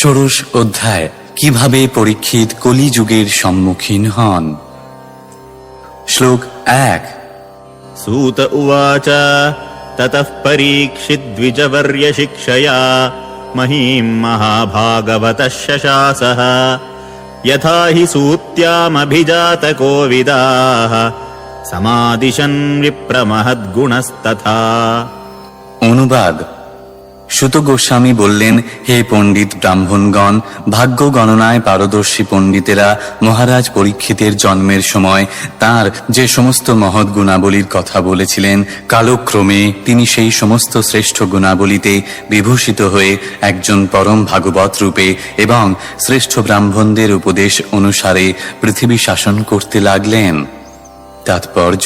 ষোড়শ অধ্যায়, কিভাবে পরীক্ষিত কলিযুগের সম্মুখীন হন। শ্লোক 1। सूत उवाच ततः परीक्षिद्विजवर्य शिक्षया महीं महाभागवतः शशासः यथा हि सूत्यामभिजातकोविदाः समादिशन् विप्रमहद्गुणस्तथा। অনুবাদ। সুত গোস্বামী বললেন, হে পণ্ডিত ব্রাহ্মণগণ, ভাগ্য গণনায় পারদর্শী পণ্ডিতেরা মহারাজ পরীক্ষিতের জন্মের সময় তার যে সমস্ত মহৎ গুণাবলীর কথা বলেছিলেন, কালক্রমে তিনি সেই সমস্ত শ্রেষ্ঠ গুণাবলীতে বিভূষিত হয়ে একজন পরম ভাগবত রূপে এবং শ্রেষ্ঠ ব্রাহ্মণদের উপদেশ অনুসারে পৃথিবী শাসন করতে লাগলেন। তাৎপর্য: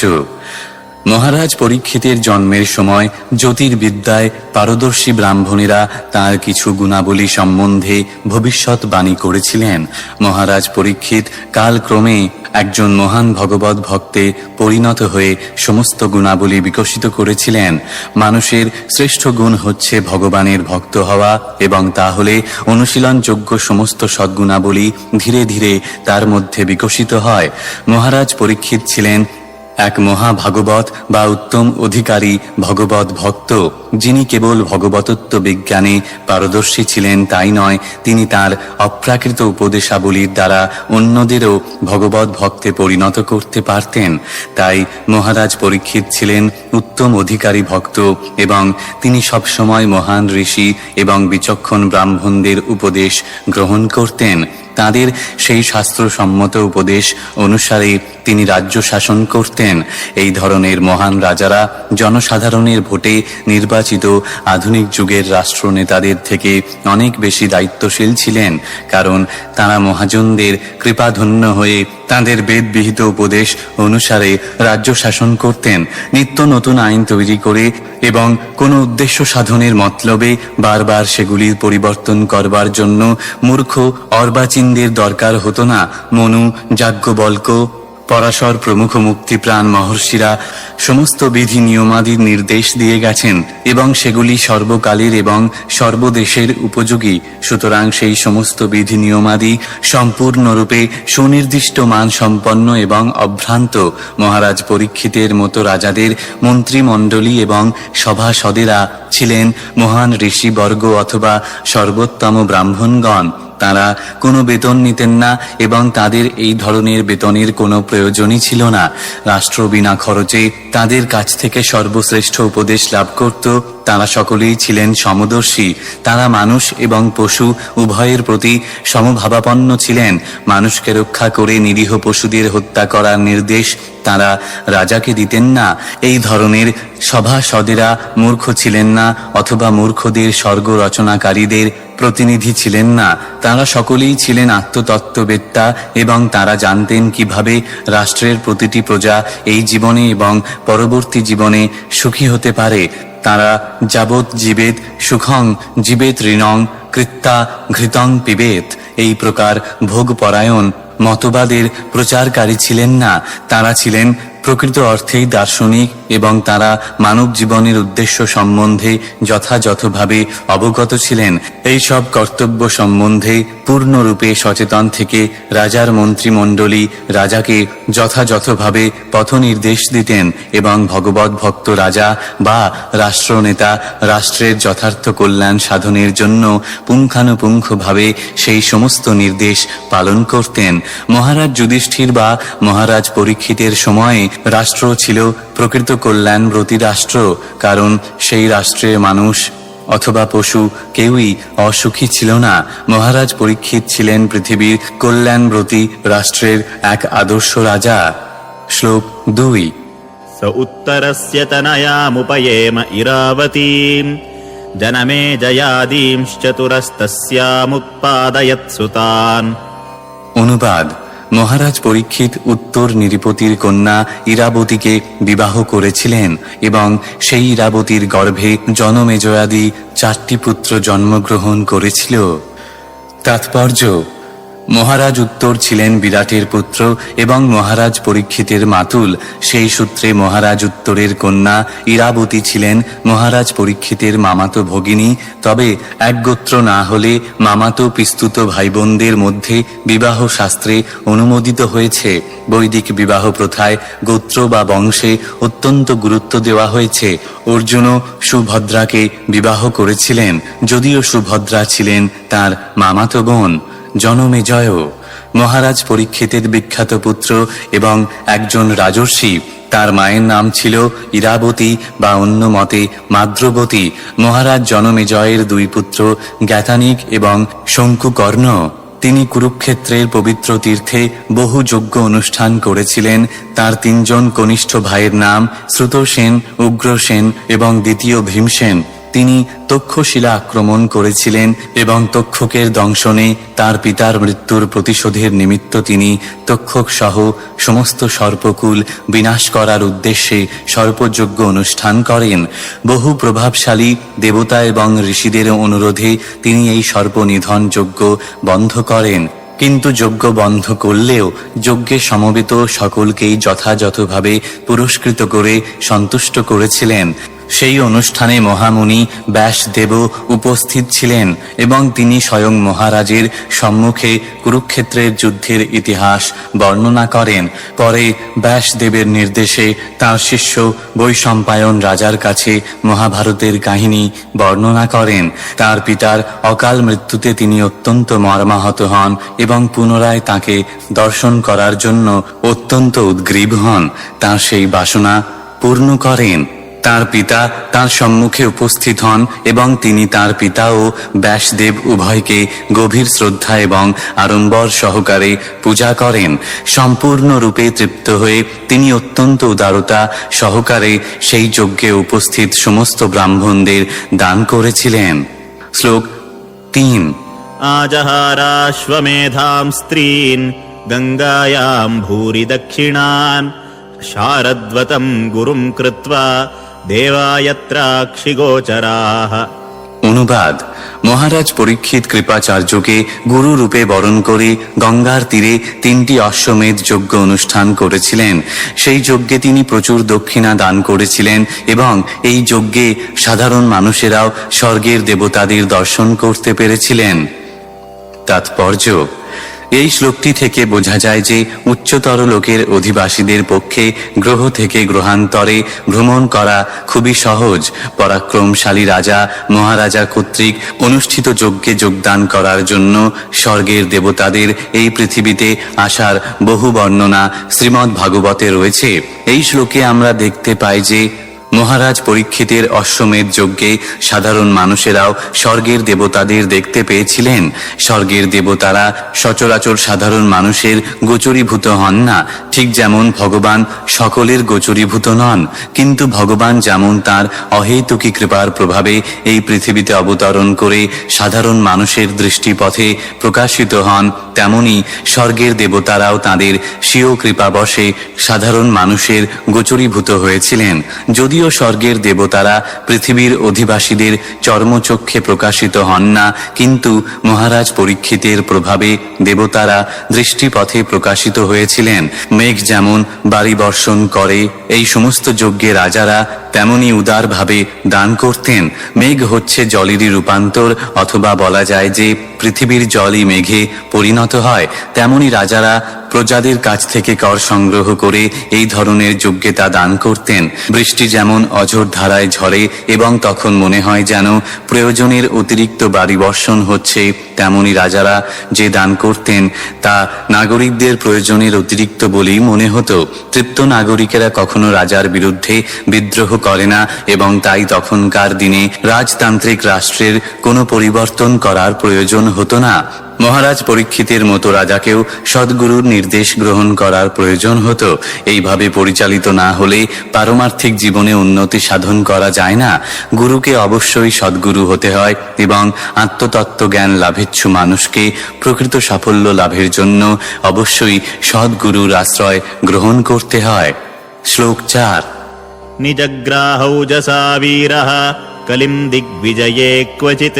মহারাজ পরীক্ষিতের জন্মের সময় জ্যোতির্বিদ্যায় পারদর্শী ব্রাহ্মণেরা তার কিছু গুণাবলী সম্বন্ধে ভবিষ্যৎবাণী করেছিলেন। মহারাজ পরীক্ষিত কালক্রমে একজন মহান ভগবত ভক্তে পরিণত হয়ে সমস্ত গুণাবলী বিকশিত করেছিলেন। মানুষের শ্রেষ্ঠ গুণ হচ্ছে ভগবানের ভক্ত হওয়া, এবং তা হলে অনুশীলনযোগ্য সমস্ত সদ্গুণাবলী ধীরে ধীরে তার মধ্যে বিকশিত হয়। মহারাজ পরীক্ষিত ছিলেন এক মহাভাগবত বা উত্তম অধিকারী ভগবত ভক্ত, যিনি কেবল ভগবতত্ব বিজ্ঞানে পারদর্শী ছিলেন তাই নয়, তিনি তার অপ্রাকৃত উপদেশাবলীর দ্বারা অন্যদেরও ভগবত ভক্তে পরিণত করতে পারতেন। তাই মহারাজ পরীক্ষিত ছিলেন উত্তম অধিকারী ভক্ত, এবং তিনি সবসময় মহান ঋষি এবং বিচক্ষণ ব্রাহ্মণদের উপদেশ গ্রহণ করতেন। তাঁদের সেই শাস্ত্রসম্মত উপদেশ অনুসারে তিনি রাজ্য শাসন করতেন। এই ধরনের মহান রাজারা জনসাধারণের ভোটে নির্বাচিত আধুনিক যুগের রাষ্ট্রনেতাদের থেকে অনেক বেশি দায়িত্বশীল ছিলেন, কারণ তাঁরা মহাজনদের কৃপাধন্য হয়ে তাঁদের বেদবিহিত উপদেশ অনুসারে রাজ্য শাসন করতেন। নিত্য নতুন আইন তৈরি করে এবং কোনো উদ্দেশ্য সাধনের মতলবে বারবার সেগুলির পরিবর্তন করবার জন্য মূর্খ অর্বাচীনদের দরকার হতো না। মনু, যাজ্ঞবল্ক্য, পরাশর প্রমুখ মুক্তিপ্রাণ মহর্ষিরা সমস্ত বিধি নিয়মাদির নির্দেশ দিয়ে গেছেন, এবং সেগুলি সর্বকালের এবং সর্বদেশের উপযোগী। সুতরাং সেই সমস্ত বিধি নিয়মাদি সম্পূর্ণরূপে সুনির্দিষ্ট মানসম্পন্ন এবং অভ্রান্ত। মহারাজ পরীক্ষিতের মতো রাজাদের মন্ত্রিমণ্ডলী এবং সভাসদেরা ছিলেন মহান ঋষিবর্গ অথবা সর্বোত্তম ব্রাহ্মণগণ। তারা কোনো বেতন নিতেন না, এবং তাদের এই ধরনের বেতনের কোনো প্রয়োজনই ছিল না। রাষ্ট্র বিনা খরচে তাদের কাছ থেকে সর্বশ্রেষ্ঠ উপদেশ লাভ করত। তারা সকলেই ছিলেন সমদর্শী। তারা মানুষ এবং পশু উভয়ের প্রতি সমভাবাপন্ন ছিলেন। মানুষকে রক্ষা করে নিরীহ পশুদের হত্যা করার নির্দেশ তারা রাজাকে দিতেন না। এই ধরনের সভাসদেরা মূর্খ ছিলেন না, অথবা মূর্খদের স্বর্গ রচনাকারীদের প্রতিনিধি ছিলেন না। তারা সকলেই ছিলেন আত্মতত্ত্ববেত্তা, এবং তারা জানতেন কিভাবে রাষ্ট্রের প্রতিটি প্রজা এই জীবনে এবং পরবর্তী জীবনে সুখী হতে পারে। তারা যাবৎ জীবেত সুখং জীবেত ঋণং কৃত্তা ঘৃতং পিবেত এই প্রকার ভোগপরায়ণ মতবাদের প্রচারকারী ছিলেন না। তারা ছিলেন প্রকৃত অর্থেই দার্শনিক, এবং তারা মানব জীবনের উদ্দেশ্য সম্বন্ধে যথাযথভাবে অবগত ছিলেন। এই সব কর্তব্য সম্বন্ধে পূর্ণরূপে সচেতন থেকে রাজার মন্ত্রিমণ্ডলী রাজাকে যথাযথভাবে পথ নির্দেশ দিতেন, এবং ভগবত ভক্ত রাজা বা রাষ্ট্রনেতা রাষ্ট্রের যথার্থ কল্যাণ সাধনের জন্য পুঙ্খানুপুঙ্খভাবে সেই সমস্ত নির্দেশ পালন করতেন। মহারাজ যুধিষ্ঠির বা মহারাজ পরীক্ষিতের সময়ে রাষ্ট্র ছিল প্রকৃত কল্যাণব্রতী রাষ্ট্র, কারণ সেই রাষ্ট্রের মানুষ অথবা পশু কেউই অসুখী ছিল না। মহারাজ পরীক্ষিত ছিলেন পৃথিবীর কল্যাণব্রতী রাষ্ট্রের এক আদর্শ রাজা। শ্লোক 2। स उत्तरस्य तनयामुपयेम इरावतीं जनमे जयादींश्चतुरस्तस्यामुत्पादयत्सुतान्। অনুবাদ। মহারাজ পরীক্ষিত উত্তর নিরীপতির কন্যা ইরাবতীকে বিবাহ করেছিলেন, এবং সেই ইরাবতীর গর্ভে জনমেজয়াদি 4টি পুত্র জন্মগ্রহণ করেছিল। তাৎপর্য: মহারাজ উত্তর ছিলেন বিরাটের পুত্র এবং মহারাজ পরীক্ষিতের মাতুল। সেই সূত্রে মহারাজ উত্তরের কন্যা ইরাবতী ছিলেন মহারাজ পরীক্ষিতের মামাতো ভগিনী। তবে এক গোত্র না হলে মামাতো পিস্তুত ভাই বোনদের মধ্যে বিবাহ শাস্ত্রে অনুমোদিত হয়েছে। বৈদিক বিবাহ প্রথায় গোত্র বা বংশে অত্যন্ত গুরুত্ব দেওয়া হয়েছে। অর্জুনও সুভদ্রাকে বিবাহ করেছিলেন, যদিও সুভদ্রা ছিলেন তার মামাতো বোন। জনমেজয় মহারাজ পরীক্ষিতের বিখ্যাত পুত্র এবং একজন রাজর্ষি। তার মায়ের নাম ছিল ইরাবতী বা অন্য মতে মাদ্রবতী। মহারাজ জনমেজয়ের দুই পুত্র জ্ঞাতানিক এবং শঙ্কুকর্ণ। তিনি কুরুক্ষেত্রের পবিত্র তীর্থে বহু যজ্ঞ অনুষ্ঠান করেছিলেন। তার তিনজন কনিষ্ঠ ভাইয়ের নাম শ্রুতসেন, উগ্রসেন এবং দ্বিতীয় ভীমসেন। তিনি তক্ষশিলা আক্রমণ করেছিলেন এবং তক্ষকের দংশনে তার পিতার মৃত্যুর প্রতিশোধের নিমিত্ত তিনি তক্ষক সহ সমস্ত সর্পকুল বিনাশ করার উদ্দেশ্যে সর্পযজ্ঞ অনুষ্ঠান করেন। বহু প্রভাবশালী দেবতা এবং ঋষিদের অনুরোধে তিনি এই সর্পনিধন যজ্ঞ বন্ধ করেন। কিন্তু যজ্ঞ বন্ধ করলেও যজ্ঞে সমবেত সকলকেই যথাযথভাবে পুরস্কৃত করে সন্তুষ্ট করেছিলেন। সেই অনুষ্ঠানে মহামুনি ব্যাসদেব উপস্থিত ছিলেন এবং তিনি স্বয়ং মহারাজের সম্মুখে কুরুক্ষেত্রের যুদ্ধের ইতিহাস বর্ণনা করেন। পরে ব্যাসদেবের নির্দেশে তাঁর শিষ্য বৈশম্পায়ন রাজার কাছে মহাভারতের কাহিনী বর্ণনা করেন। তার পিতার অকাল মৃত্যুতে তিনি অত্যন্ত মর্মাহত হন এবং পুনরায় তাকে দর্শন করার জন্য অত্যন্ত উদ্গ্রীব হন। তাঁর সেই বাসনা পূর্ণ করেন। তার পিতা তার সম্মুখে উপস্থিত হন এবং তিনি তার পিতা ও ব্যাসদেব উভয়কে গভীর শ্রদ্ধা এবং আড়ম্বর সহকারে পূজা করেন। সম্পূর্ণরূপে তৃপ্ত হয়ে তিনি অত্যন্ত উদারতা সহকারে সেই যজ্ঞে উপস্থিত সমস্ত ব্রাহ্মণদের দান করেছিলেন। শ্লোক 3। আজহারাশ্বমেধাম স্ত্রীন গঙ্গায়াম ভূরি দক্ষিণান শারদ্বতম গুরুম কৃত্বা দেবায়ত্রাক্ষিগোচরাঃ। অনুবাদ: মহারাজ পরীক্ষিত কৃপাচার্যকে গুরু রূপে বরণ করে গঙ্গার তীরে 3টি অশ্বমেধ যজ্ঞ অনুষ্ঠান করেছিলেন। সেই যজ্ঞে তিনি প্রচুর দক্ষিণা দান করেছিলেন এবং এই যজ্ঞে সাধারণ মানুষেরাও স্বর্গের দেবতাদের দর্শন করতে পেরেছিলেন। তাৎপর্য: এই শ্লোকটি থেকে বোঝা যায় যে উচ্চতর লোকের অধিবাসীদের পক্ষে গ্রহ থেকে গ্রহান্তরে ভ্রমণ করা খুবই সহজ। পরাক্রমশালী রাজা মহারাজা কর্তৃক অনুষ্ঠিত যজ্ঞে যোগদান করার জন্য স্বর্গের দেবতাদের এই পৃথিবীতে আসার বহু বর্ণনা শ্রীমদ্ ভাগবতে রয়েছে। এই শ্লোকে আমরা দেখতে পাই যে মহারাজ পরীক্ষিতের অশ্বমেধ যজ্ঞে সাধারণ মানুষেরাও স্বর্গের দেবতাদের দেখতে পেয়েছিলেন। স্বর্গের দেবতারা সচরাচর সাধারণ মানুষের গোচরীভূত হন না, ঠিক যেমন ভগবান সকলের গোচরীভূত নন। কিন্তু ভগবান যেমন তাঁর অহেতুকী কৃপার প্রভাবে এই পৃথিবীতে অবতরণ করে সাধারণ মানুষের দৃষ্টিপথে প্রকাশিত হন, তেমনি স্বর্গের দেবতারাও তাঁদের স্বীয় কৃপাবশে সাধারণ মানুষের গোচরীভূত হয়েছিলেন। যদিও স্বর্গের দেবতারা পৃথিবীর অধিবাসীদের চর্মচক্ষে প্রকাশিত হন না, কিন্তু মহারাজ পরীক্ষিতের প্রভাবে দেবতারা দৃষ্টিপথে প্রকাশিত হয়েছিলেন। মেঘ যেমন বাড়ি বর্ষণ করে, এই সমস্ত যজ্ঞে রাজারা তেমনি উদারভাবে দান করতেন। মেঘ হচ্ছে জলেরই রূপান্তর, অথবা বলা যায় যে পৃথিবীর জলই মেঘে পরিণত হয়। তেমনি রাজারা প্রজাদের কাছ থেকে কর সংগ্রহ করে এই ধরনের যজ্ঞে তা দান করতেন। বৃষ্টি যেমন অঝোর ধারায় ঝরে এবং তখন মনে হয় যেন প্রয়োজনের অতিরিক্ত বাড়ি বর্ষণ হচ্ছে, তেমনি রাজারা যে দান করতেন তা নাগরিকদের প্রয়োজনের অতিরিক্ত বলেই মনে হতো। তৃপ্ত নাগরিকেরা কখনো রাজার বিরুদ্ধে বিদ্রোহ করে না এবং তাই তখনকার দিনে রাজতান্ত্রিক রাষ্ট্রের কোনো পরিবর্তন করার প্রয়োজন হতো না। মহারাজ পরীক্ষিতের মতো রাজাকেও সদ্গুরুর নির্দেশ গ্রহণ করার প্রয়োজন হতো। এইভাবে পরিচালিত না হলে পারমার্থিক জীবনে উন্নতি সাধন করা যায় না। গুরুকে অবশ্যই সদ্গুরু হতে হয় এবং আত্মতত্ত্ব জ্ঞান লাভেচ্ছু মানুষকে প্রকৃত সাফল্য লাভের জন্য অবশ্যই সদ্গুরুর আশ্রয় গ্রহণ করতে হয়। শ্লোক 4। নিজগ্রাহৌজসা বীরঃ কলিম দিগ্বিজয়ে ক্বচিৎ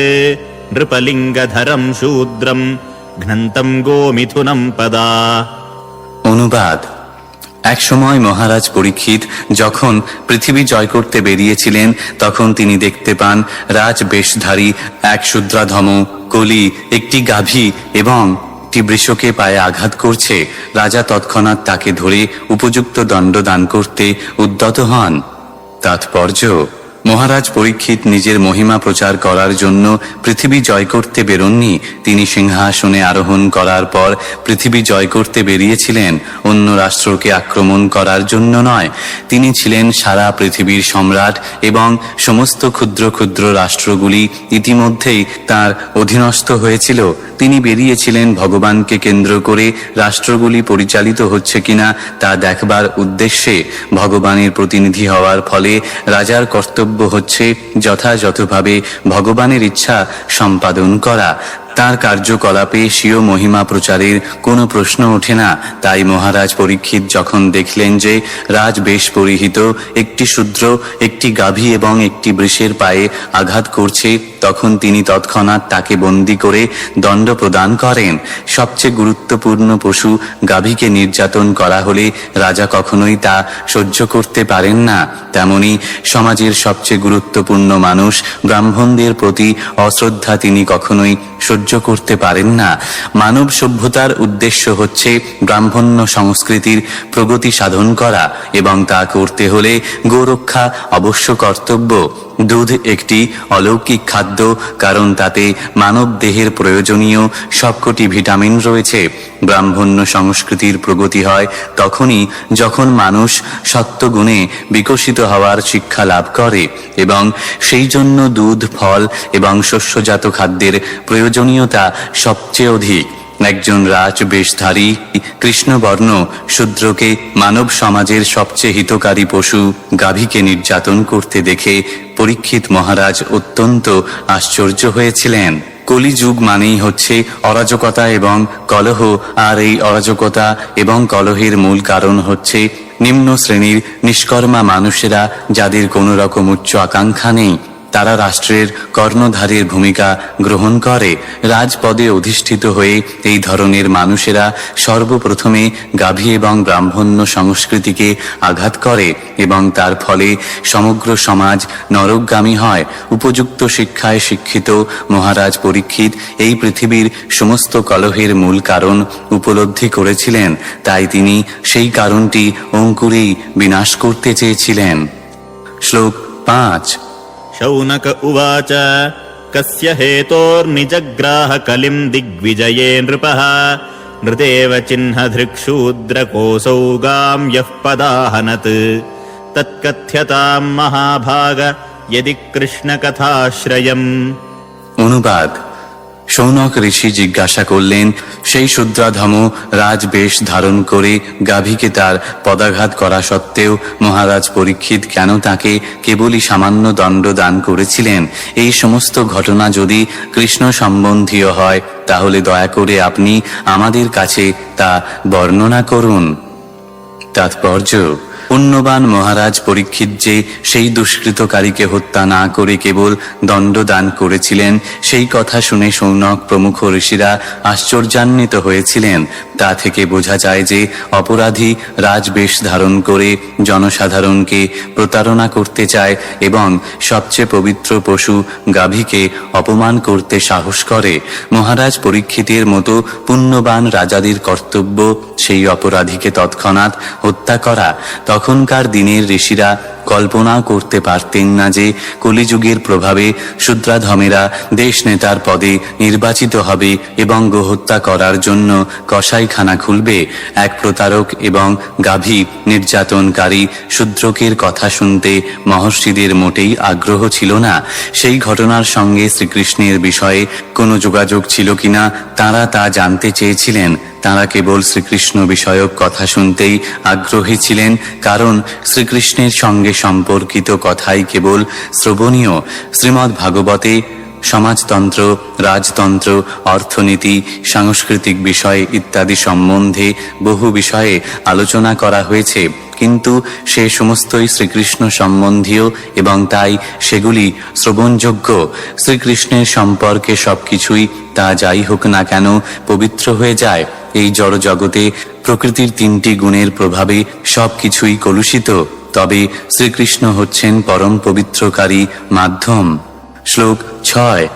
নৃপলিঙ্গধরম শূদ্রম ঘ্নন্তম গোমিথুনম পদা। অনুবাদ: এক সময় মহারাজ পরীক্ষিত যখন পৃথিবী জয় করতে বেরিয়েছিলেন, তখন তিনি দেখতে পান রাজবেশধারী এক শূদ্রাধম কলি একটি গাভী এবং একটি বৃষকে পায়ে আঘাত করছে। রাজা তৎক্ষণাৎ তাকে ধরে উপযুক্ত দণ্ড দান করতে উদ্যত হন। তাৎপর্য: মহারাজ পরীক্ষিত নিজের মহিমা প্রচার করার জন্য পৃথিবী জয় করতে বেরোননি। তিনি সিংহাসনে আরোহণ করার পর পৃথিবী জয় করতে বেরিয়েছিলেন, অন্য রাষ্ট্রকে আক্রমণ করার জন্য নয়। তিনি ছিলেন সারা পৃথিবীর সম্রাট এবং সমস্ত ক্ষুদ্র ক্ষুদ্র রাষ্ট্রগুলি ইতিমধ্যেই তার অধীনস্থ হয়েছিল। তিনি বেরিয়েছিলেন ভগবানকে কেন্দ্র করে রাষ্ট্রগুলি পরিচালিত হচ্ছে কিনা তা দেখবার উদ্দেশ্যে। ভগবানের প্রতিনিধি হওয়ার ফলে রাজার কর্তব্য হচ্ছে যথাযথভাবে ভগবানের ইচ্ছা সম্পাদন করা। তার কার্যকলাপে স্বীয় মহিমা প্রচারের কোনো প্রশ্ন ওঠে না। তাই মহারাজ পরীক্ষিত যখন দেখলেন যে রাজবেশ পরিহিত একটি শূদ্র একটি গাভী এবং একটি বৃষের পায়ে আঘাত করছে, তখন তিনি তৎক্ষণাৎ তাকে বন্দী করে দণ্ড প্রদান করেন। সবচেয়ে গুরুত্বপূর্ণ পশু গাভীকে নির্যাতন করা হলে রাজা কখনোই তা সহ্য করতে পারেন না। তেমনি সমাজের সবচেয়ে গুরুত্বপূর্ণ মানুষ ব্রাহ্মণদের প্রতি অশ্রদ্ধা তিনি কখনোই সহ্য করতে পারেন না। মানব সভ্যতার উদ্দেশ্য হচ্ছে ব্রাহ্মণ্য সংস্কৃতির প্রগতি সাধন করা এবং তা করতে হলে গোরক্ষা অবশ্য কর্তব্য। দুধ একটি অলৌকিক খাদ্য, কারণ তাতে মানব দেহের প্রয়োজনীয় সবকটি ভিটামিন রয়েছে। ব্রাহ্মণ্য সংস্কৃতির প্রগতি হয় তখনই যখন মানুষ সত্ত্বগুণে বিকশিত হওয়ার শিক্ষা লাভ করে এবং সেই জন্য দুধ, ফল এবং শস্যজাত খাদ্যের প্রয়োজনীয়তা সবচেয়ে অধিক। একজন রাজবেশধারী কৃষ্ণবর্ণ শূদ্রকে মানব সমাজের সবচেয়ে হিতকারী পশু গাভীকে নির্যাতন করতে দেখে পরীক্ষিত মহারাজ অত্যন্ত আশ্চর্য হয়েছিলেন। কলিযুগ মানেই হচ্ছে অরাজকতা এবং কলহ, আর এই অরাজকতা এবং কলহের মূল কারণ হচ্ছে নিম্ন শ্রেণীর নিষ্কর্মা মানুষেরা, যাদের কোনো রকম উচ্চ আকাঙ্ক্ষা নেই। তারা রাষ্ট্রের কর্ণধারের ভূমিকা গ্রহণ করে। রাজপদে অধিষ্ঠিত হয়ে এই ধরনের মানুষেরা সর্বপ্রথমে গাভী এবং ব্রাহ্মণ্য সংস্কৃতিকে আঘাত করে এবং তার ফলে সমগ্র সমাজ নরকগামী হয়। উপযুক্ত শিক্ষায় শিক্ষিত মহারাজ পরীক্ষিত এই পৃথিবীর সমস্ত কলহের মূল কারণ উপলব্ধি করেছিলেন। তাই তিনি সেই কারণটি অঙ্কুরেই বিনাশ করতে চেয়েছিলেন। শ্লোক 5। শৌনক উবাচ কস্য হেতোর্নিজগ্রাহ কলিম দিগ্বিজয়ে নৃপঃ নৃতেব চিহ্নধৃক্ষূদ্রকোऽসৌ গাম যঃ পদাহনৎ তৎকথ্যতাম মহাভাগ यदि কৃষ্ণকথাশ্রয়ম। অনুবাদ: শৌনক ঋষি জিজ্ঞাসা করলেন, সেই শূদ্রাধম রাজবেশ ধারণ করে গাভীকে তার পদাঘাত করা সত্ত্বেও মহারাজ পরীক্ষিত কেন তাকে কেবলই সামান্য দণ্ড দান করেছিলেন? এই সমস্ত ঘটনা যদি কৃষ্ণ সম্বন্ধীয় হয় তাহলে দয়া করে আপনি আমাদের কাছে তা বর্ণনা করুন। তাৎপর্য: পুণ্যবান মহারাজ পরীক্ষিত যে সেই দুষ্কৃতকারীকে হত্যা না করে কেবল দণ্ড দান করেছিলেন, সেই কথা শুনে শৌনক প্রমুখ ঋষিরা আশ্চর্যান্বিত হয়েছিলেন। তা থেকে বোঝা যায় যে অপরাধী রাজবেশ ধারণ করে জনসাধারণকে প্রতারণা করতে চায় এবং সবচেয়ে পবিত্র পশু গাভীকে অপমান করতে সাহস করে। মহারাজ পরীক্ষিতের মতো পুণ্যবান রাজাদের কর্তব্য সেই অপরাধীকে তৎক্ষণাৎ হত্যা করা। তখনকার দিনের ঋষিরা কল্পনাও করতে পারতেন না যে কলিযুগের প্রভাবে শূদ্রাধমেরা দেশ নেতার পদে নির্বাচিত হবে এবং গোহত্যা করার জন্য কসাইখানা খুলবে। এক প্রতারক এবং গাভী নির্যাতনকারী শূদ্রকের কথা শুনতে মহর্ষিদের মোটেই আগ্রহ ছিল না। সেই ঘটনার সঙ্গে শ্রীকৃষ্ণের বিষয়ে কোনো যোগাযোগ ছিল কিনা তাঁরা তা জানতে চেয়েছিলেন। তাঁরা কেবল শ্রীকৃষ্ণ বিষয়ক কথা শুনতেই আগ্রহী ছিলেন, কারণ শ্রীকৃষ্ণের সঙ্গে সম্পর্কিত কথাই কেবল শ্রবণীয়। শ্রীমদ্ ভাগবতে সমাজতন্ত্র, রাজতন্ত্র, অর্থনীতি, সাংস্কৃতিক বিষয় ইত্যাদি সম্বন্ধে বহু বিষয়ে আলোচনা করা হয়েছে, কিন্তু সে সমস্তই শ্রীকৃষ্ণ সম্বন্ধীয় এবং তাই সেগুলি শ্রবণযোগ্য। শ্রীকৃষ্ণের সম্পর্কে সবকিছুই, তা যাই হোক না কেন, পবিত্র হয়ে যায়। এই জড় জগতে প্রকৃতির তিনটি গুণের প্রভাবে সবকিছুই কলুষিত, তবে শ্রীকৃষ্ণ হচ্ছেন পরম পবিত্রকারী মাধ্যম। শ্লোক 6।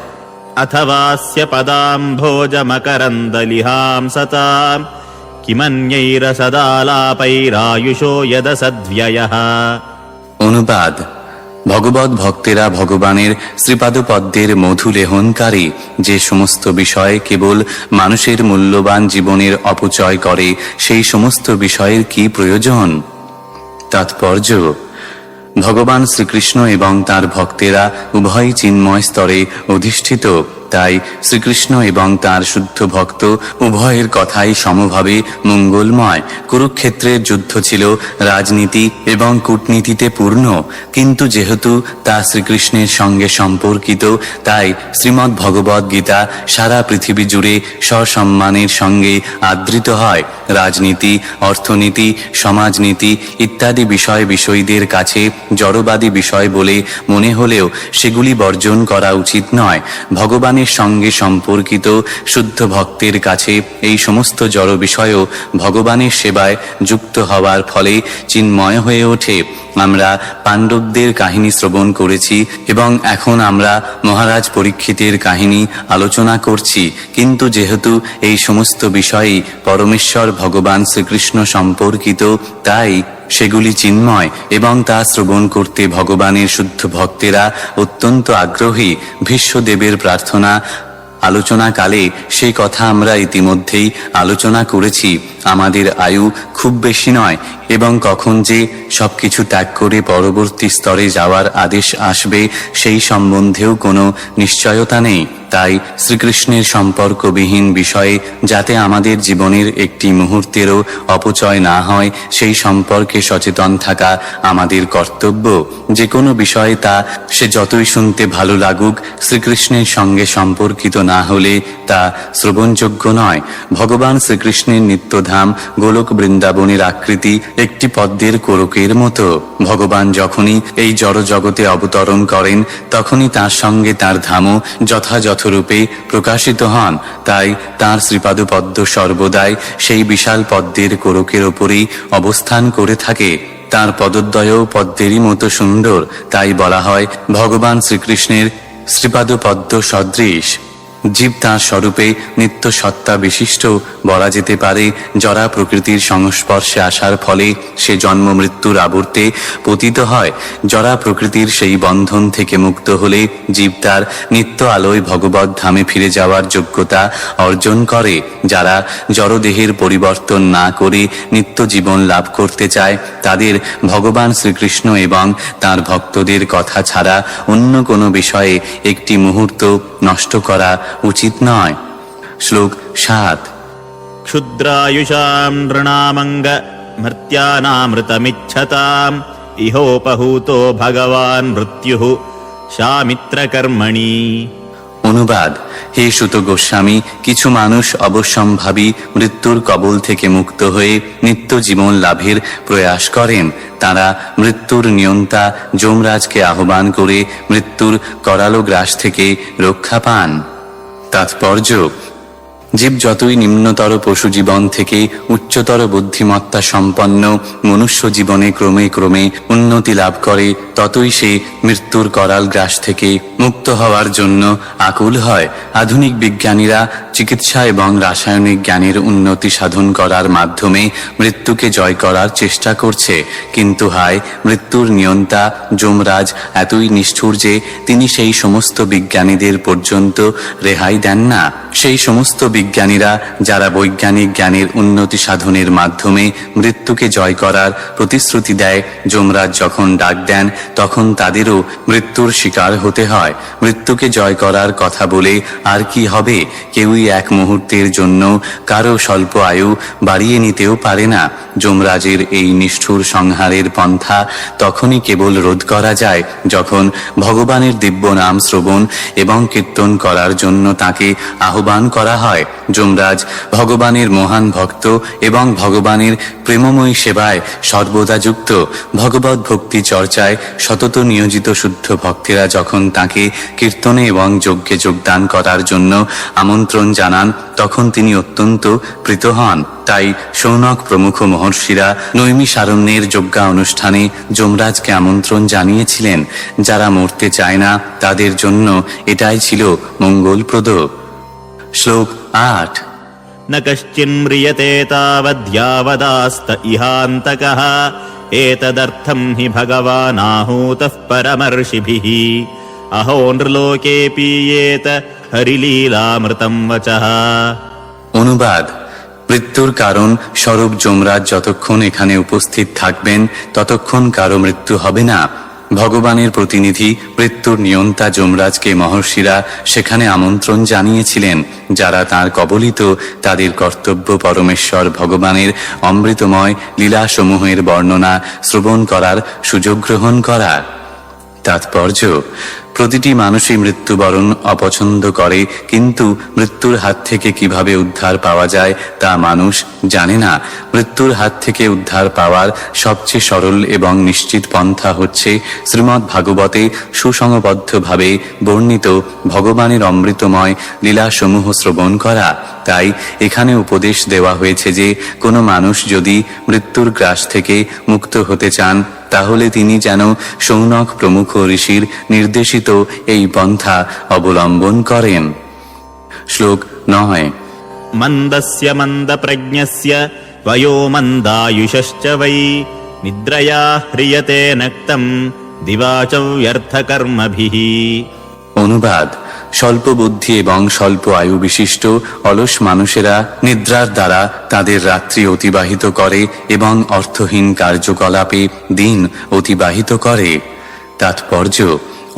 अथवास्य पदाम्भोजमकरन्दलिहां सताम् किमन्यैरसदालापैरायुषो यदसद्व्ययः। অনুবাদ: ভগবত ভক্তেরা ভগবানের শ্রীপাদপদ্মের মধু লেহনকারী যে সমস্ত বিষয় কেবল মানুষের মূল্যবান জীবনের অপচয় করে, সেই সমস্ত বিষয়ের কি প্রয়োজন? তাৎপর্য: ভগবান শ্রীকৃষ্ণ এবং তার ভক্তেরা উভয় চিন্ময় স্তরে অধিষ্ঠিত, তাই শ্রীকৃষ্ণ এবং তার শুদ্ধ ভক্ত উভয়ের কথাই সমভাবে মঙ্গলময়। কুরুক্ষেত্রের যুদ্ধ ছিল রাজনীতি এবং কূটনীতিতে পূর্ণ, কিন্তু যেহেতু তা শ্রীকৃষ্ণের সঙ্গে সম্পর্কিত, তাই শ্রীমদ্ ভগবদ্ গীতা সারা পৃথিবী জুড়ে সসম্মানের সঙ্গে আদৃত হয়। রাজনীতি, অর্থনীতি, সমাজনীতি ইত্যাদি বিষয়ীদের কাছে জড়বাদী বিষয় বলে মনে হলেও সেগুলি বর্জন করা উচিত নয়। ভগবানের সঙ্গে সম্পর্কিত শুদ্ধ ভক্তের কাছে এই সমস্ত জড় বিষয়ও ভগবানের সেবায় যুক্ত হওয়ার ফলে চিন্ময় হয়ে ওঠে। আমরা পাণ্ডবদের কাহিনী শ্রবণ করেছি এবং এখন আমরা মহারাজ পরীক্ষিতের কাহিনী আলোচনা করছি, কিন্তু যেহেতু এই সমস্ত বিষয়ই পরমেশ্বর ভগবান শ্রীকৃষ্ণ সম্পর্কিত, তাই সেগুলি চিন্ময় এবং তা শ্রবণ করতে ভগবানের শুদ্ধ ভক্তেরা অত্যন্ত আগ্রহী। ভীষ্মদেবের প্রার্থনা আলোচনাকালে সেই কথা আমরা ইতিমধ্যেই আলোচনা করেছি। আমাদের আয়ু খুব বেশি নয় এবং কখন যে সবকিছু ত্যাগ করে পরবর্তী স্তরে যাওয়ার আদেশ আসবে সেই সম্বন্ধেও কোনো নিশ্চয়তা নেই। তাই শ্রীকৃষ্ণের সম্পর্কবিহীন বিষয়ে যাতে আমাদের জীবনের একটি মুহূর্তেরও অপচয় না হয়, সেই সম্পর্কে সচেতন থাকা আমাদের কর্তব্য। যে কোনো বিষয়ে তা সে যতই শুনতে ভালো লাগুক, শ্রীকৃষ্ণের সঙ্গে সম্পর্কিত না হলে তা শ্রবণযোগ্য নয়। ভগবান শ্রীকৃষ্ণের নিত্যধাম গোলক বৃন্দাবনের আকৃতি একটি পদ্মের কোরকের মতো। ভগবান যখনই এই জড় জগতে অবতরণ করেন, তখনই তার সঙ্গে তার ধামও যথাযথরূপে প্রকাশিত হন। তাই তাঁর শ্রীপাদপদ্ম সর্বদাই সেই বিশাল পদ্মের কোরকের ওপরেই অবস্থান করে থাকে। তার পদদ্বয়ও পদ্মেরই মতো সুন্দর, তাই বলা হয় ভগবান শ্রীকৃষ্ণের শ্রীপাদপদ্ম সদৃশ। জীব তাঁর স্বরূপে নিত্য সত্তা বিশিষ্ট বলা যেতে পারে। জরা প্রকৃতির সংস্পর্শে আসার ফলে সে জন্ম মৃত্যুর আবর্তে পতিত হয়। জরা প্রকৃতির সেই বন্ধন থেকে মুক্ত হলে জীব তার নিত্য আলোয় ভগবত ধামে ফিরে যাওয়ার যোগ্যতা অর্জন করে। যারা জড়দেহের পরিবর্তন না করে নিত্য জীবন লাভ করতে চায়, তাদের ভগবান শ্রীকৃষ্ণ এবং তার ভক্তদের কথা ছাড়া অন্য কোনো বিষয়ে একটি মুহূর্ত নষ্ট করা উচিত নয়। শ্লোক 7। क्षुद्रायुषां नृणामङ्ग मर्त्यानामृतमिच्छताम् इहोपहूतो भगवान् मृत्युः शामित्रकर्मणि। অনুবাদ: হে সুত গোস্বামী, কিছু মানুষ অবশ্যম্ভাবী মৃত্যুর কবল থেকে মুক্ত হয়ে নিত্য জীবন লাভের প্রয়াস করেন। তারা মৃত্যুর নিয়ন্তা যমরাজকে আহ্বান করে মৃত্যুর করালো গ্রাস থেকে রক্ষা পান। তাৎপর্য: জীব যতই নিম্নতর পশু জীবন থেকে উচ্চতর বুদ্ধিমত্তা সম্পন্ন মনুষ্য জীবনে ক্রমে ক্রমে উন্নতি লাভ করে, ততই সে মৃত্যুর করাল গ্রাস থেকে মুক্ত হওয়ার জন্য আকুল হয়। আধুনিক বিজ্ঞানীরা চিকিৎসা এবং রাসায়নিক জ্ঞানের উন্নতি সাধন করার মাধ্যমে মৃত্যুকে জয় করার চেষ্টা করছে, কিন্তু হায়, মৃত্যুর নিয়ন্তা যমরাজ এতই নিষ্ঠুর যে তিনি সেই সমস্ত বিজ্ঞানীদের পর্যন্ত রেহাই দেন না। সেই সমস্ত বিজ্ঞানীরা যারা বৈজ্ঞানিক জ্ঞানের উন্নতি সাধনের মাধ্যমে মৃত্যুকে জয় করার প্রতিশ্রুতি দেয়, যমরাজ যখন ডাক দেন তখন তাদেরও মৃত্যুর শিকার হতে হয়। মৃত্যুকে জয় করার কথা বলে আর কি হবে? কেউই এক মুহূর্তের জন্য কারো স্বল্প আয়ু বাড়িয়ে নিতেও পারে না। যমরাজের এই নিষ্ঠুর সংহারের পন্থা তখনই কেবল রোধ করা যায় যখন ভগবানের দিব্য নাম শ্রবণ এবং কীর্তন করার জন্য তাকে আহ্বান করা হয়। যমরাজ ভগবানের মহান ভক্ত এবং ভগবানের প্রেমময়ী সেবায় সর্বদা যুক্ত। ভগবত ভক্তি চর্চায় সতত নিয়োজিত শুদ্ধ ভক্তেরা যখন তাকে কীর্তনে এবং যজ্ঞে যোগদান করার জন্য আমন্ত্রণ জানান, তখন তিনি অত্যন্ত প্রীত হন। তাই শৌনক প্রমুখ মহর্ষিরা নৈমিষারণ্যের যজ্ঞা অনুষ্ঠানে যমরাজকে আমন্ত্রণ জানিয়েছিলেন। যারা মরতে চায় না তাদের জন্য এটাই ছিল মঙ্গলপ্রদ। শ্লোক 8। न कश्चिन्म्रियते तावद्यावदास्त इहान्तकः एतदर्थं हि भगवानाहूतः परमर्षिभिः अहो नृलोके पीयेत हरिलीलामृतं वचः। অনুবাদ: মৃত্যুর কারণ স্বরূপ যমরাজ যতক্ষণ এখানে উপস্থিত থাকবেন ততক্ষণ কারো মৃত্যু হবে না। ভগবানের প্রতিনিধি মৃত্যুর নিয়ন্তা যমরাজকে মহর্ষিরা সেখানে আমন্ত্রণ জানিয়েছিলেন। যারা তাঁর কবলিত তাদের কর্তব্য পরমেশ্বর ভগবানের অমৃতময় লীলাসমূহের বর্ণনা শ্রবণ করার সুযোগ গ্রহণ করা। তাৎপর্য: প্রতিটি মানুষই মৃত্যুবরণ অপছন্দ করে, কিন্তু মৃত্যুর হাত থেকে কিভাবে উদ্ধার পাওয়া যায় তা মানুষ জানে না। মৃত্যুর হাত থেকে উদ্ধার পাওয়ার সবচেয়ে সরল এবং নিশ্চিত পন্থা হচ্ছে শ্রীমদ্ ভাগবতে সুসংবদ্ধভাবে বর্ণিত ভগবানের অমৃতময় লীলাসমূহ শ্রবণ করা। তাই এখানে উপদেশ দেওয়া হয়েছে যে কোনো মানুষ যদি মৃত্যুর গ্রাস থেকে মুক্ত হতে চান তাহলে তিনি যেন শৌনক প্রমুখ ঋষির নির্দেশিত এই পন্থা অবলম্বন করেন। শ্লোক 9। मन्दस्य मन्दप्रज्ञस्य वयो मन्दायुषश्च वै निद्रया ह्रियते नक्तं दिवा च व्यर्थकर्मभिः। অনুবাদ: স্বল্প বুদ্ধি এবং স্বল্প আয়ু বিশিষ্ট অলস মানুষেরা নিদ্রার দ্বারা তাদের রাত্রি অতিবাহিত করে এবং অর্থহীন কার্যকলাপে দিন অতিবাহিত করে। তাৎপর্য: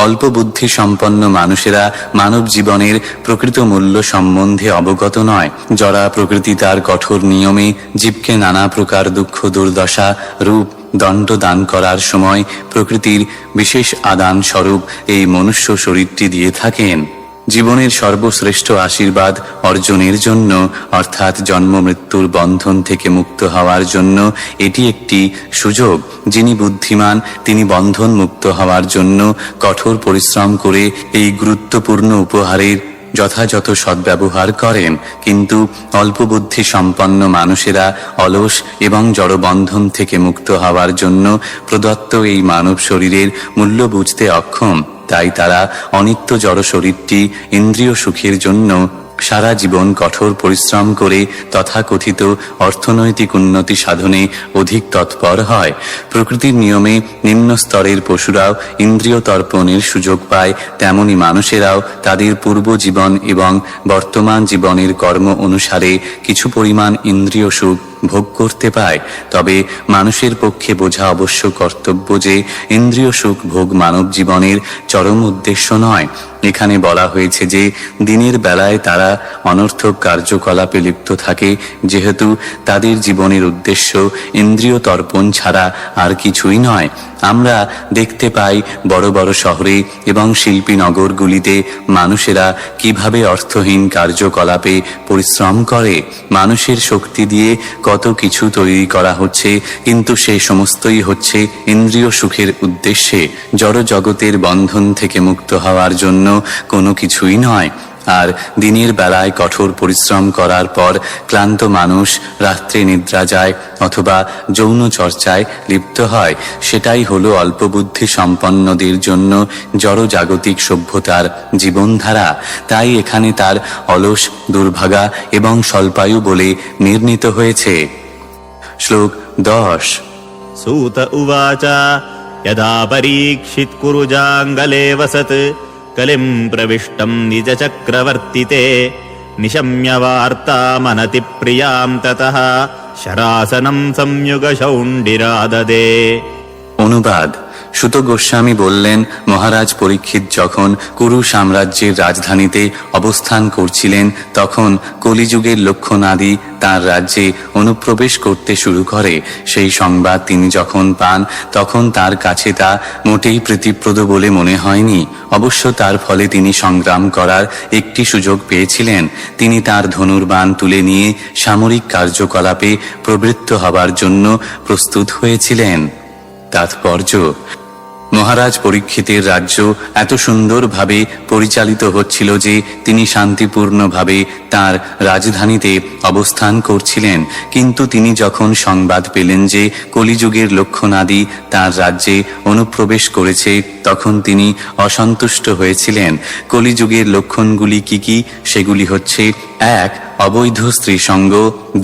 অল্প বুদ্ধি সম্পন্ন মানুষেরা মানব জীবনের প্রকৃত মূল্য সম্বন্ধে অবগত নয়। যারা প্রকৃতি তার কঠোর নিয়মে জীবকে নানা প্রকার দুঃখ দুর্দশা রূপ দণ্ড দান করার সময় প্রকৃতির বিশেষ আদান স্বরূপ এই মনুষ্য শরীরটি দিয়ে থাকেন। জীবনের সর্বশ্রেষ্ঠ আশীর্বাদ অর্জনের জন্য, অর্থাৎ জন্ম মৃত্যুর বন্ধন থেকে মুক্ত হওয়ার জন্য এটি একটি সুযোগ। যিনি বুদ্ধিমান তিনি বন্ধন মুক্ত হওয়ার জন্য কঠোর পরিশ্রম করে এই গুরুত্বপূর্ণ উপহারের যথাযথ সদ্ব্যবহার করেন। কিন্তু অল্প বুদ্ধি সম্পন্ন মানুষেরা অলস এবং জড়বন্ধন থেকে মুক্ত হওয়ার জন্য প্রদত্ত এই মানব শরীরের মূল্য বুঝতে অক্ষম। তাই তারা অনিত্য জড় শরীরটি ইন্দ্রিয় সুখের জন্য সারা জীবন কঠোর পরিশ্রম করে তথাকথিত অর্থনৈতিক উন্নতি সাধনে অধিক তৎপর হয়। প্রকৃতির নিয়মে নিম্ন স্তরের পশুরাও ইন্দ্রিয় তর্পণের সুযোগ পায়, তেমনি মানুষেরাও তাদের পূর্ব জীবন এবং বর্তমান জীবনের কর্ম অনুসারে কিছু পরিমাণ ইন্দ্রিয় সুখ ভোগ করতে পায়। তবে মানুষের পক্ষে বোঝা অবশ্য কর্তব্য যে ইন্দ্রিয় সুখ ভোগ মানব জীবনের চরম উদ্দেশ্য নয়। এখানে বলা হয়েছে যে দিনের বেলায় তারা অনর্থক কার্যকলাপে লিপ্ত থাকে, যেহেতু তাদের জীবনের উদ্দেশ্য ইন্দ্রিয় তর্পণ ছাড়া আর কিছুই নয়। আমরা দেখতে পাই বড় বড় শহরে এবং শিল্পী নগরগুলিতে মানুষেরা কিভাবে অর্থহীন কার্যকলাপে পরিশ্রম করে। মানুষের শক্তি দিয়ে কত কিছু তৈরি করা হচ্ছে, কিন্তু সেই সমস্তই হচ্ছে ইন্দ্রিয় সুখের উদ্দেশ্যে, জড় জগতের বন্ধন থেকে মুক্ত হওয়ার জন্য কোনো কিছুই নয়। আর দিনের বেলায় কঠোর পরিশ্রম করার পর ক্লান্ত মানুষ রাত্রে নিদ্রা যায় অথবা যৌন চর্চায় লিপ্ত হয়। সেটাই হলো অল্প বুদ্ধি সম্পন্নদের জন্য জড় জাগতিক সভ্যতার জীবনধারা। তাই এখানে তার অলস, দুর্ভাগা এবং স্বল্পায়ু বলে নির্ণীত হয়েছে। শ্লোক 10। सूत उवाच यदा परीक्षित् कुरुजाङ्गले वसत् कलिं प्रविष्टं निजचक्रवर्तिते निशम्य वार्तामनतिप्रियां ततः शरासनं संयुगशौण्डिराददे। অনুবাদ: সুত গোস্বামী বললেন, মহারাজ পরীক্ষিত যখন কুরু সাম্রাজ্যের রাজধানীতে অবস্থান করছিলেন, তখন কলিযুগের লক্ষণাদি তার রাজ্যে অনুপ্রবেশ করতে শুরু করে। সেই সংবাদ তিনি যখন পান, তখন তার কাছে তা মোটেই প্রীতিপ্রদ বলে মনে হয়নি। অবশ্য তার ফলে তিনি সংগ্রাম করার একটি সুযোগ পেয়েছিলেন। তিনি তার ধনুর্বাণ তুলে নিয়ে সামরিক কার্যকলাপে প্রবৃত্ত হবার জন্য প্রস্তুত হয়েছিলেন। তাৎপর্য: মহারাজ পরীক্ষিতের রাজ্য এত সুন্দরভাবে পরিচালিত হচ্ছিল যে তিনি শান্তিপূর্ণভাবে তার রাজধানীতে অবস্থান করছিলেন। কিন্তু তিনি যখন সংবাদ পেলেন যে কলিযুগের লক্ষণাদি তার রাজ্যে অনুপ্রবেশ করেছে, তখন তিনি অসন্তুষ্ট হয়েছিলেন। কলিযুগের লক্ষণগুলি কি কি? সেগুলি হচ্ছে: 1. অবৈধ স্ত্রীসঙ্গ,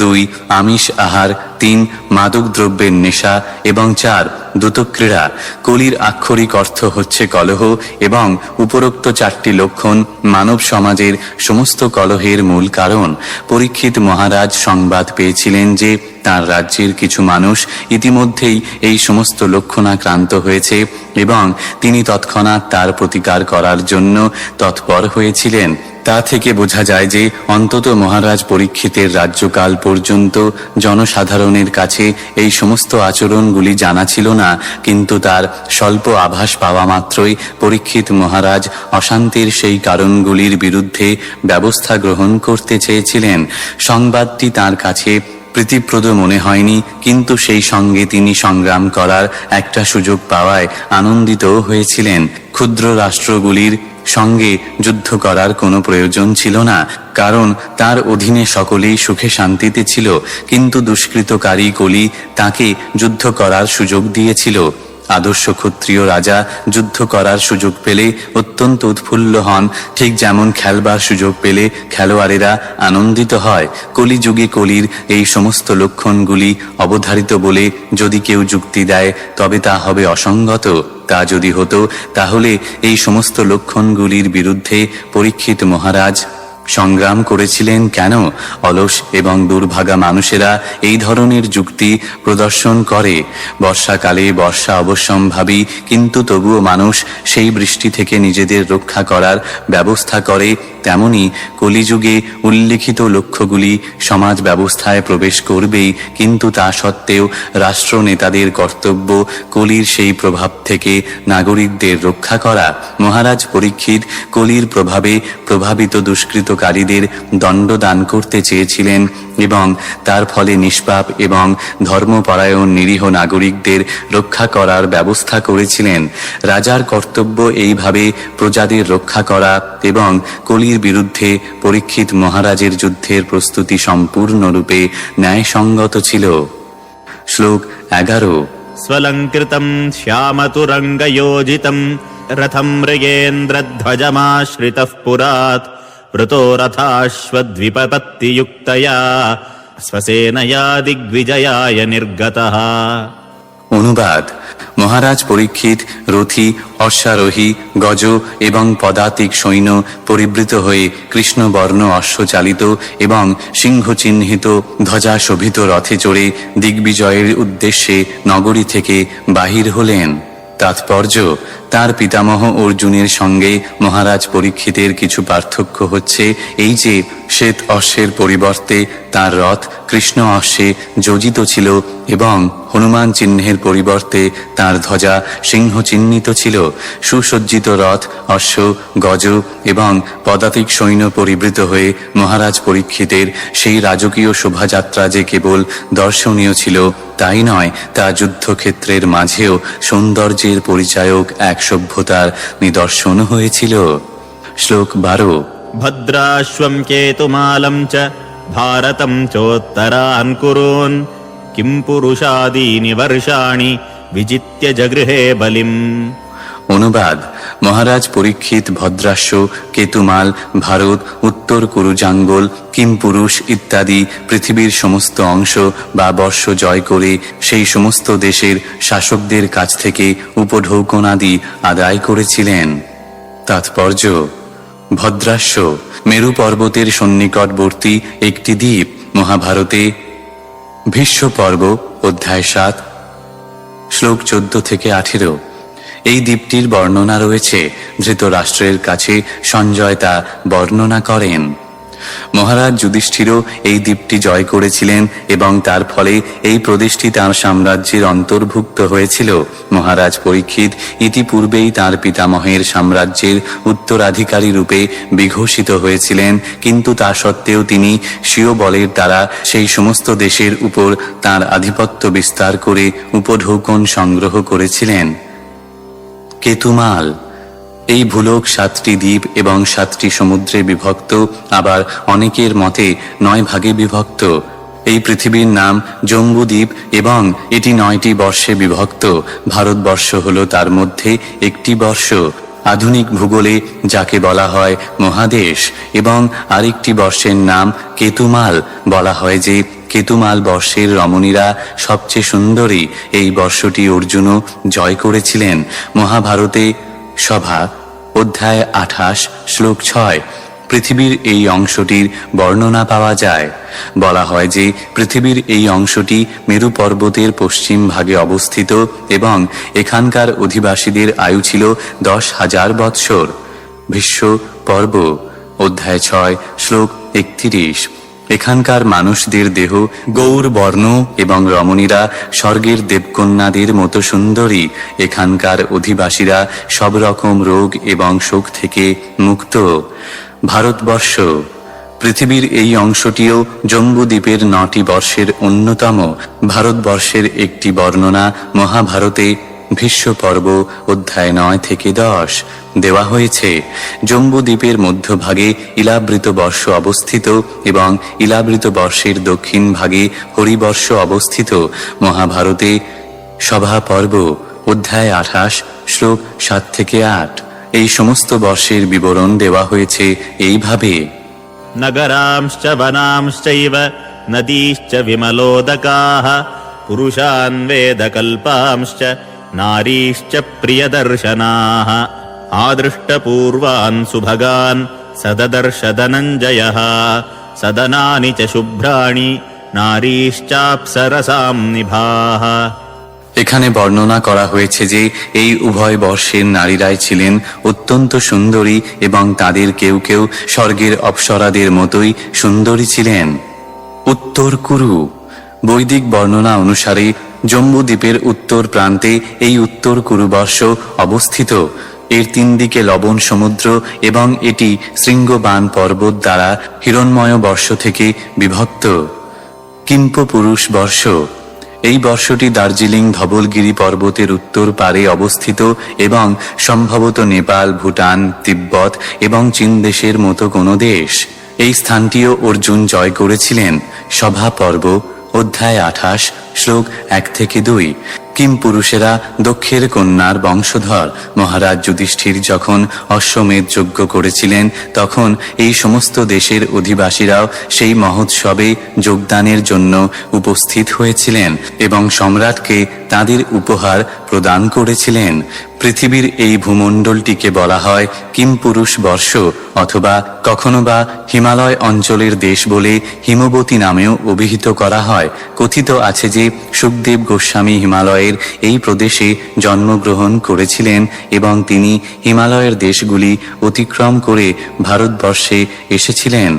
2. আমিষ আহার, 3. মাদক দ্রব্যের নেশা এবং 4. দ্রুতক্রীড়া। কলির আক্ষরিক অর্থ হচ্ছে কলহ, এবং উপরোক্ত 4টি লক্ষণ মানব সমাজের সমস্ত কলহের মূল কারণ। পরীক্ষিত মহারাজ সংবাদ পেয়েছিলেন যে তার রাজ্যের কিছু মানুষ ইতিমধ্যেই এই সমস্ত লক্ষণাক্রান্ত হয়েছে, এবং তিনি তৎক্ষণাৎ তার প্রতিকার করার জন্য তৎপর হয়েছিলেন। তা থেকে বোঝা যায় যে অন্তত মহারাজ পরীক্ষিতের রাজ্যকাল পর্যন্ত জনসাধারণের কাছে এই সমস্ত আচরণগুলি জানা ছিল না। কিন্তু তার স্বল্প আভাস পাওয়া মাত্রই পরীক্ষিত মহারাজ অশান্তির সেই কারণগুলির বিরুদ্ধে ব্যবস্থা গ্রহণ করতে চেয়েছিলেন। সংবাদটি তার কাছে প্রীতিপ্রদ মনে হয়নি, কিন্তু সেই সঙ্গে তিনি সংগ্রাম করার একটা সুযোগ পাওয়ায় আনন্দিত হয়েছিলেন। ক্ষুদ্র রাষ্ট্রগুলির সঙ্গে যুদ্ধ করার কোনো প্রয়োজন ছিল না, কারণ তার অধীনে সকলেই সুখে শান্তিতে ছিল। কিন্তু দুষ্কৃতকারী কলি তাকে যুদ্ধ করার সুযোগ দিয়েছিল। আদর্শ ক্ষত্রিয় রাজা যুদ্ধ করার সুযোগ পেলে অত্যন্ত উৎফুল্ল হন, ঠিক যেমন খেলবার সুযোগ পেলে খেলোয়াড়েরা আনন্দিত হয়। কলিযুগে কলির এই সমস্ত লক্ষণগুলি অবধারিত বলে যদি কেউ যুক্তি দেয়, তবে তা হবে অসঙ্গত। তা যদি হতো, তাহলে এই সমস্ত লক্ষণগুলির বিরুদ্ধে পরীক্ষিত মহারাজ সংগ্রাম করেছিলেন কেন? অলস এবং দুর্ভাগা মানুষেরা এই ধরনের যুক্তি প্রদর্শন করে। বর্ষাকালে বর্ষা অবশ্যম্ভাবী, কিন্তু তবুও মানুষ সেই বৃষ্টি থেকে নিজেদের রক্ষা করার ব্যবস্থা করে। তেমনি কলিযুগে উল্লিখিত লক্ষ্যগুলি সমাজ ব্যবস্থায় প্রবেশ করবেই, কিন্তু তা সত্ত্বেও রাষ্ট্রনেতাদের কর্তব্য কলির সেই প্রভাব থেকে নাগরিকদের রক্ষা করা। মহারাজ পরীক্ষিত কলির প্রভাবে প্রভাবিত দুষ্কৃতকারীদের দণ্ডদান করতে চেয়েছিলেন, এবং তার ফলে নিষ্পাপ এবং ধর্মপরায়ণ নিরীহ নাগরিকদের রক্ষা করার ব্যবস্থা করেছিলেন। রাজার কর্তব্য এইভাবে প্রজাদের রক্ষা করা, এবং কলির বিরুদ্ধে পরীক্ষিত মহারাজের যুদ্ধের প্রস্তুতি সম্পূর্ণরূপে ন্যায়সঙ্গত ছিল। শ্লোক 11। स्वलङ्कृतं श्यामतुरङ्गयोजितं रथं मृगेन्द्रध्वजमाश्रितः पुरात् वृतो रथाश्वद्विपपत्तियुक्तया स्वसेनया दिग्विजयाय निर्गतः। অনুবাদ: মহারাজ পরীক্ষিত রথী, অশ্বারোহী, গজ এবং পদাতিক সৈন্য পরিবৃত হয়ে কৃষ্ণবর্ণ অশ্বচালিত এবং সিংহ চিহ্নিত ধ্বজা শোভিত রথে চড়ে দিগ্বিজয়ের উদ্দেশ্যে নগরী থেকে বাহির হলেন। তাৎপর্য: তার পিতামহ অর্জুনের সঙ্গে মহারাজ পরীক্ষিতের কিছু পার্থক্য হচ্ছে এই যে শ্বেত অশ্বের পরিবর্তে তার রথ কৃষ্ণ অশ্বে যোজিত ছিল, এবং হনুমান চিহ্নের পরিবর্তে তার ধ্বজা সিংহ চিহ্নিত ছিল। সুসজ্জিত রথ, অশ্ব, গজ এবং পদাতিক সৈন্য পরিবৃত হয়ে মহারাজ পরীক্ষিতের সেই রাজকীয় শোভাযাত্রা যে কেবল দর্শনীয় ছিল তাই নয়, তা যুদ্ধক্ষেত্রের মাঝেও সৌন্দর্যের পরিচায়ক এক সভ্যতার নিদর্শন হয়েছিল। শ্লোক 12। भद्राश्वं केतुमालं च भारतं चोत्तरान् कुरून् किं पुरुषादीनि वर्षाणि विजित्य जगृहे बलिम्। অনুবাদ: মহারাজ পরীক্ষিত ভদ্রাশ্ব, কেতুমাল, ভারত, উত্তর কুরুজাঙ্গল, কিমপুরুষ ইত্যাদি পৃথিবীর সমস্ত অংশ বা বর্ষ জয় করে সেই সমস্ত দেশের শাসকদের কাছ থেকে উপঢৌকনাদি আদায় করেছিলেন। তাৎপর্য: ভদ্রাশ্ব মেরু পর্বতের সন্নিকটবর্তী একটি দ্বীপ। মহাভারতে ভীষ্ম পর্ব অধ্যায় 7 শ্লোক 14 থেকে 18। এই দ্বীপটির বর্ণনা রয়েছে। ধৃতরাষ্ট্রের কাছে সঞ্জয় তা বর্ণনা করেন। মহারাজ যুধিষ্ঠিরও এই দ্বীপটি জয় করেছিলেন এবং তার ফলে এই প্রদেশটি তাঁর সাম্রাজ্যের অন্তর্ভুক্ত হয়েছিল। মহারাজ পরীক্ষিত ইতিপূর্বেই তাঁর পিতামহের সাম্রাজ্যের উত্তরাধিকারী রূপে বিঘোষিত হয়েছিলেন, কিন্তু তা সত্ত্বেও তিনি স্বীয় বলের দ্বারা সেই সমস্ত দেশের উপর তাঁর আধিপত্য বিস্তার করে উপঢৌকন সংগ্রহ করেছিলেন। কেতুমাল এই ভূলোক 7টি দ্বীপ এবং 7টি সমুদ্রে বিভক্ত, আবার অনেকের মতে 9 ভাগে বিভক্ত। এই পৃথিবীর নাম জম্বুদ্বীপ এবং এটি 9টি বর্ষে বিভক্ত। ভারতবর্ষ হল তার মধ্যে একটি বর্ষ। আধুনিক ভূগোলে যাকে বলা হয় মহাদেশ, এবং আরেকটি বর্ষের নাম কেতুমাল। বলা হয় যে কেতুমাল বর্ষের রমণীরা সবচেয়ে সুন্দরী। এই বর্ষটি অর্জুনও জয় করেছিলেন। মহাভারতে সভা অধ্যায় 28 শ্লোক 6 পৃথিবীর এই অংশটির বর্ণনা পাওয়া যায়। বলা হয় যে পৃথিবীর এই অংশটি মেরু পর্বতের পশ্চিম ভাগে অবস্থিত এবং এখানকার অধিবাসীদের আয়ু ছিল 10,000 বৎসর। ভীষ্ম পর্ব অধ্যায় 6 শ্লোক 31 এখানকার মানুষদের দেহ গৌর বর্ণ এবং রমণীরা স্বর্গের দেবকন্যাদের মতো সুন্দরী। এখানকার অধিবাসীরা সব রকম রোগ এবং শোক থেকে মুক্ত। ভারতবর্ষ পৃথিবীর এই অংশটিও জম্বুদ্বীপের 9টি বর্ষের অন্যতম। ভারতবর্ষের একটি বর্ণনা মহাভারতে ভীষ্ম পর্ব অধ্যায় 9 থেকে 10 দেওয়া হয়েছে। জম্বুদ্বীপের মধ্যভাগে ইলাবৃত বর্ষ অবস্থিত এবং ইলাবৃত বর্ষের দক্ষিণ ভাগে হরিবর্ষ অবস্থিত। মহাভারতে সভা পর্ব অধ্যায় 28 শ্লোক 7 থেকে 8 এই সমস্ত বর্ষের বিবরণ দেওয়া হয়েছে এইভাবে। নগরাংশ্চ বনাংশ্চৈব নদীশ্চ বিমলোদকাঃ পুরুষান বেদকল্পাংশ্চ নারীশ্চ প্রিয়দর্শনাঃ আদৃষ্টপূর্বান সুভগান সদদর্শ ধনঞ্জয়ঃ সদনানি চ শুভ্রাণি নারীশ্চাপ্সরসাম নিভাঃ। এখানে বর্ণনা করা হয়েছে যে এই উভয় বর্ষের নারীরাই ছিলেন অত্যন্ত সুন্দরী এবং তাদের কেউ কেউ স্বর্গের অপ্সরাদের মতোই সুন্দরী ছিলেন। উত্তর কুরু বৈদিক বর্ণনা অনুসারে জম্বুদ্বীপের উত্তর প্রান্তে এই উত্তর কুরুবর্ষ অবস্থিত। এর 3 দিকে লবণ সমুদ্র এবং এটি শৃঙ্গবান পর্বত দ্বারা হিরণ্ময় বর্ষ থেকে বিভক্ত। কিম্প পুরুষ বর্ষ এই বর্ষটি দার্জিলিং ধবলগিরি পর্বতের উত্তর পারে অবস্থিত এবং সম্ভবত নেপাল, ভুটান, তিব্বত এবং চীন দেশের মতো কোনো দেশ। এই স্থানটিও অর্জুন জয় করেছিলেন। সভা পর্ব অধ্যায় 28 শ্লোক 1 থেকে 2 কিম পুরুষেরা দক্ষের কন্যার বংশধর। মহারাজ যুধিষ্ঠির যখন অশ্বমেধ যজ্ঞ করেছিলেন তখন এই সমস্ত দেশের অধিবাসীরাও সেই মহোৎসবে যোগদানের জন্য উপস্থিত হয়েছিলেন এবং সম্রাটকে তাদের উপহার প্রদান করেছিলেন। পৃথিবীর এই ভূমণ্ডলটিকে বলা হয় কিমপুরুষ বর্ষ অথবা কখনো বা হিমালয় অঞ্চলের দেশ বলে হিমবতী নামেও অভিহিত করা হয়। কথিত আছে যে সুখদেব গোস্বামী হিমালয়ের এই প্রদেশে জন্মগ্রহণ করেছিলেন এবং তিনি হিমালয়ের দেশগুলি অতিক্রম করে ভারতবর্ষে এসেছিলেন।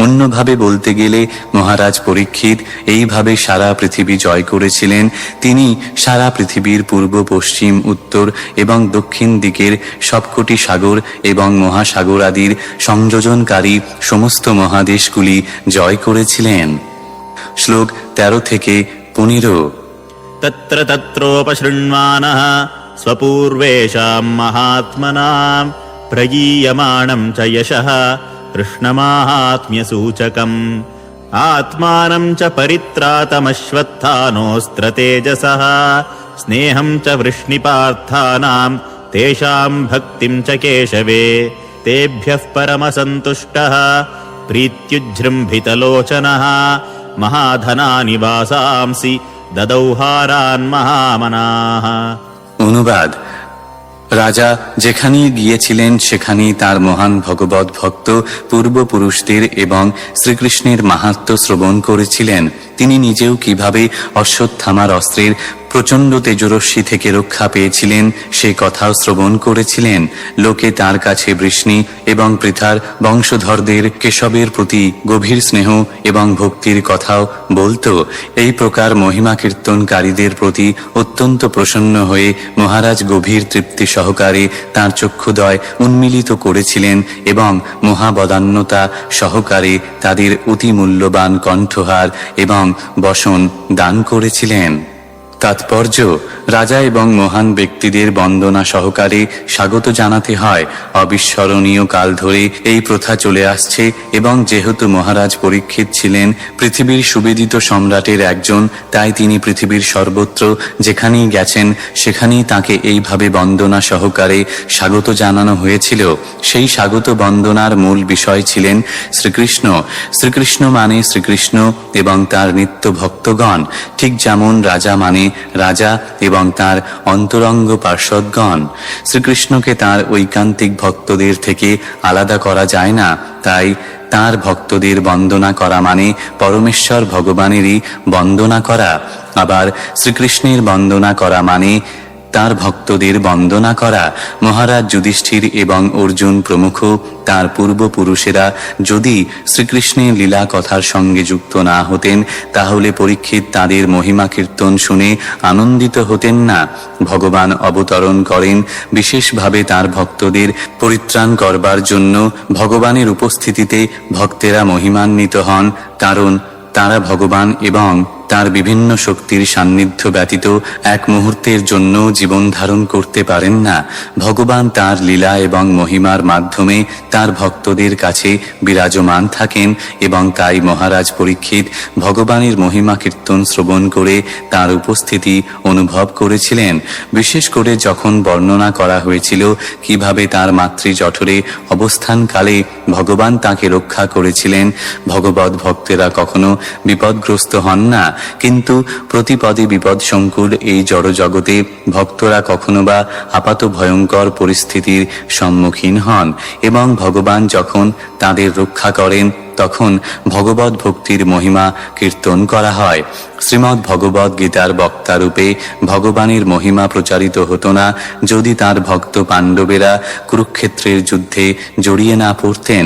অন্যভাবে বলতে গেলে মহারাজ পরীক্ষিত এইভাবে সারা পৃথিবী জয় করেছিলেন। তিনি সারা পৃথিবীর পূর্ব, পশ্চিম, উত্তর এবং দক্ষিণ দিকের সবকটি সাগর এবং মহাসাগর আদির সংযোজনকারী সমস্ত মহাদেশগুলি জয় করেছিলেন। শ্লোক 13 থেকে 15 তত্র তত্রোপশৃণ্বানঃ স্বপূর্বেষাং মহাত্মনাং প্রগীয়মাণং চ যশঃ কৃষ্ণমাহাত্ম্যসূচকम् আত্মাनं চ পরিত্রাতমশ্বত্থানোস্ত্রতেজসः স্নেহं চ वृष्णिपार्थानां तेषां भक्तिं च केशवे तेभ्यः परमसन्तुष्टः प्रीत्युज्जृम्भितलोचनः महाधनानि वासांसि ददौहारान् महामनाः। অনুবাদ রাজা যেখানেই গিয়েছিলেন সেখানেই তার মহান ভগবত ভক্ত পূর্বপুরুষদের এবং শ্রীকৃষ্ণের মাহাত্ম্য শ্রবণ করেছিলেন। তিনি নিজেও কিভাবে অশ্বত্থামার অস্ত্রের প্রচণ্ড তেজরশ্মি থেকে রক্ষা পেয়েছিলেন সে কথাও শ্রবণ করেছিলেন। লোকে তার কাছে বৃষ্ণি এবং পৃথার বংশধরদের কেশবের প্রতি গভীর স্নেহ এবং ভক্তির কথাও বলতো। এই প্রকার মহিমা কীর্তনকারীদের প্রতি অত্যন্ত প্রসন্ন হয়ে মহারাজ গভীর তৃপ্তি সহকারে তাঁর চক্ষুদয় উন্মিলিত করেছিলেন এবং মহাবদান্যতা সহকারে তাদের অতি মূল্যবান কণ্ঠহার এবং বসন দান করেছিলেন। তাৎপর্য: রাজা এবং মহান ব্যক্তিদের বন্দনা সহকারে স্বাগত জানাতে হয়। অবিস্মরণীয় কাল ধরে এই প্রথা চলে আসছে এবং যেহেতু মহারাজ পরীক্ষিত ছিলেন পৃথিবীর সুবিদিত সম্রাটের একজন, তাই তিনি পৃথিবীর সর্বত্র যেখানেই গেছেন সেখানেই তাকে এইভাবে বন্দনা সহকারে স্বাগত জানানো হয়েছিল। সেই স্বাগত বন্দনার মূল বিষয় ছিলেন শ্রীকৃষ্ণ। শ্রীকৃষ্ণ মানে শ্রীকৃষ্ণ এবং তার নিত্য ভক্তগণ, ঠিক যেমন রাজা মানে রাজা এবং তার অন্তরঙ্গ পার্ষদগণ। শ্রীকৃষ্ণকে তার ঐকান্তিক ভক্তদের থেকে আলাদা করা যায় না, তাই তার ভক্তদের বন্দনা করা মানে পরমেশ্বর ভগবানেরই বন্দনা করা। আবার শ্রীকৃষ্ণের বন্দনা করা মানে তার ভক্তদের বন্দনা করা। মহারাজ যুধিষ্ঠির এবং অর্জুন প্রমুখ তার পূর্বপুরুষেরা যদি শ্রীকৃষ্ণের লীলা কথার সঙ্গে যুক্ত না হতেন তাহলে পরীক্ষিত তাদের মহিমা কীর্তন শুনে আনন্দিত হতেন না। ভগবান অবতরণ করেন বিশেষভাবে তার ভক্তদের পরিত্রাণ করবার জন্য। ভগবানের উপস্থিতিতে ভক্তেরা মহিমান্বিত হন, কারণ তারা ভগবান এবং তার বিভিন্ন শক্তির সান্নিধ্য ব্যতীত এক মুহূর্তের জন্য জীবন ধারণ করতে পারেন না। ভগবান তার লীলা এবং মহিমার মাধ্যমে তার ভক্তদের কাছে বিরাজমান থাকেন এবং তাই মহারাজ পরীক্ষিত ভগবানের মহিমা কীর্তন শ্রবণ করে তার উপস্থিতি অনুভব করেছিলেন। বিশেষ করে যখন বর্ণনা করা হয়েছিল কিভাবে তার মাতৃজঠরে অবস্থানকালে ভগবান তাকে রক্ষা করেছিলেন। ভগবৎ ভক্তেরা কখনো বিপদগ্রস্ত হন না, কিন্তু প্রতিপদে বিপদ সংকুল এই জড় জগতে ভক্তরা কখনো বা আপাত ভয়ঙ্কর পরিস্থিতির সম্মুখীন হন এবং ভগবান যখন তাদের রক্ষা করেন তখন ভগবৎ ভক্তির মহিমা কীর্তন করা হয়। শ্রীমদ্ ভগবৎ গীতার বক্তারূপে ভগবানের মহিমা প্রচারিত হতো না যদি তার ভক্ত পাণ্ডবেরা কুরুক্ষেত্রের যুদ্ধে জড়িয়ে না পড়তেন।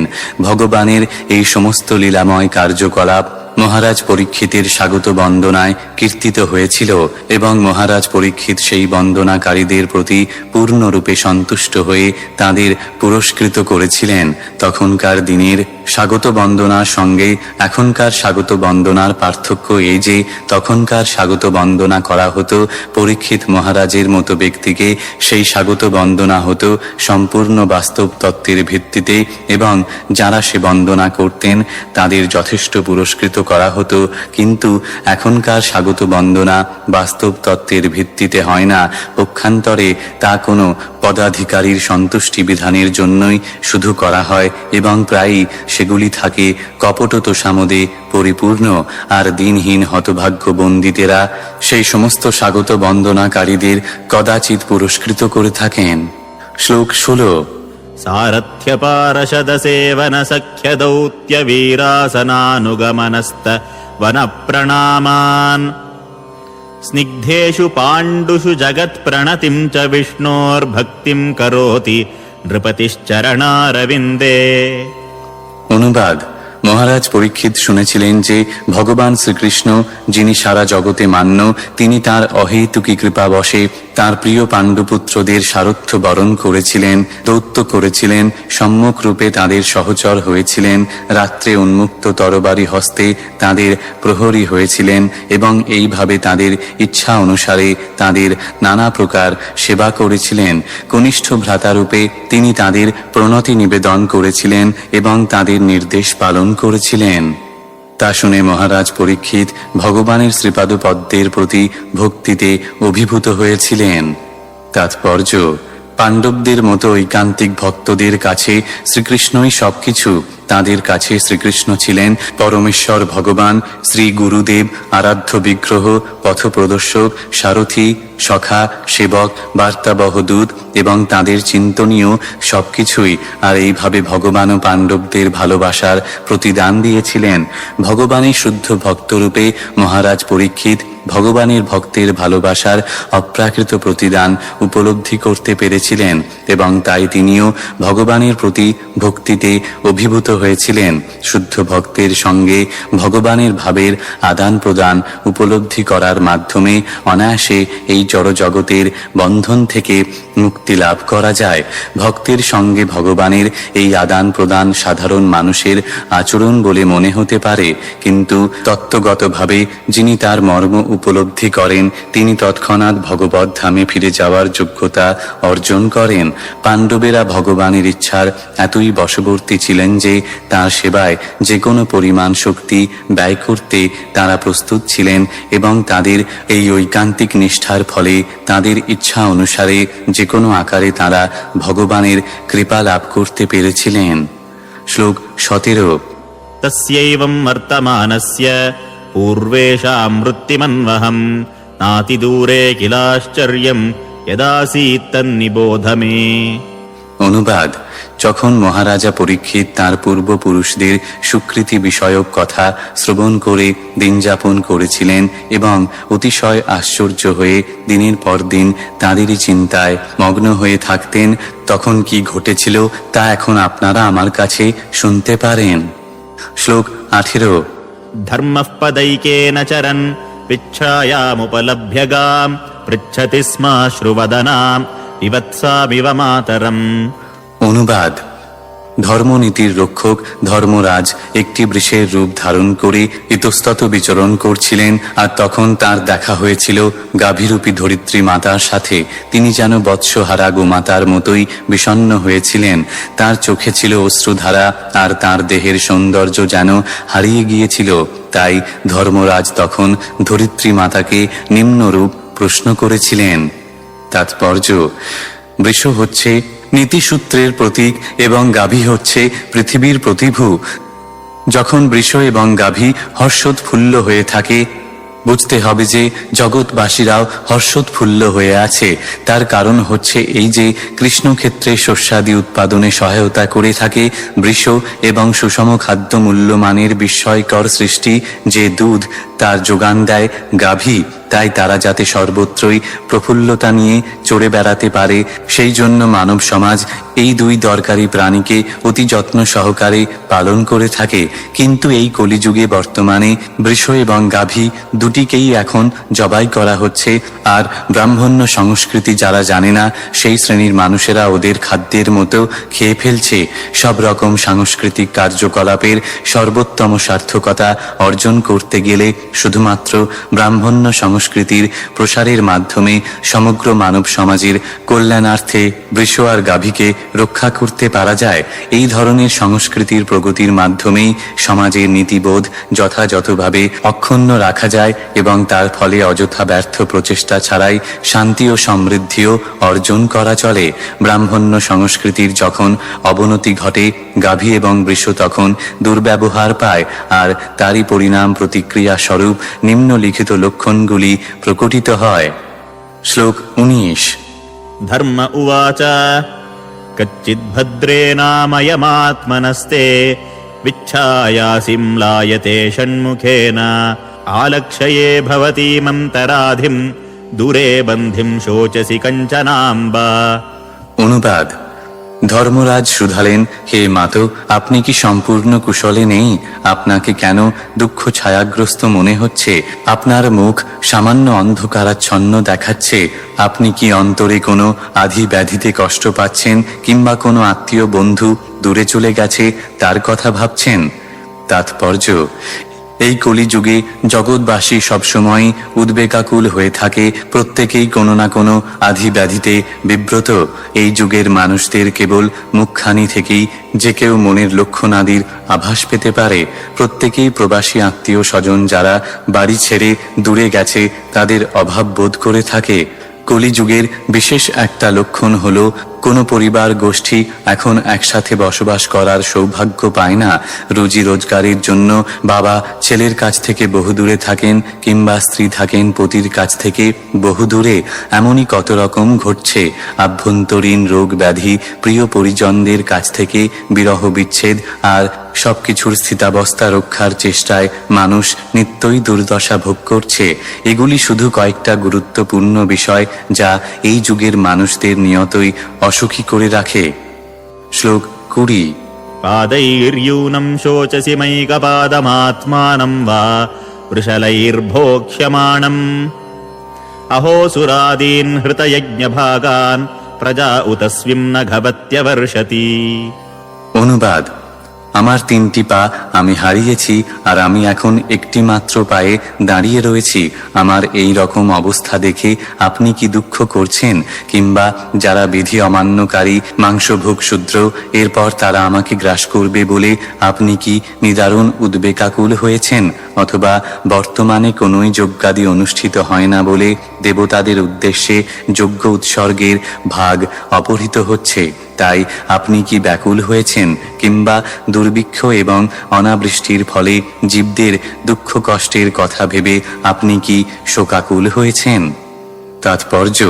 ভগবানের এই সমস্ত লীলাময় কার্যকলাপ মহারাজ পরীক্ষিতের স্বাগত বন্দনায় কীর্তিত হয়েছিল এবং মহারাজ পরীক্ষিত সেই বন্দনাকারীদের প্রতি পূর্ণরূপে সন্তুষ্ট হয়ে তাদের পুরস্কৃত করেছিলেন। তখনকার দিনের স্বাগত বন্দনার সঙ্গে এখনকার স্বাগত বন্দনার পার্থক্য এই যে তখনকার স্বাগত বন্দনা করা হতো পরীক্ষিত মহারাজের মতো ব্যক্তিকে সেই স্বাগত বন্দনা হতো সম্পূর্ণ বাস্তব তত্ত্বের ভিত্তিতে এবং যারা সে বন্দনা করতেন তাদের যথেষ্ট পুরস্কৃত করা হতো। কিন্তু এখনকার স্বাগত বন্দনা বাস্তব তত্ত্বের ভিত্তিতে হয় না, পক্ষান্তরে তা কোনো পদাধিকারীর সন্তুষ্টি বিধানের জন্যই শুধু করা হয় এবং প্রায়ই সেগুলি থাকে কপট তোষামোদে পরিপূর্ণ। আর দিনহীন হতভাগ্য বন্দিতেরা সেই সমস্ত স্বাগত বন্দনাকারীদের কদাচিৎ পুরস্কৃত করে থাকেন। শ্লোক 16। सारथ्य पार्षद सेवन सख्य दौत्य वीरासनानुगमनस्त वन प्रणामान् स्निग्धेषु पाण्डुषु जगत् प्रणतिं च विष्णोर्भक्तिं करोति नृपतिश्चरणारविन्दे। অনুবাদ: মহারাজ পরীক্ষিত শুনেছিলেন যে ভগবান শ্রীকৃষ্ণ যিনি সারা জগতে মান্য, তিনি তার অহেতুকী কৃপাবশে তার প্রিয় পাণ্ডুপুত্রদের সারথ্য বরণ করেছিলেন, দৌত্য করেছিলেন, সম্মুখ রূপে তাদের সহচর হয়েছিলেন, রাত্রে উন্মুক্ত তরবারি হস্তে তাদের প্রহরী হয়েছিলেন এবং এইভাবে তাদের ইচ্ছা অনুসারে তাদের নানা প্রকার সেবা করেছিলেন। কনিষ্ঠ ভ্রাতারূপে তিনি তাদের প্রণতি নিবেদন করেছিলেন এবং তাদের নির্দেশ পালন করেছিলেন। তা শুনে মহারাজ পরীক্ষিত ভগবানের শ্রীপাদ পদ্মের প্রতি ভক্তিতে অভিভূত হয়েছিলেন। তাৎপর্য: পাণ্ডবদের মতো ঐকান্তিক ভক্তদের কাছে শ্রীকৃষ্ণই সবকিছু। তাদের কাছে শ্রীকৃষ্ণ ছিলেন পরমেশ্বর ভগবান, শ্রী গুরুদেব, আরাধ্য বিগ্রহ, পথপ্রদর্শক, সারথি, সখা, সেবক, বার্তাবহ দূত এবং তাদের চিন্তনীয় সবকিছুই। আর এইভাবে ভগবানও পাণ্ডবদের ভালোবাসার প্রতিদান দিয়েছিলেন। ভগবানের শুদ্ধ ভক্তরূপে মহারাজ পরীক্ষিত ভগবানের ভক্তের ভালোবাসার অপ্রাকৃত প্রতিদান উপলব্ধি করতে পেরেছিলেন এবং তাই তিনিও ভগবানের প্রতি ভক্তিতে অভিভূত হয়েছিলেন। শুদ্ধ ভক্তের সঙ্গে ভগবানের ভাবের আদান প্রদান উপলব্ধি করার মাধ্যমে অনায়াসে এই জড়জগতের বন্ধন থেকে মুক্তি লাভ করা যায়। ভক্তের সঙ্গে ভগবানের এই আদান প্রদান সাধারণ মানুষের আচরণ বলে মনে হতে পারে, কিন্তু তত্ত্বগতভাবে যিনি তার মর্ম উপলব্ধি করেন তিনি তৎক্ষণাৎ ভগবত ধামে ফিরে যাওয়ার যোগ্যতা অর্জন করেন। পাণ্ডবেরা ভগবানের ইচ্ছার এতই বশবর্তী ছিলেন যে তাঁর সেবায় যে কোনো পরিমাণ শক্তি ব্যয় করতে তাঁরা প্রস্তুত ছিলেন এবং তাদের এই ঐকান্তিক নিষ্ঠার ফলে তাদের ইচ্ছা অনুসারে যে কোনো আকারে তাঁরা ভগবানের কৃপা লাভ করতে পেরেছিলেন। শ্লোক 17। তস্যৈবং বর্তমানস্য পূর্বেষাং মৃত্যুমন্বহম নাতি দূরে কিলাশ্চর্যম যদাসীৎ তন্নিবোধ মে। অনুবাদ: যখন মহারাজা পরীক্ষিত তাঁর পূর্বপুরুষদের স্বীকৃতি বিষয়ক কথা শ্রবণ করে দিন যাপন করেছিলেন এবং অতিশয় আশ্চর্য হয়ে দিনের পর দিন তাঁদেরই চিন্তায় মগ্ন হয়ে থাকতেন, তখন কি ঘটেছিল তা এখন আপনারা আমার কাছে শুনতে পারেন। শ্লোক 18। ধর্মঃ পदैकेन চরन् পিচ্ছায়ামুপলভ্যগাম পৃচ্ছতি স্মাশ্রুবদনাম বিবৎসামিব মাতরম। অনুবাদ: ধর্মনীতির রক্ষক ধর্মরাজ একটি বৃষের রূপ ধারণ করে ইতস্তত বিচরণ করছিলেন, আর তখন তার দেখা হয়েছিল গাভীরূপী ধরিত্রী মাতার সাথে। তিনি যেন বৎসহারা গোমাতার মতোই বিষণ্ণ হয়েছিলেন। তার চোখে ছিল অশ্রুধারা আর তার দেহের সৌন্দর্য যেন হারিয়ে গিয়েছিল। তাই ধর্মরাজ তখন ধরিত্রী মাতাকে নিম্নরূপ প্রশ্ন করেছিলেন। তাৎপর্য: বৃষ হচ্ছে নীতিসূত্রের প্রতীক এবং গাভী হচ্ছে পৃথিবীর প্রতিভু। যখন বৃষ এবং গাভী হর্ষোৎফুল্ল হয়ে থাকে, বুঝতে হবে যে জগৎবাসীরাও হর্ষোৎফুল্ল হয়ে আছে। তার কারণ হচ্ছে এই যে কৃষ্ণক্ষেত্রে শস্যাদি উৎপাদনে সহায়তা করে থাকে বৃষ এবং সুষম খাদ্য মূল্যমানের বিস্ময়কর সৃষ্টি যে দুধ তার যোগান দেয় গাভী। তাই তারা যাতে সর্বত্রই প্রফুল্লতা নিয়ে চড়ে বেড়াতে পারে, সেই জন্য মানব সমাজ এই দুই দরকারি প্রাণীকে অতি যত্ন সহকারে পালন করে থাকে। কিন্তু এই কলিযুগে বর্তমানে বৃষ এবং গাভী দুটিকেই এখন জবাই করা হচ্ছে, আর ব্রাহ্মণ্য সংস্কৃতি যারা জানে না সেই শ্রেণীর মানুষেরা ওদের খাদ্যের মতো খেয়ে ফেলছে। সব রকম সাংস্কৃতিক কার্যকলাপের সর্বোত্তম সার্থকতা অর্জন করতে গেলে শুধুমাত্র ব্রাহ্মণ্য সংস্কৃতির প্রসারের মাধ্যমে সমগ্র মানব সমাজের কল্যাণার্থে বৃষ আর গাভীকে রক্ষা করতে পারা যায়। এই ধরনের সংস্কৃতির প্রগতির মাধ্যমেই সমাজের নীতিবোধ যথাযথভাবে অক্ষুণ্ণ রাখা যায় এবং তার ফলে অযথা ব্যর্থ প্রচেষ্টা ছাড়াই শান্তি ও সমৃদ্ধিও অর্জন করা চলে। ব্রাহ্মণ্য সংস্কৃতির যখন অবনতি ঘটে, গাভী এবং বৃষ তখন দুর্ব্যবহার পায়, আর তারই পরিণাম প্রতিক্রিয়া স্বরূপ নিম্নলিখিত লক্ষণগুলি প্রকটিত হয়। শ্লোক 19। ধর্ম উবাচ কচ্চিদ্ভদ্রেণাময়মাত্মনস্তে বিচ্ছায়াসিম লায়তে ষণ্মুখেন আলক্ষ্যয়ে ভবতীমন্তরাধিম দূরে বন্ধিম শোচসি কঞ্চনাম্বা। অনুবাদ: ধর্মরাজ শুধালেন, হে মাতো, আপনি কি সম্পূর্ণ কুশলে নেই? আপনাকে কেন দুঃখ ছায়াগ্রস্ত মনে হচ্ছে? আপনার মুখ সামান্য অন্ধকারাচ্ছন্ন দেখাচ্ছে। আপনি কি অন্তরে কোনো আধি ব্যাধিতে কষ্ট পাচ্ছেন, কিংবা কোনো আত্মীয় বন্ধু দূরে চলে গেছে তার কথা ভাবছেন? তাৎপর্য: এই কলিযুগে জগৎবাসী সবসময় উদ্বেগাকুল হয়ে থাকে। প্রত্যেকেই কোনো না কোনো আধি ব্যাধিতে বিব্রত। এই যুগের মানুষদের কেবল মুখখানি থেকেই যে কেউ মনের লক্ষণাদির আভাস পেতে পারে। প্রত্যেকেই প্রবাসী আত্মীয় স্বজন যারা বাড়ি ছেড়ে দূরে গেছে তাদের অভাব বোধ করে থাকে। কলিযুগের বিশেষ একটা লক্ষণ হল কোনো পরিবার গোষ্ঠী এখন একসাথে বসবাস করার সৌভাগ্য পায় না। রুজি রোজগারের জন্য বাবা ছেলের কাছ থেকে বহু দূরে থাকেন, কিংবা স্ত্রী থাকেন পতির কাছ থেকে বহু দূরে। এমনই কত রকম ঘটছে। আভ্যন্তরীণ রোগ ব্যাধি, প্রিয় পরিজনদের কাছ থেকে বিরহ বিচ্ছেদ, আর সবকিছুর স্থিতাবস্থা রক্ষার চেষ্টায় মানুষ নিত্যই দুর্দশা ভোগ করছে। এগুলি শুধু কয়েকটা গুরুত্বপূর্ণ বিষয় যা এই যুগের মানুষদের নিয়তই অসুখী করে রাখে। শ্লোক 20। पादैर्यूनं शोचसि मैकपादमात्मानं वा वृषलैर्भोक्ष्यमाणम् अहोसुरादीन् हृतयज्ञभागान् प्रजा उतस्विं न घवत्यवर्षति। অনুবাদ: আমার 3টি পা আমি হারিয়েছি, আর আমি এখন একটি মাত্র পায়ে দাঁড়িয়ে রয়েছি। আমার এই রকম অবস্থা দেখে আপনি কি দুঃখ করছেন? কিংবা যারা বিধি অমান্যকারী মাংসভোগ শূদ্র, এরপর তারা আমাকে গ্রাস করবে বলে আপনি কি নিদারুণ উদ্বেগাকুল হয়েছেন? অথবা বর্তমানে কোনোই যজ্ঞাদি অনুষ্ঠিত হয় না বলে দেবতাদের উদ্দেশ্যে যজ্ঞ উৎসর্গের ভাগ অপহৃত হচ্ছে, তাই আপনি কি ব্যাকুল হয়েছেন? কিংবা দুর্ভিক্ষ এবং অনাবৃষ্টির ফলে জীবদের দুঃখ কষ্টের কথা ভেবে আপনি কি শোকাকুল হয়েছেন? তাৎপর্য: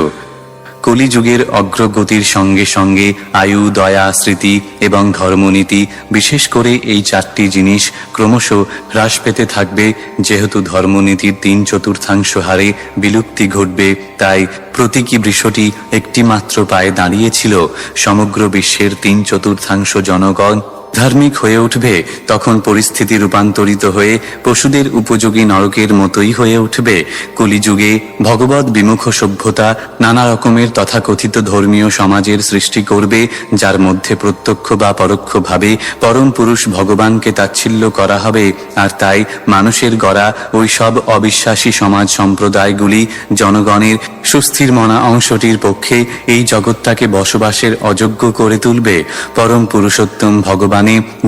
কলিযুগের অগ্রগতির সঙ্গে সঙ্গে আয়ু, দয়া, স্মৃতি এবং ধর্মনীতি, বিশেষ করে এই 4টি জিনিস ক্রমশ হ্রাস পেতে থাকবে। যেহেতু ধর্মনীতির 3/4 হারে বিলুপ্তি ঘটবে, তাই প্রতীকী বৃষটি একটি মাত্র পায়ে দাঁড়িয়েছিল। সমগ্র বিশ্বের 3/4 জনগণ ধার্মিক হয়ে উঠবে। তখন পরিস্থিতি রূপান্তরিত হয়ে পশুদের উপযোগী নরকের মতোই হয়ে উঠবে। কলিযুগে ভগবৎ বিমুখ সভ্যতা নানা রকমের তথাকথিত ধর্মীয় সমাজের সৃষ্টি করবে, যার মধ্যে প্রত্যক্ষ বা পরোক্ষভাবে পরম পুরুষ ভগবানকে তাচ্ছিল্য করা হবে। আর তাই মানুষের গড়া ওই সব অবিশ্বাসী সমাজ সম্প্রদায়গুলি জনগণের সুস্থির মনা অংশটির পক্ষে এই জগৎটাকে বসবাসের অযোগ্য করে তুলবে। পরম পুরুষোত্তম ভগবান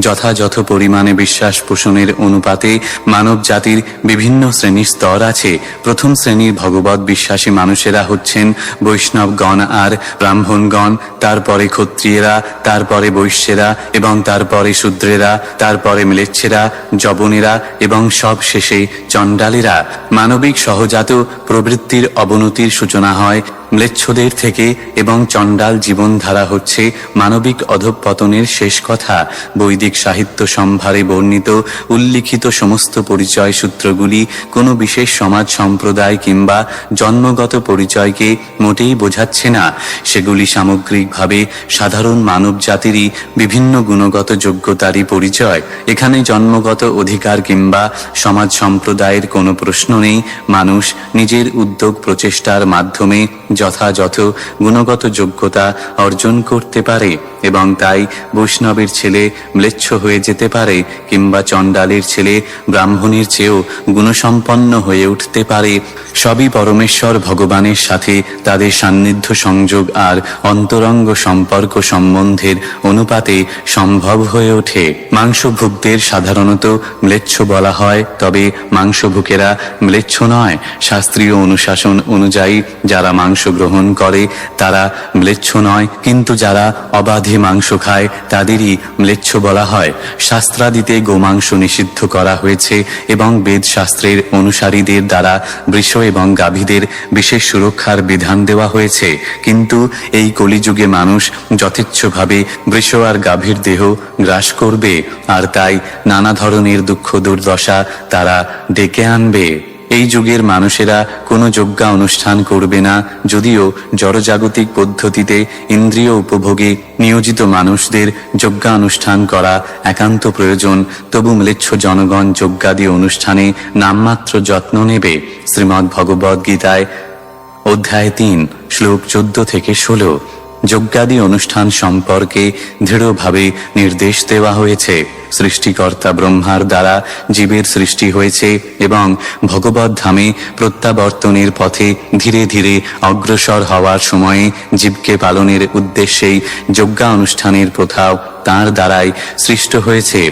যথাযথ পরিমাণে বিশ্বাস পোষণের অনুপাতে মানব জাতির বিভিন্ন শ্রেণীর স্তর আছে। প্রথম শ্রেণীর ভগবত বিশ্বাসী মানুষেরা হচ্ছেন বৈষ্ণবগণ আর ব্রাহ্মণগণ, তারপরে ক্ষত্রিয়েরা, তারপরে বৈশ্যেরা এবং তারপরে শূদ্রেরা, তারপরে ম্লেচ্ছেরা, যবনেরা এবং সব শেষে চণ্ডালেরা। মানবিক সহজাত প্রবৃত্তির অবনতির সূচনা হয় ম্লেচ্ছদের থেকে, এবং চণ্ডাল জীবনধারা হচ্ছে মানবিক অধঃপতনের শেষ কথা। বৈদিক সাহিত্য সম্ভারে বর্ণিত উল্লিখিত সমস্ত পরিচয় সূত্রগুলি কোনো বিশেষ সমাজ সম্প্রদায় কিংবা জন্মগত পরিচয়কে মোটেই বোঝাচ্ছে না। সেগুলি সামগ্রিকভাবে সাধারণ মানব জাতিরই বিভিন্ন গুণগত যোগ্যতারই পরিচয়। এখানে জন্মগত অধিকার কিংবা সমাজ সম্প্রদায়ের কোনো প্রশ্ন নেই। মানুষ নিজের উদ্যোগ প্রচেষ্টার মাধ্যমে যথাযথ গুণগত যোগ্যতা অর্জন করতে পারে, এবং তাই বৈষ্ণবের ছেলে ম্লেচ্ছ হয়ে যেতে পারে, কিংবা চণ্ডালের ছেলে ব্রাহ্মণের চেয়েও গুণসম্পন্ন হয়ে উঠতে পারে। সবই পরমেশ্বর ভগবানের সাথে তাদের সান্নিধ্য সংযোগ আর অন্তরঙ্গ সম্পর্ক সম্বন্ধের অনুপাতে সম্ভব হয়ে ওঠে। মাংসভোগদের সাধারণত ম্লেচ্ছ বলা হয়, তবে মাংসভোগেরা ম্লেচ্ছ নয়। শাস্ত্রীয় অনুশাসন অনুযায়ী যারা মাংস গ্রহণ করে তারা ম্লেচ্ছ নয়, কিন্তু যারা অবাধে মাংস খায় তাদেরই ম্লেচ্ছ বলা হয়। শাস্ত্রাদিতে গোমাংস নিষিদ্ধ করা হয়েছে, এবং বেদ শাস্ত্রের অনুসারীদের দ্বারা বৃষ এবং গাভীদের বিশেষ সুরক্ষার বিধান দেওয়া হয়েছে। কিন্তু এই কলিযুগে মানুষ যথেচ্ছভাবে বৃষ আর গাভীর দেহ গ্রাস করবে, আর তাই নানা ধরনের দুঃখ দুর্দশা তারা ডেকে আনবে। এই যুগের মানুষেরা কোনো যজ্ঞা অনুষ্ঠান করবে না। যদিও জড়জাগতিক পদ্ধতিতে ইন্দ্রিয় উপভোগে নিয়োজিত মানুষদের যজ্ঞা অনুষ্ঠান করা একান্ত প্রয়োজন, তবু ম্লেচ্ছ জনগণ যজ্ঞাদি অনুষ্ঠানে নামমাত্র যত্ন নেবে। শ্রীমদ্ ভগবদ্ গীতায় অধ্যায় 3 শ্লোক 14-16 যজ্ঞাদি অনুষ্ঠান সম্পর্কে দৃঢ়ভাবে নির্দেশ দেওয়া হয়েছে। সৃষ্টিকর্তা ব্রহ্মার দ্বারা জীবের সৃষ্টি হয়েছে, এবং ভগবত ধামে প্রত্যাবর্তনের পথে ধীরে ধীরে অগ্রসর হওয়ার সময়ে জীবকে পালনের উদ্দেশ্যেই যজ্ঞা অনুষ্ঠানের প্রথাও তাঁর দ্বারাই সৃষ্ট হয়েছে।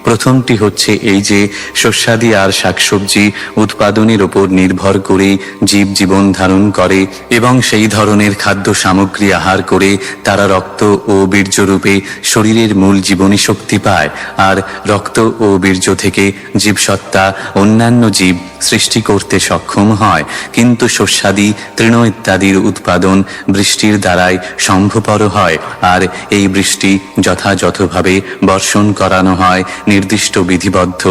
প্রথমটি হচ্ছে এই যে শস্যাদি আর শাকসবজি উৎপাদনের উপর নির্ভর করে জীব জীবন ধারণ করে এবং সেই ধরনের খাদ্য সামগ্রী আহার করে তারা রক্ত ও বীর্যরূপে শরীরের মূল জীবনী শক্তি পায়, আর রক্ত ও বীর্য থেকে জীবসত্তা অন্যান্য জীব সৃষ্টি করতে সক্ষম হয়। কিন্তু শস্যাদি তৃণ ইত্যাদির উৎপাদন বৃষ্টির দ্বারাই সম্ভবপর হয়, আর এই বৃষ্টি যথাযথভাবে বর্ষণ করানো হয় নির্দিষ্ট বিধিবদ্ধ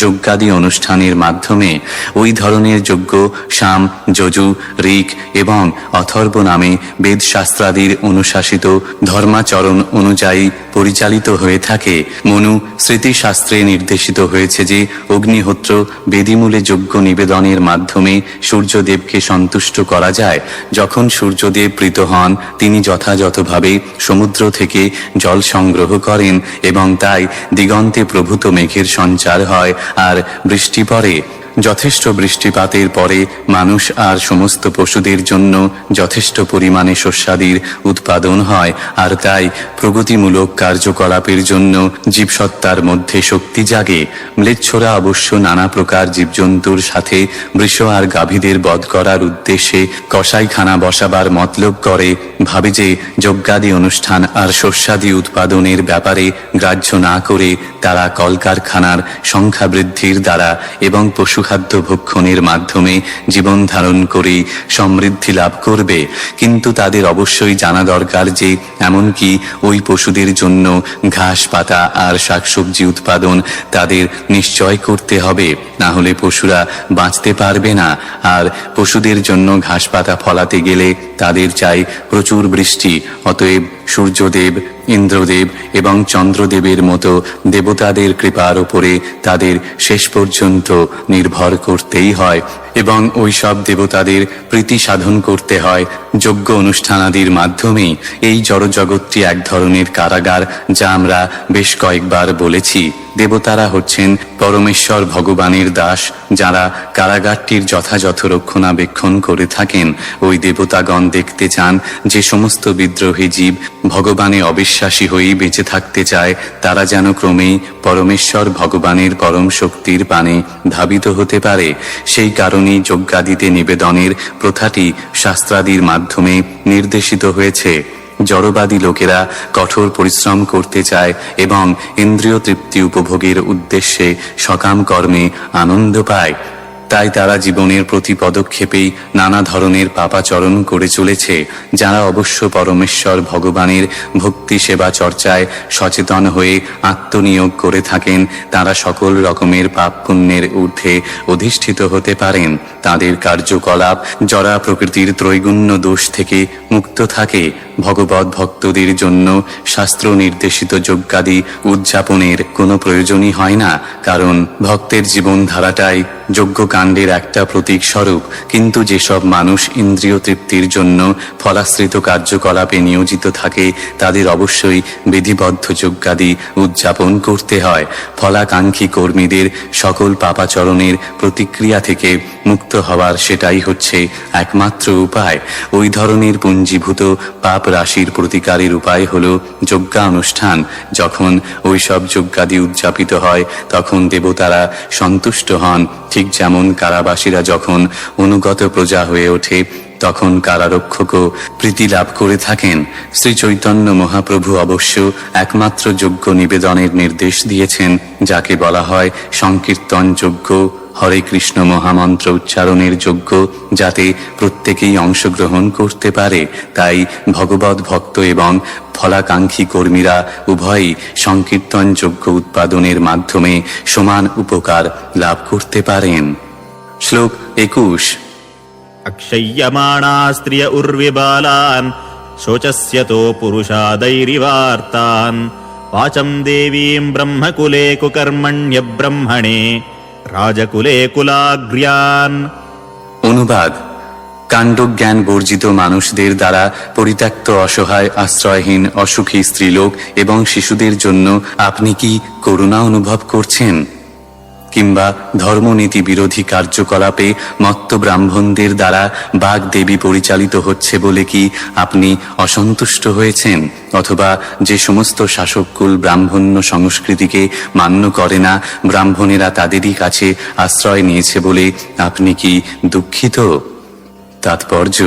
যজ্ঞাদি অনুষ্ঠানের মাধ্যমে। ওই ধরনের যজ্ঞ সাম, যজু, ঋক এবং অথর্ব নামে বেদশাস্ত্রাদির অনুশাসিত ধর্মাচরণ অনুযায়ী পরিচালিত হয়ে থাকে। মনু স্মৃতিশাস্ত্রে নির্দেশিত হয়েছে যে অগ্নিহোত্র বেদিমূলে যজ্ঞ নিবেদনের মাধ্যমে সূর্যদেবকে সন্তুষ্ট করা যায়। যখন সূর্যদেব প্রীত হন তিনি যথাযথভাবে সমুদ্র থেকে জল সংগ্রহ করেন এবং তাই দিগন্তে প্রভূত মেঘের সঞ্চার হয় আর বৃষ্টি পড়ে। যথেষ্ট বৃষ্টিপাতের পরে মানুষ আর সমস্ত পশুদের জন্য যথেষ্ট পরিমাণে শস্যাদির উৎপাদন হয়, আর তাই প্রগতিমূলক কার্যকলাপের জন্য জীবসত্তার মধ্যে শক্তি জাগে। ম্লেচ্ছরা অবশ্য নানা প্রকার জীবজন্তুর সাথে বৃষ আর গাভীদের বধ করার উদ্দেশ্যে কসাইখানা বসাবার মতলব করে, ভাবে যে যজ্ঞাদি অনুষ্ঠান আর শস্যাদি উৎপাদনের ব্যাপারে গ্রাহ্য না করে তারা কলকারখানার সংখ্যা বৃদ্ধির দ্বারা এবং পশুখাদ্য ভক্ষণের মাধ্যমে জীবন ধারণ করে সমৃদ্ধি লাভ করবে। কিন্তু তাদের অবশ্যই জানা দরকার যে এমনকি ওই পশুদের জন্য ঘাস পাতা আর শাকসবজি উৎপাদন তাদের নিশ্চয় করতে হবে, না হলে পশুরা বাঁচতে পারবে না। আর পশুদের জন্য ঘাস পাতা ফলাতে গেলে তাদের চাই প্রচুর বৃষ্টি। অতএব সূর্যদেব, ইন্দ্রদেব এবং চন্দ্রদেবের মতো দেবতাদের কৃপার উপরে তাদের শেষ পর্যন্ত নির্ভর করতেই হয় এবং ওই সব দেবতাদের প্রীতি সাধন করতে হয় যজ্ঞ অনুষ্ঠানাদির মাধ্যমেই। এই জড়জগৎটি এক ধরনের কারাগার, যা আমরা বেশ কয়েকবার বলেছি। দেবতারা হচ্ছেন পরমেশ্বর ভগবানের দাস, যারা কারাগারটির যথাযথ রক্ষণাবেক্ষণ করে থাকেন। ওই দেবতাগণ দেখতে চান যে সমস্ত বিদ্রোহী জীব ভগবানে অবিশ্বাসী হয়েই বেঁচে থাকতে চায় তারা যেন ক্রমেই পরমেশ্বর ভগবানের পরম শক্তির পানে ধাবিত হতে পারে। সেই কারণেই যজ্ঞাদিতে নিবেদনের প্রথাটি শাস্ত্রাদির মাধ্যমে নির্দেশিত হয়েছে। জড়বাদী লোকেরা কঠোর পরিশ্রম করতে চায় এবং ইন্দ্রিয় তৃপ্তি উপভোগের উদ্দেশ্যে সকাম কর্মে আনন্দ পায়। তাই তারা জীবনের প্রতি পদক্ষেপেই নানা ধরনের পাপাচরণ করে চলেছে। যারা অবশ্য পরমেশ্বর ভগবানের ভক্তি সেবা চর্চায় সচেতন হয়ে আত্মনিয়োগ করে থাকেন তারা সকল রকমের পাপ পুণ্যের ঊর্ধ্বে অধিষ্ঠিত হতে পারেন। তাদের কার্যকলাপ জরা প্রকৃতির ত্রৈগুণ্য দোষ থেকে মুক্ত থাকে। ভগবত ভক্তদের জন্য শাস্ত্র নির্দেশিত যজ্ঞাদি উদযাপনের কোনো প্রয়োজনই হয় না, কারণ ভক্তের জীবনধারাটাই যজ্ঞকাণ্ডের একটা প্রতীক স্বরূপ। কিন্তু যেসব মানুষ ইন্দ্রিয় তৃপ্তির জন্য ফলাশ্রিত কার্যকলাপে নিয়োজিত থাকে তাদের অবশ্যই বিধিবদ্ধ যজ্ঞাদি উদযাপন করতে হয়। ফলাকাঙ্ক্ষী কর্মীদের সকল পাপাচরণের প্রতিক্রিয়া থেকে মুক্ত হওয়ার সেটাই হচ্ছে একমাত্র উপায়। ওই ধরনের পুঞ্জীভূত পাপ রাশির প্রতিকারের উপায় হল যজ্ঞানুষ্ঠান। যখন ওই সব যজ্ঞাদি উদযাপিত হয় তখন দেবতারা সন্তুষ্ট হন, ঠিক যেমন কারাবাসীরা যখন অনুগত প্রজা হয়ে ওঠে তখন কারারক্ষকও প্রীতি লাভ করে থাকেন। শ্রী চৈতন্য মহাপ্রভু অবশ্য একমাত্র যজ্ঞ নিবেদনের নির্দেশ দিয়েছেন, যাকে বলা হয় সংকীর্তন যজ্ঞ, হরে কৃষ্ণ মহামন্ত্র উচ্চারণের যজ্ঞ, যাতে প্রত্যেকেই অংশগ্রহণ করতে পারে। তাই ভগবত ভক্ত এবং ফলাকাঙ্ক্ষী কর্মীরা উভয়ই সংকীর্তন যজ্ঞ উৎপাদনের মাধ্যমে সমান উপকার লাভ করতে পারেন। শ্লোক 21। अक्षय्यमाणा स्त्रिय उर्विबालान् शोचस्यतो पुरुषादैरिवार्तान् वाचं देवीं ब्रह्मकुले कुकर्मण्यब्रह्मणे राजकुले कुलाग्र्यान्। অনুবাদ: কাণ্ডজ্ঞান বর্জিত মানুষদের দ্বারা পরিত্যক্ত, অসহায়, আশ্রয়হীন, অসুখী স্ত্রীলোক এবং শিশুদের জন্য আপনি কি করুণা অনুভব করছেন? কিংবা ধর্মনীতি বিরোধী কার্যকলাপে মত্ত ব্রাহ্মণদের দ্বারা বাগদেবী পরিচালিত হচ্ছে বলে কি আপনি অসন্তুষ্ট হয়েছেন? অথবা যে সমস্ত শাসককুল ব্রাহ্মণ্য সংস্কৃতিকে মান্য করে না, ব্রাহ্মণেরা তাদেরই কাছে আশ্রয় নিয়েছে বলে আপনি কি দুঃখিত? তাৎপর্য: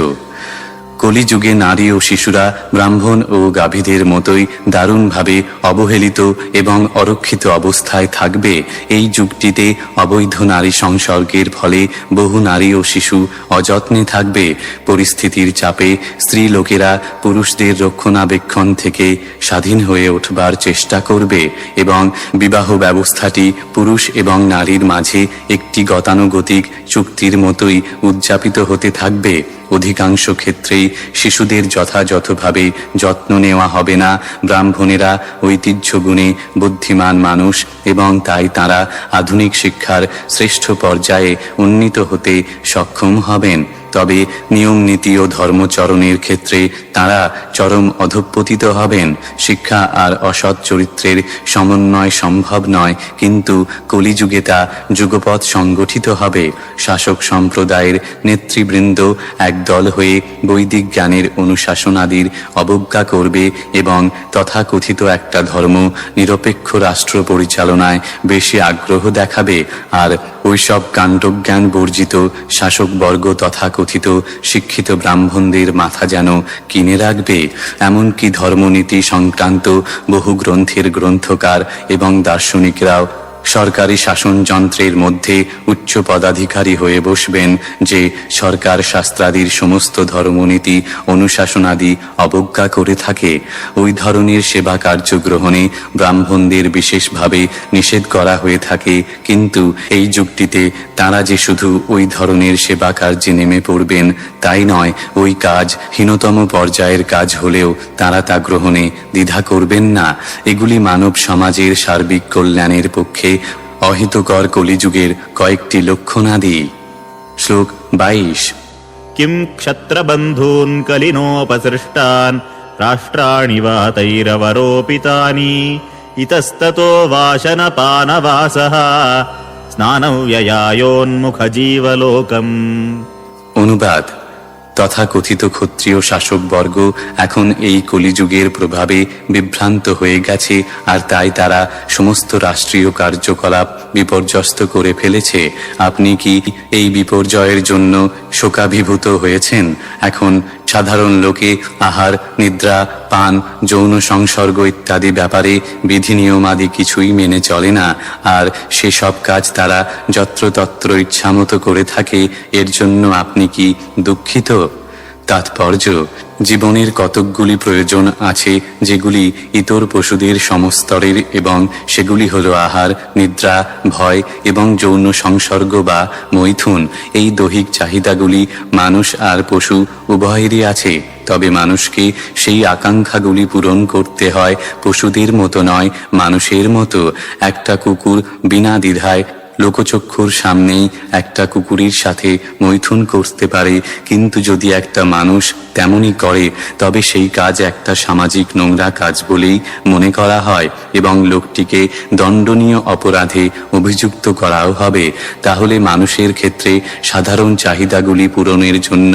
কলিযুগে নারী ও শিশুরা ব্রাহ্মণ ও গাভীদের মতোই দারুণভাবে অবহেলিত এবং অরক্ষিত অবস্থায় থাকবে। এই যুগটিতে অবৈধ নারী সংসর্গের ফলে বহু নারী ও শিশু অযত্নে থাকবে। পরিস্থিতির চাপে স্ত্রী লোকেরা পুরুষদের রক্ষণাবেক্ষণ থেকে স্বাধীন হয়ে উঠবার চেষ্টা করবে এবং বিবাহ ব্যবস্থাটি পুরুষ এবং নারীর মাঝে একটি গতানুগতিক চুক্তির মতোই উদযাপিত হতে থাকবে। অধিকাংশ ক্ষেত্রেই শিশুদের যথাযথভাবে যত্ন নেওয়া হবে না। ব্রাহ্মণেরা ঐতিহ্যগুণে বুদ্ধিমান মানুষ এবং তাই তারা আধুনিক শিক্ষার শ্রেষ্ঠ পর্যায়ে উন্নীত হতে সক্ষম হবেন। তবে নিয়ম নীতি ও ধর্মচরণের ক্ষেত্রে তারা চরম অধঃপতিত হবেন। শিক্ষা আর অসৎ চরিত্রের সমন্বয় সম্ভব নয়, কিন্তু কলিযুগে তা যুগপৎ সংগঠিত হবে। শাসক সম্প্রদায়ের নেতৃবৃন্দ একদল হয়ে বৈদিক জ্ঞানের অনুশাসনাদির অবজ্ঞা করবে এবং তথাকথিত একটা ধর্ম নিরপেক্ষ রাষ্ট্র পরিচালনায় বেশি আগ্রহ দেখাবে। আর ওইসব কাণ্ডজ্ঞান বর্জিত শাসকবর্গ তথাকথিত শিক্ষিত ব্রাহ্মণদের মাথা যেন কিনে রাখবে। এমনকি ধর্মনীতি সংক্রান্ত বহু গ্রন্থের গ্রন্থকার এবং দার্শনিকরাও সরকারি শাসনযন্ত্রের মধ্যে উচ্চ পদাধিকারী হয়ে বসবেন যে সরকার শাস্ত্রাদির সমস্ত ধর্মনীতি অনুশাসনাদি অবজ্ঞা করে থাকে। ওই ধরনের সেবা কার্য গ্রহণে ব্রাহ্মণদের বিশেষভাবে নিষেধ করা হয়ে থাকে, কিন্তু এই যুক্তিতে তারা যে শুধু ওই ধরনের সেবা কার্যে নেমে পড়বেন তাই নয়, ওই কাজ হীনতম পর্যায়ের কাজ হলেও তারা তা গ্রহণে দ্বিধা করবেন না। এগুলি মানব সমাজের সার্বিক কল্যাণের পক্ষে অহিতকর কলিযুগের কয়েকটি লক্ষণাদি। শ্লোক 22। কিম ক্ষত্রবন্ধূন কলিনোপসৃষ্টান রাষ্ট্রাণি বা তৈরবরোপিতানি ইতস্ততো বাসনপানবাসঃ স্নানব্যয়ায়োন্মুখজীবলোকম। অনুবাদ: তথাকথিত ক্ষত্রিয় শাসকবর্গ এখন এই কলিযুগের প্রভাবে বিভ্রান্ত হয়ে গেছে, আর তাই তারা সমস্ত রাষ্ট্রীয় কার্যকলাপ বিপর্যস্ত করে ফেলেছে। আপনি কি এই বিপর্যয়ের জন্য শোকাভিভূত হয়েছেন? এখন সাধারণ লোকে আহার, নিদ্রা, পান, যৌন সংসর্গ ইত্যাদি ব্যাপারে বিধি নিয়মাদি কিছুই মেনে চলে না, আর সেসব কাজ তারা যত্রতত্র ইচ্ছামতো করে থাকে। এর জন্য আপনি কি দুঃখিত? তাৎপর্য: জীবনের কতকগুলি প্রয়োজন আছে যেগুলি ইতর পশুদের সমস্তরের, এবং সেগুলি হলো আহার, নিদ্রা, ভয় এবং যৌন সংসর্গ বা মৈথুন। এই দৈহিক চাহিদাগুলি মানুষ আর পশু উভয়েরই আছে, তবে মানুষকে সেই আকাঙ্ক্ষাগুলি পূরণ করতে হয় পশুদের মতো নয়, মানুষের মতো। একটা কুকুর বিনা দ্বিধায় লোকচক্ষুর সামনেই একটা কুকুরের সাথে মৈথুন করতে পারে, কিন্তু যদি একটা মানুষ তেমনই করে তবে সেই কাজ একটা সামাজিক নোংরা কাজ বলেই মনে করা হয় এবং লোকটিকে দণ্ডনীয় অপরাধে অভিযুক্ত করাও হবে। তাহলে মানুষের ক্ষেত্রে সাধারণ চাহিদাগুলি পূরণের জন্য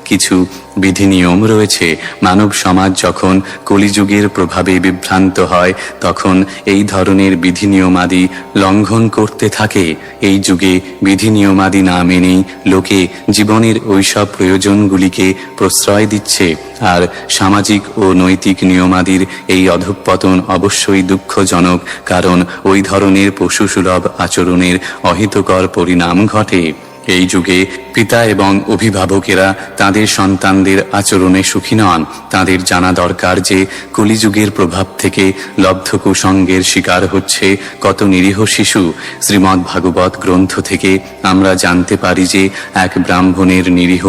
কিছু বিধিনিয়ম রয়েছে। মানব সমাজ যখন কলিযুগের প্রভাবে বিভ্রান্ত হয় তখন এই ধরনের বিধিনিয়মাদি লঙ্ঘন করতে থাকে। এই যুগে বিধিনিয়মাদি না মেনেই লোকে জীবনের ওইসব প্রয়োজনগুলিকে প্রশ্রয় দিচ্ছে, আর সামাজিক ও নৈতিক নিয়মাদির এই অধঃপতন অবশ্যই দুঃখজনক, কারণ ওই ধরনের পশুসুলভ আচরণের অহিতকর পরিণাম ঘটে। এই যুগে পিতা এবং অভিভাবকেরা তাদের সন্তানদের আচরণে সুখী নন। তাদের জানা দরকার যে কলিযুগের প্রভাব থেকে লব্ধ কুসঙ্গের শিকার হচ্ছে কত নিরীহ শিশু। শ্রীমদ্ ভাগবত গ্রন্থ থেকে আমরা জানতে পারি যে এক ব্রাহ্মণের নিরীহ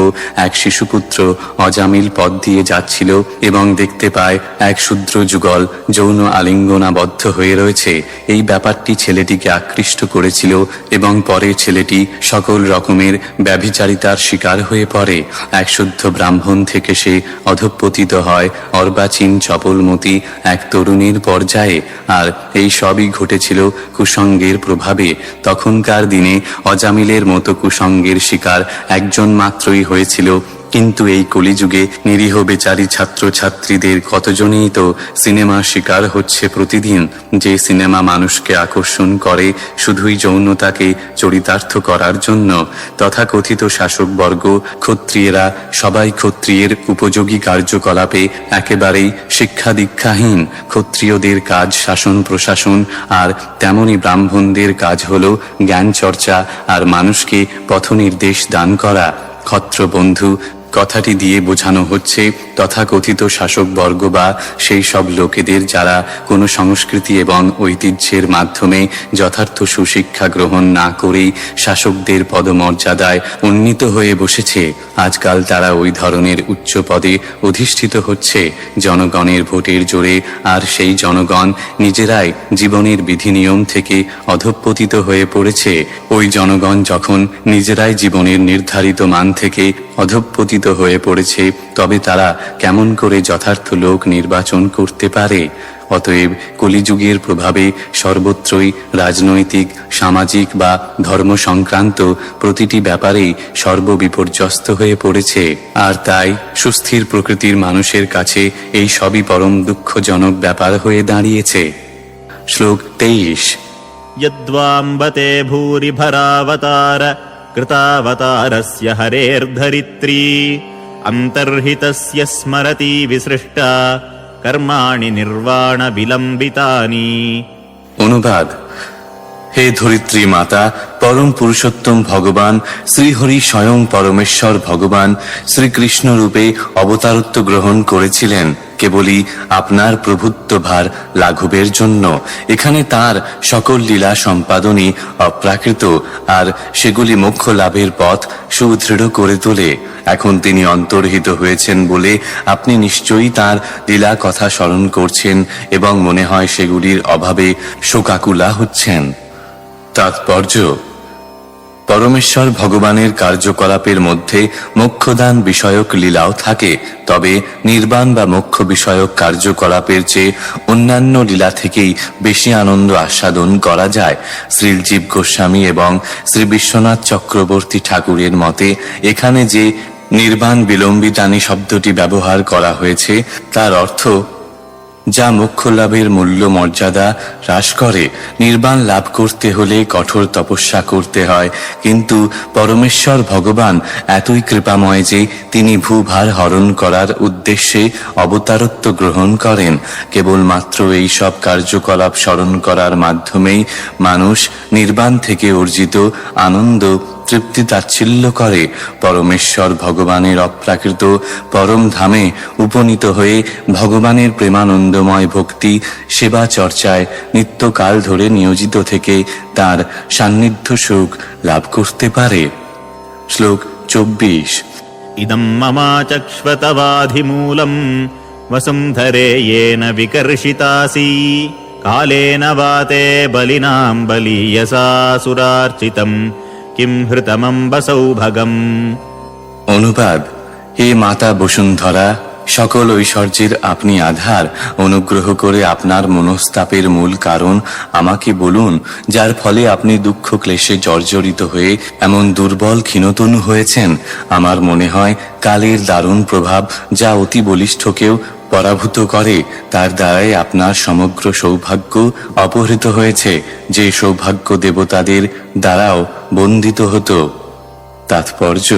এক শিশুপুত্র অজামিল পথ দিয়ে যাচ্ছিল এবং দেখতে পায় এক শূদ্র যুগল যৌন আলিঙ্গনাবদ্ধ হয়ে রয়েছে। এই ব্যাপারটি ছেলেটিকে আকৃষ্ট করেছিল এবং পরে ছেলেটি সকল রকম রকমের ব্যভিচারিতার শিকার হয়ে পড়ে। এক শুদ্ধ ব্রাহ্মণ থেকে সে অধঃপতিত হয় অর্বাচীন চপলমতি এক তরুণীর পর্যায়ে। আর এই সবই ঘটেছিল কুসঙ্গের প্রভাবে। তখনকার দিনে অজামিলের মতো কুসঙ্গের শিকার একজন মাত্রই হয়েছিল, কিন্তু এই কলিযুগে নিরীহ বেচারি ছাত্রছাত্রীদের কতজনই তো সিনেমার শিকার হচ্ছে প্রতিদিন। যে সিনেমা মানুষকে আকর্ষণ করে শুধুই যৌনতাকে চরিতার্থ করার জন্য। তথাকথিত শাসকবর্গ, ক্ষত্রিয়েরা সবাই ক্ষত্রিয়ের উপযোগী কার্যকলাপে একেবারেই শিক্ষা দীক্ষাহীন। ক্ষত্রিয়দের কাজ শাসন প্রশাসন, আর তেমনি ব্রাহ্মণদের কাজ হল জ্ঞান চর্চা আর মানুষকে পথনির্দেশ দান করা। ক্ষত্রবন্ধু কথাটি দিয়ে বোঝানো হচ্ছে তথাকথিত শাসকবর্গ বা সেই সব লোকেদের যারা কোনো সংস্কৃতি এবং ঐতিহ্যের মাধ্যমে যথার্থ সুশিক্ষা গ্রহণ না করেই শাসকদের পদমর্যাদায় উন্নীত হয়ে বসেছে। আজকাল তারা ওই ধরনের উচ্চ পদে অধিষ্ঠিত হচ্ছে জনগণের ভোটের জোরে, আর সেই জনগণ নিজেরাই জীবনের বিধিনিয়ম থেকে অধঃপতিত হয়ে পড়েছে। ওই জনগণ যখন নিজেরাই জীবনের নির্ধারিত মান থেকে অধঃপতিত হয়ে পড়েছে, তবে তারা কেমন করে যথার্থ লোক নির্বাচন করতে পারে? অতএব কলিযুগের প্রভাবে সর্বত্রই রাজনৈতিক, সামাজিক বা ধর্ম সংক্রান্ত প্রতিটি ব্যাপারেই সর্ববিপর্যস্ত হয়ে পড়েছে। আর তাই সুস্থির প্রকৃতির মানুষের কাছে এই সবই পরম দুঃখজনক ব্যাপার হয়ে দাঁড়িয়েছে। শ্লোক 23। यद्वाम्बते भूरिभरावतार कृतावतारस्य हरेर्धरित्री अन्तर्हितस्य स्मरति विसृष्टा कर्माणि निर्वाण विलम्बितानि। অনুবাদ: হে ধরিত্রী মাতা, পরম পুরুষোত্তম ভগবান শ্রীহরি স্বয়ং পরমেশ্বর ভগবান শ্রীকৃষ্ণ রূপে অবতারত্ব গ্রহণ করেছিলেন কেবলই আপনার প্রভুত্ব ভার লাঘবের জন্য। এখানে তার সকল লীলা সম্পাদনই অপ্রাকৃত, আর সেগুলি মোক্ষ লাভের পথ সুদৃঢ় করে তোলে। এখন তিনি অন্তর্হিত হয়েছেন বলে আপনি নিশ্চয়ই তার লীলা কথা স্মরণ করছেন এবং মনে হয় সেগুলির অভাবে শোকাকুলা হচ্ছেন। তাৎপর্য: পরমেশ্বর ভগবানের কার্যকলাপের মধ্যে মোক্ষদান বিষয়ক লীলাও থাকে, তবে নির্বাণ বা মোক্ষ বিষয়ক কার্যকলাপের চেয়ে অন্যান্য লীলা থেকেই বেশি আনন্দ আস্বাদন করা যায়। শ্রীজীব গোস্বামী এবং শ্রী বিশ্বনাথ চক্রবর্তী ঠাকুরের মতে এখানে যে নির্বাণ বিলম্বিতানি শব্দটি ব্যবহার করা হয়েছে তার অর্থ যা মোক্ষ লাভের মূল্য মর্যাদা হ্রাস করে। নির্বাণ লাভ করতে হলে কঠোর তপস্যা করতে হয়, কিন্তু পরমেশ্বর ভগবান এতই কৃপাময় যে তিনি ভূভার হরণ করার উদ্দেশ্যে অবতারত্ব গ্রহণ করেন। কেবলমাত্র এই সব কার্যকলাপ স্মরণ করার মাধ্যমেই মানুষ নির্বাণ থেকে অর্জিত আনন্দ তৃপ্তি তাচ্ছিল্য করে। পরমেশ্বর ভগবানের অপ্রাকৃত পরম ধামে উপনীত হয়ে ভগবানের প্রেমানন্দময় ভক্তি সেবা চর্চায় নিত্যকাল ধরে নিয়োজিত থেকে তার সান্নিধ্য সুখ লাভ করতে পারে। শ্লোক 24। इदं ममाचक्ष्वतवाधिमूलम् वसुन्धरे येन विकर्षितासि कालेन वाते बलिनां बलीयसा सुरार्चितम् किं हृतमम्बसौभगम्। অনুবাদ: হে মাতা বসুন্ধরা, সকল ঐশ্বর্যের আপনি আধার। অনুগ্রহ করে আপনার মনস্তাপের মূল কারণ আমাকে বলুন, যার ফলে আপনি দুঃখ ক্লেশে জর্জরিত হয়ে এমন দুর্বল ক্ষীণতনু হয়েছেন। আমার মনে হয় কালের দারুণ প্রভাব যা অতি বলিষ্ঠকেও পরাভূত করে, তার দ্বারাই আপনার সমগ্র সৌভাগ্য অপহৃত হয়েছে, যে সৌভাগ্য দেবতাদের দ্বারাও বন্দিত হতো। তাৎপর্য: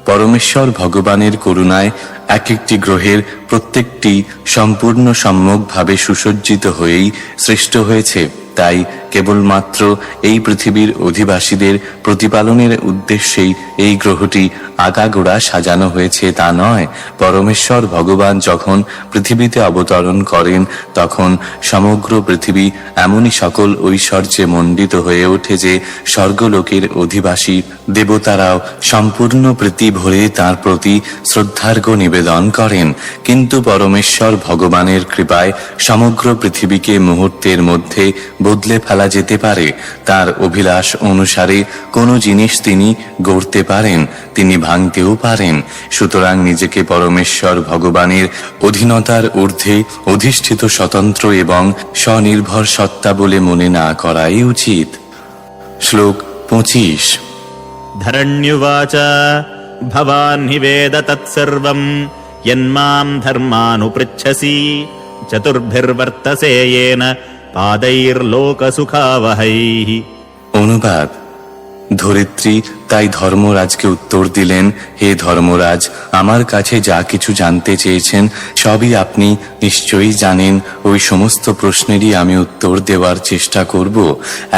পরমেশ্বর ভগবানের করুণায় এক একটি গ্রহের প্রত্যেকটি সম্পূর্ণ সম্যকভাবে সুসজ্জিত হয়েই সৃষ্ট হয়েছে। তাই কেবলমাত্র এই পৃথিবীর অধিবাসীদের প্রতিপালনের উদ্দেশ্যেই এই গ্রহটি আগাগোড়া সাজানো হয়েছে তা নয়। পরমেশ্বর ভগবান যখন পৃথিবীতে অবতরণ করেন তখন সমগ্র পৃথিবী এমনই সকল ঐশ্বর্যে মণ্ডিত হয়ে ওঠে যে স্বর্গলোকের অধিবাসী দেবতারাও সম্পূর্ণ প্রীতি ভরে তাঁর প্রতি শ্রদ্ধার্ঘ্য নিবেদন নিবেদন করেন, কিন্তু পরমেশ্বর ভগবানের কৃপায় সমগ্র পৃথিবীকে মুহূর্তের মধ্যে বদলে ফেলা যেতে পারে। তার অভিলাষ অনুসারে কোনো জিনিস তিনি গড়তে পারেন, তিনি ভাঙতেও পারেন। সুতরাং নিজেকে পরমেশ্বর ভগবানের অধীনতার ঊর্ধ্বে অধিষ্ঠিত স্বতন্ত্র এবং স্বনির্ভর সত্তা বলে মনে না করাই উচিত। শ্লোক 25। ধরণ্যুবাচ ভবাन् हि वेद तत्सर्वं यन्मां धर्मानुपृच्छसि चतुर्भिर्वर्तसे येन पादैर्लोकसुखावहैः। অনুবাদ: ধরিত্রী তাই ধর্মরাজকে উত্তর দিলেন, হে ধর্মরাজ, আমার কাছে যা কিছু জানতে চেয়েছেন সবই আপনি নিশ্চয়ই জানেন। ওই সমস্ত প্রশ্নেরই আমি উত্তর দেওয়ার চেষ্টা করব।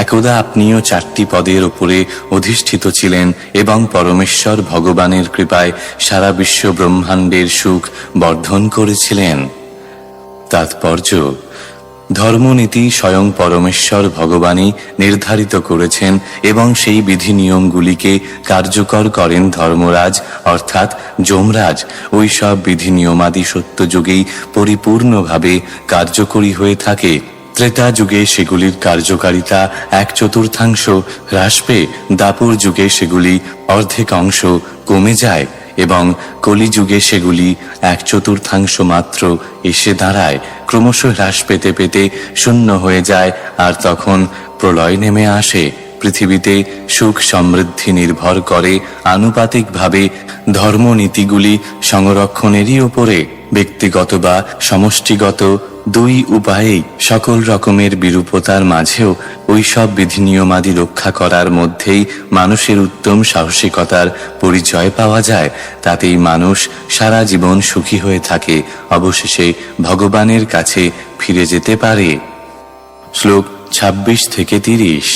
একদা আপনিও 4টি পদের উপরে অধিষ্ঠিত ছিলেন এবং পরমেশ্বর ভগবানের কৃপায় সারা বিশ্ব ব্রহ্মাণ্ডের সুখ বর্ধন করেছিলেন। তাৎপর্য: ধর্মনীতি স্বয়ং পরমেশ্বর ভগবানই নির্ধারিত করেছেন এবং সেই বিধি নিয়মগুলিকে কার্যকর করেন ধর্মরাজ অর্থাৎ যমরাজ। ওই সব বিধি নিয়মাদি সত্যযুগেই পরিপূর্ণভাবে কার্যকরী হয়ে থাকে। ত্রেতা যুগে সেগুলির কার্যকারিতা 1/4 হ্রাস পেয়ে দাপর যুগে সেগুলি অর্ধেকাংশ কমে যায় এবং কলিযুগে সেগুলি 1/4 মাত্র এসে দাঁড়ায়। ক্রমশ হ্রাস পেতে পেতে শূন্য হয়ে যায়, আর তখন প্রলয় নেমে আসে। পৃথিবীতে সুখ সমৃদ্ধি নির্ভর করে আনুপাতিকভাবে ধর্মনীতিগুলি সংরক্ষণেরই উপরে। ব্যক্তিগত বা সমষ্টিগত দুই উপায়েই সকল রকমের বিরূপতার মাঝেও ওই সব বিধিনিয়মাদি রক্ষা করার মধ্যেই মানুষের উত্তম সাহসিকতার পরিচয় পাওয়া যায়। তাতেই মানুষ সারা জীবন সুখী হয়ে থাকে, অবশেষে ভগবানের কাছে ফিরে যেতে পারে। শ্লোক 26 থেকে 30।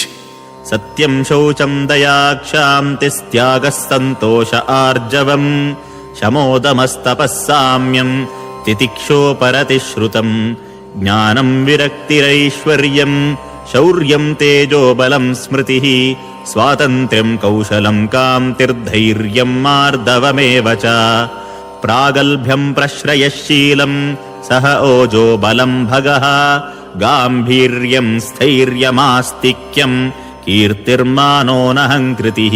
सत्यं शौचं दया क्षान्तिस्त्यागः सन्तोष आर्जवम् शमोदमस्तपः साम्यम् तितिक्षोपरतिश्रुतम् ज्ञानं विरक्तिरैश्वर्यं शौर्यं तेजो बलं स्मृतिः स्वातन्त्र्यं कौशलं कान्तिर्धैर्यं मार्दवमेव च प्रागल्भ्यं प्रश्रयशीलं सह ओजो बलं भगः गाम्भीर्यं स्थैर्यमास्तिक्यं कीर्तिर्मानोऽनहङ्कृतिः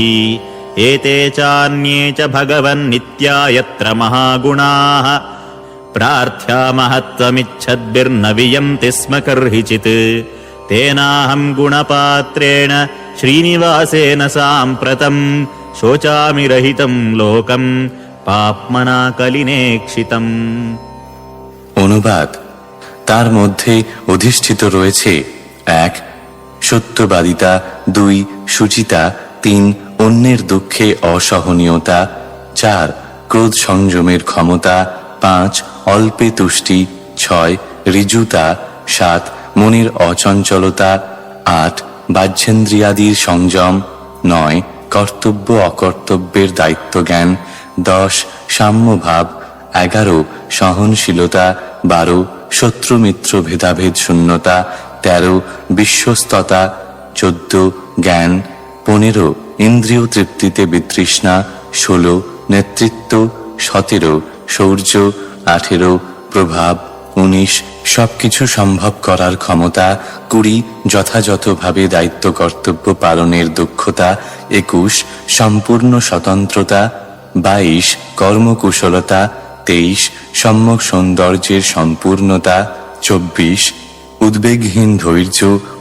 एते चान्ये च भगवन्नित्या यत्र महागुणाः प्रार्थ्या महत्त्वमिच्छद्भिर्न वियन्ति स्म कर्हिचित् तेनाहं गुणपात्रेण श्रीनिवासेन साम्प्रतं शोचामि रहितं लोकं पाप्मना कलिनेक्षितम्। অনুবাদ: তার মধ্যে অধিষ্ঠিত রয়েছে 1. সত্যবাদিতা, 2. শুচিতা, 3. অন্যের দুঃখে অসহনীয়তা, 4. ক্রোধ সংযমের ক্ষমতা, 5. অল্পে তুষ্টি, 6. ঋজুতা, 7. মনের অচঞ্চলতা, 8. বাহ্যেন্দ্রিয়াদির সংযম, 9. কর্তব্য অকর্তব্যের দায়িত্ব জ্ঞান, 10. সাম্যভাব, 11. সহনশীলতা, 12. শত্রু মিত্র ভেদাভেদ শূন্যতা, 13. বিশ্বস্ততা, 14. জ্ঞান, 15. ইন্দ্রিয় তৃপ্তিতে বিতৃষ্ণা, 16. নেতৃত্ব, 17. শৌর্য, 18. প্রভাব, 19. সবকিছু সম্ভব করার ক্ষমতা, 20. যথাযথভাবে দায়িত্ব কর্তব্য পালনের দক্ষতা, 21. সম্পূর্ণ স্বতন্ত্রতা, 22. কর্মকুশলতা, 23. সম্যক সৌন্দর্যের সম্পূর্ণতা, 24. উদ্বেগহীন ধৈর্য,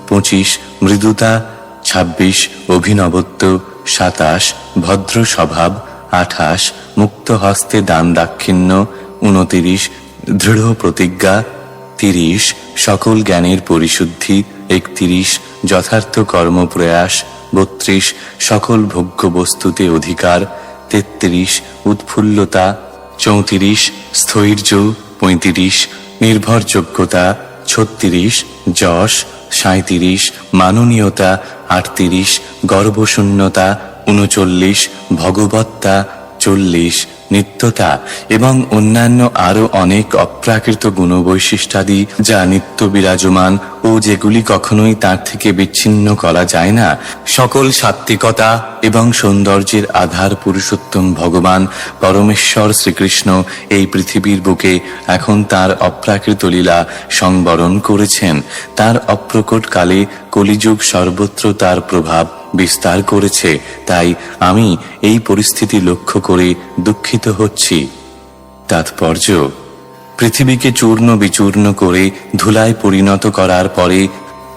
25. মৃদুতা, 26. অভিনবত্ব, 27. ভদ্র স্বভাব, 28. মুক্ত হস্তে দান দাক্ষিণ্য, 29. দৃঢ় প্রতিজ্ঞা, 30. সকল জ্ঞানের পরিশুদ্ধি, 31. যথার্থ কর্মপ্রয়াস, 32. সকল ভোগ্য বস্তুতে অধিকার, 33. উৎফুল্লতা, 34. স্থৈর্য, 35. নির্ভরযোগ্যতা, 36. যশ, 37. মাননীয়তা, 38. গর্বশূন্যতা, 39. ভগবত্তা, 40, নিত্যতা এবং অন্যান্য আরো অনেক অপ্রাকৃত গুণবৈশিষ্ট্যাদি যা নিত্য বিরাজমান ও যেগুলি কখনোই তার থেকে বিচ্ছিন্ন করা যায় না। সকল সাত্ত্বিকতা এবং সৌন্দর্যের আধার পুরুষোত্তম ভগবান পরমেশ্বর শ্রীকৃষ্ণ এই পৃথিবীর বুকে এখন তার অপ্রাকৃত লীলা সংবরণ করেছেন। তার অপ্রকট কালে কলিযুগ সর্বত্র তার প্রভাব বিস্তার করেছে। তাই আমি এই পরিস্থিতি লক্ষ্য করে দুঃখিত হচ্ছি। তাৎপর্য: পৃথিবীকে চূর্ণ বিচূর্ণ করে ধুলায় পরিণত করার পরে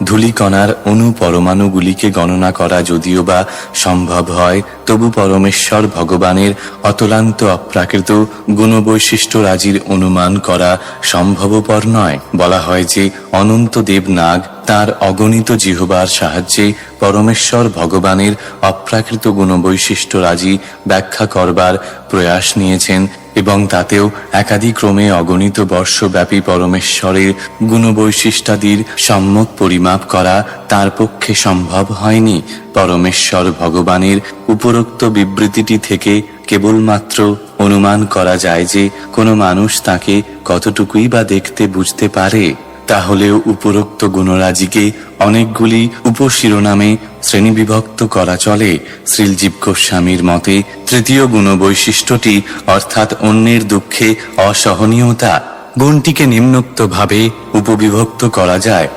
ধূলিকণার অণু পরমাণুগুলিকে গণনা করা যদিও বা সম্ভব হয়, তবু পরমেশ্বর ভগবানের অতলান্ত অপ্রাকৃত গুণবৈশিষ্ট্য রাজির অনুমান করা সম্ভবপর নয়। বলা হয় যে অনন্ত দেবনাগ তার অগণিত জিহ্বার সাহায্যে পরমেশ্বর ভগবানের অপ্রাকৃত গুণবৈশিষ্ট্য রাজি ব্যাখ্যা করবার প্রয়াস নিয়েছেন এবং তাতেও একাদিক্রমে অগণিত বর্ষব্যাপী পরমেশ্বরের গুণবৈশিষ্ট্যাদির সম্যক পরিমাপ করা তার পক্ষে সম্ভব হয়নি। পরমেশ্বর ভগবানের উপরোক্ত বিবৃতিটি থেকে কেবলমাত্র অনুমান করা যায় যে কোনো মানুষ তাকে কতটুকুই বা দেখতে বুঝতে পারে। তাহলেও উপরোক্ত গুণরাজিকে অনেকগুলি উপশিরোনামে শ্রেণীবিভক্ত করা চলে। শ্রীলজীব গোস্বামীর মতে তৃতীয় গুণবৈশিষ্ট্যটি অর্থাৎ অন্যের দুঃখে অসহনীয়তা গুণটিকে নিম্নোক্তভাবে উপবিভক্ত করা যায়: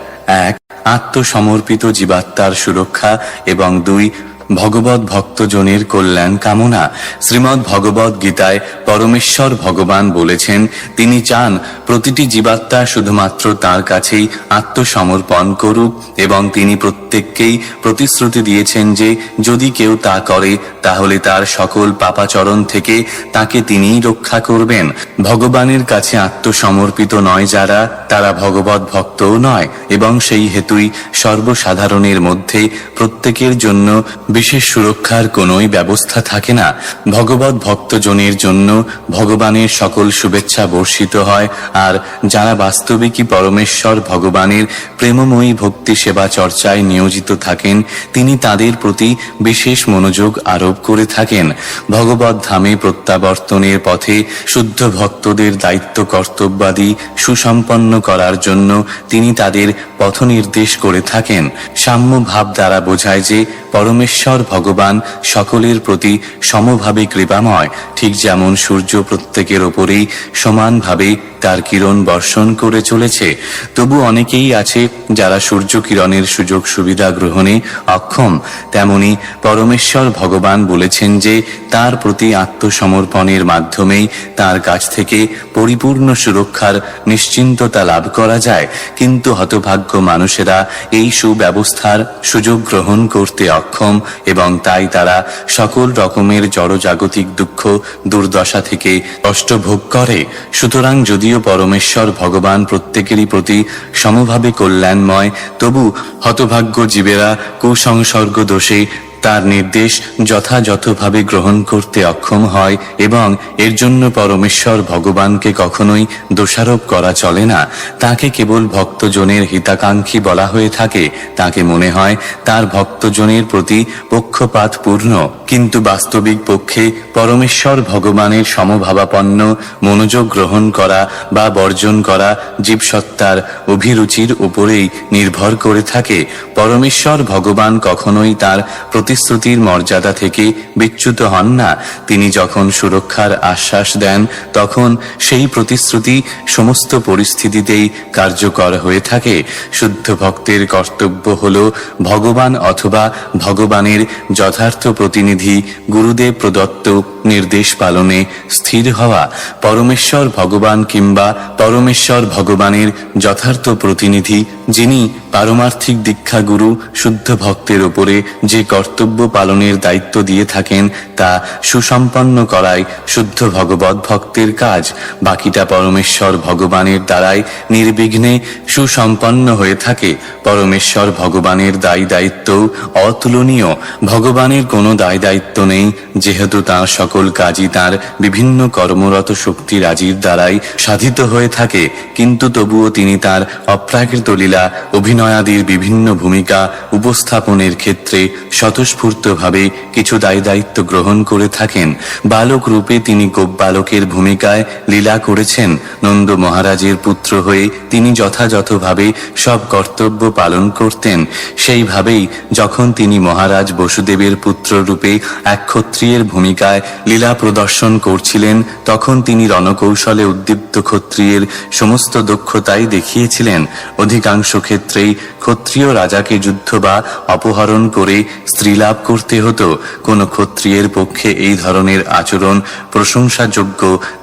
1. আত্মসমর্পিত জীবাত্মার সুরক্ষা এবং 2. ভগবত ভক্তজনের কল্যাণ কামনা। শ্রীমদ্ ভগবত গীতায় পরমেশ্বর ভগবান বলেছেন, তিনি চান প্রতিটি জীবাত্মা শুধুমাত্র তাঁর কাছেই আত্মসমর্পণ করুক এবং তিনি প্রত্যেককেই প্রতিশ্রুতি দিয়েছেন যে যদি কেউ তা করে তাহলে তার সকল পাপাচরণ থেকে তাকে তিনিই রক্ষা করবেন। ভগবানের কাছে আত্মসমর্পিত নয় যারা, তারা ভগবত ভক্তও নয় এবং সেই হেতুই সর্বসাধারণের মধ্যে প্রত্যেকের জন্য বিশেষ সুরক্ষার কোনোই ব্যবস্থা থাকে না। ভগবত ভক্তজনের জন্য ভগবানের সকল শুভেচ্ছা বর্ষিত হয়, আর যারা বাস্তবিকই পরমেশ্বর ভগবানের প্রেমময়ী ভক্তি সেবা চর্চায় নিয়োজিত থাকেন তিনি তাদের প্রতি বিশেষ মনোযোগ আরোপ করে থাকেন। ভগবত ধামে প্রত্যাবর্তনের পথে শুদ্ধ ভক্তদের দায়িত্ব কর্তব্যাদি সুসম্পন্ন করার জন্য তিনি তাদের পথ নির্দেশ করে থাকেন। সাম্য ভাব দ্বারা বোঝায় যে পরমেশ্বর ভগবান সকলের প্রতি সমভাবে কৃপাময়, ঠিক যেমন সূর্য প্রত্যেকের ওপরেই সমানভাবে তার কিরণ বর্ষণ করে চলেছে। তবু অনেকেই আছে যারা সূর্য কিরণের সুযোগ সুবিধা গ্রহণে অক্ষম। তেমনি পরমেশ্বর ভগবান বলেছেন যে তার প্রতি আত্মসমর্পণের মাধ্যমেই তার কাছ থেকে পরিপূর্ণ সুরক্ষার নিশ্চিন্ততা লাভ করা যায়। কিন্তু হতভাগ্য মানুষেরা এই সুব্যবস্থার সুযোগ গ্রহণ করতে অক্ষম এবং তাই তারা সকল রকমের জড়জাগতিক দুঃখ দুর্দশা থেকে কষ্ট ভোগ করে। সুতরাং যদিও পরমেশ্বর ভগবান প্রত্যেকেরই প্রতি সমভাবে কল্যাণময়, তবু হতভাগ্য জীবেরা কুসংসর্গ দোষে তার নির্দেশ যথাযথভাবে গ্রহণ করতে অক্ষম হয় এবং এর জন্য পরমেশ্বর ভগবানকে কখনোই দোষারোপ করা চলে না। তাকে কেবল ভক্তজনের হিতাকাঙ্ক্ষী বলা হয়ে থাকে। তাকে মনে হয় তার ভক্তজনের প্রতি পক্ষপাতপূর্ণ, কিন্তু বাস্তবিক পক্ষে পরমেশ্বর ভগবানের সমভাবাপন্ন মনোযোগ গ্রহণ করা বা বর্জন করা জীবসত্তার অভিরুচির উপরেই নির্ভর করে থাকে। পরমেশ্বর ভগবান কখনোই তার প্রতিশ্রুতির মর্যাদা থেকে বিচ্যুত হন না। তিনি যখন সুরক্ষার আশ্বাস দেন তখন সেই প্রতিশ্রুতি সমস্ত পরিস্থিতিতেই কার্যকর হয়ে থাকে। শুদ্ধ ভক্তের কর্তব্য হল ভগবান অথবা ভগবানের যথার্থ প্রতিনিধি গুরুদেব প্রদত্ত নির্দেশ পালনে স্থির হওয়া। পরমেশ্বর ভগবান কিংবা পরমেশ্বর ভগবানের যথার্থ প্রতিনিধি যিনি পারমার্থিক দীক্ষা গুরু শুদ্ধ ভক্তের উপরে যে কর্তব্য পালনের দায়িত্ব দিয়ে থাকেন তা সুসম্পন্ন করাই শুদ্ধ ভগবত ভক্তের কাজ। বাকিটা পরমেশ্বর ভগবানের দ্বারাই নির্বিঘ্নে সুসম্পন্ন হয়ে থাকে। পরমেশ্বর ভগবানের দায়িত্ব অতুলনীয়। ভগবানের কোনো দায়িত্ব নেই, যেহেতু তাঁর সকল সকল কাজই তার বিভিন্ন কর্মরত শক্তিরাজির দ্বারাই সাধিত হয়ে থাকে, কিন্তু তবুও তিনি তার অপ্রাকৃত লীলা অভিনয়াদির বিভিন্ন ভূমিকা উপস্থাপনের ক্ষেত্রে স্বতঃস্ফূর্তভাবে কিছু দায়িত্ব গ্রহণ করে থাকেন। বালক রূপে তিনি গোপবালকের ভূমিকায় লীলা করেছেন। নন্দ মহারাজের পুত্র হয়ে তিনি যথাযথভাবে সব কর্তব্য পালন করতেন। সেইভাবেই যখন তিনি মহারাজ বসুদেবের পুত্র রূপে এক ক্ষত্রিয়ের ভূমিকায় লীলা প্রদর্শন করছিলেন, তখন তিনি রণকৌশলে উদ্দীপ্ত ক্ষত্রিয়ের সমস্ত দক্ষতাই দেখিয়েছিলেন। অধিকাংশ ক্ষেত্রেই ক্ষত্রিয় রাজাকে যুদ্ধ বা অপহরণ করে স্ত্রীলাভ করতে হতো। কোন ক্ষত্রিয়ের পক্ষে এই ধরনের আচরণ প্রশংসাযোগ্য,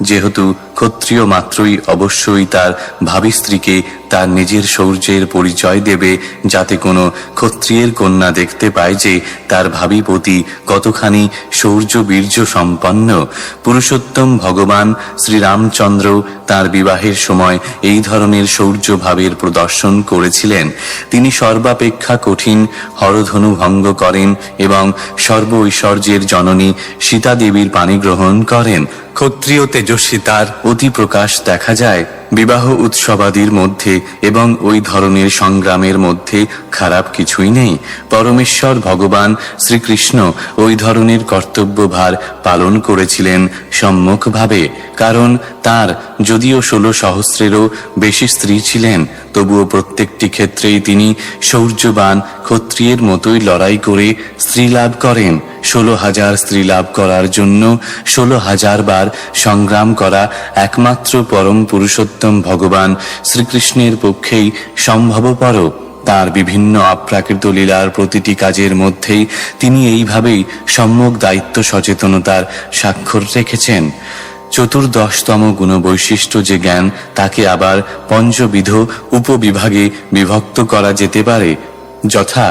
যেহেতু ক্ষত্রিয় মাত্রই অবশ্যই তার ভাবী স্ত্রীকে তার নিজের শৌর্যের পরিচয় দেবে, যাতে কোনো ক্ষত্রিয়ের কন্যা দেখতে পায় যে তার ভাবী পতি কতখানি শৌর্য বীর্য সম্পন্ন। পুরুষোত্তম ভগবান শ্রীরামচন্দ্র তার বিবাহের সময় এই ধরনের শৌর্য ভাবের প্রদর্শন করেছিলেন। তিনি সর্বাপেক্ষা কঠিন হরধনু ভঙ্গ করেন এবং সর্ব ঐশ্বর্যের জননী সীতা দেবীর পানি গ্রহণ করেন। ক্ষত্রিয় তেজস্বী তার অতি প্রকাশ দেখা যায় বিবাহ উৎসবাদির মধ্যে, এবং ওই ধরনের সংগ্রামের মধ্যে খারাপ কিছুই নেই। পরমেশ্বর ভগবান শ্রীকৃষ্ণ ওই ধরনের কর্তব্যভার পালন করেছিলেন সম্মুখভাবে। কারণ তার যদিও 16 সহস্রেরও বেশি স্ত্রী ছিলেন, তবুও প্রত্যেকটি ক্ষেত্রেই তিনি শৌর্যবান ক্ষত্রিয়ের মতোই লড়াই করে স্ত্রী লাভ করেন। 16,000 স্ত্রী লাভ করার জন্য 16,000 বার সংগ্রাম করা একমাত্র পরম পুরুষোত্তম ভগবান শ্রীকৃষ্ণের পক্ষেই সম্ভবপর। তার বিভিন্ন অপ্রাকৃত লীলার প্রতিটি কাজের মধ্যেই তিনি এইভাবেই সম্যক দায়িত্ব সচেতনতার স্বাক্ষর রেখেছেন। 14তম গুণবৈশিষ্ট্য যে জ্ঞান, তাকে আবার পঞ্চবিধ উপবিভাগে বিভক্ত করা যেতে পারে, যথা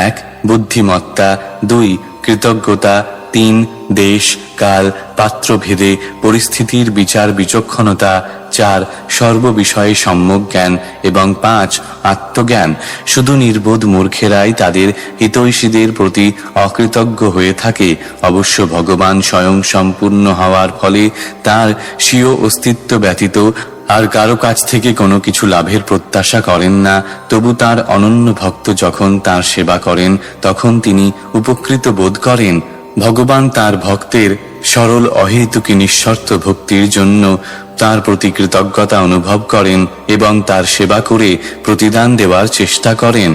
1 বুদ্ধিমত্তা, 2 কৃতজ্ঞতা, 3 দেশ কাল পাত্রভেদে পরিস্থিতির বিচার বিচক্ষণতা, 4 সর্ববিষয়ে সম্যক জ্ঞান এবং 5 আত্মজ্ঞান। শুধু নির্বোধ মূর্খেরাই তাদের হিতৈষীদের প্রতি অকৃতজ্ঞ হয়ে থাকে। অবশ্য ভগবান স্বয়ং সম্পূর্ণ হওয়ার ফলে তার স্বীয় অস্তিত্ব ব্যতীত আর কারো কাছ থেকে কোনো কিছু লাভের প্রত্যাশা করেন না। তবু তার অনন্য ভক্ত যখন তার সেবা করেন, তখন তিনি উপকৃত বোধ করেন। ভগবান তার ভক্তের সরল অহেতুকী নিঃশর্ত ভক্তির জন্য তার প্রতি কৃতজ্ঞতা অনুভব করেন এবং তার সেবা করে প্রতিদান দেওয়ার চেষ্টা করেন।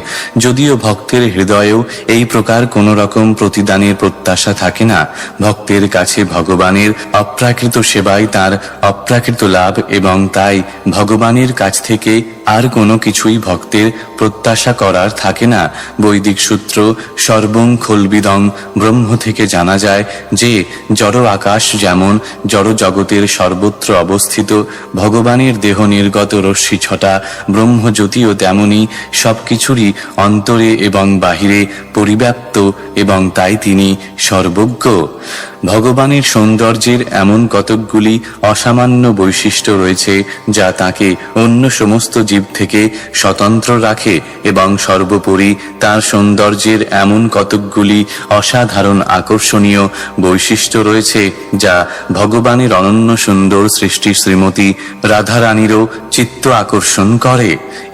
যদিও ভক্তের হৃদয়েও এই প্রকার কোনো রকম প্রতিদানের প্রত্যাশা থাকে না, ভক্তের কাছে ভগবানের অপ্রাকৃত সেবাই তার অপ্রাকৃত লাভ, এবং তাই ভগবানের কাছ থেকে আর কোনো কিছুই ভক্তের প্রত্যাশা করার থাকে না। বৈদিক সূত্র সর্বং খলবিদং ব্রহ্ম থেকে জানা যায় যে জড় আকাশ যেমন জড় জগতের সর্বত্র অবস্থিত, ভগবানের দেহ নির্গত রশ্মি ছটা ব্রহ্মজ্যোতিও তেমনি সবকিছুরই অন্তরে এবং বাহিরে পরিব্যাপ্ত, এবং তাই তিনি সর্বজ্ঞ। ভগবানের সৌন্দর্যের এমন কতকগুলি অসামান্য বৈশিষ্ট্য রয়েছে যা তাকে অন্য সমস্ত জীব থেকে স্বতন্ত্র রাখে, এবং সর্বোপরি তার সৌন্দর্যের এমন কতকগুলি অসাধারণ আকর্ষণীয় বৈশিষ্ট্য রয়েছে যা ভগবানের অনন্য সুন্দর সৃষ্টি শ্রীমতী রাধারানীরও চিত্ত আকর্ষণ করে।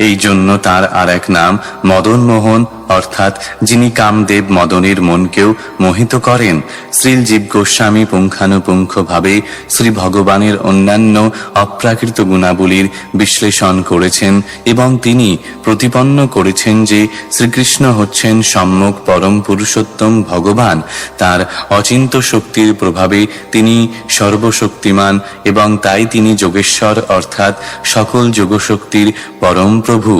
এই জন্য তার আর এক নাম মদনমোহন, অর্থাৎ যিনি কামদেব মদনের মনকেও মোহিত করেন। শ্রীলজীব গোস্বামী পুঙ্খানুপুঙ্খভাবে শ্রী ভগবানের অন্যান্য অপ্রাকৃত গুণাবলীর বিশ্লেষণ করেছেন, এবং তিনি প্রতিপন্ন করেছেন যে শ্রীকৃষ্ণ হচ্ছেন সম্যক পরম পুরুষোত্তম ভগবান। তার অচিন্ত শক্তির প্রভাবে তিনি সর্বশক্তিমান, এবং তাই তিনি যোগেশ্বর অর্থাৎ সকল যোগশক্তির পরম প্রভু।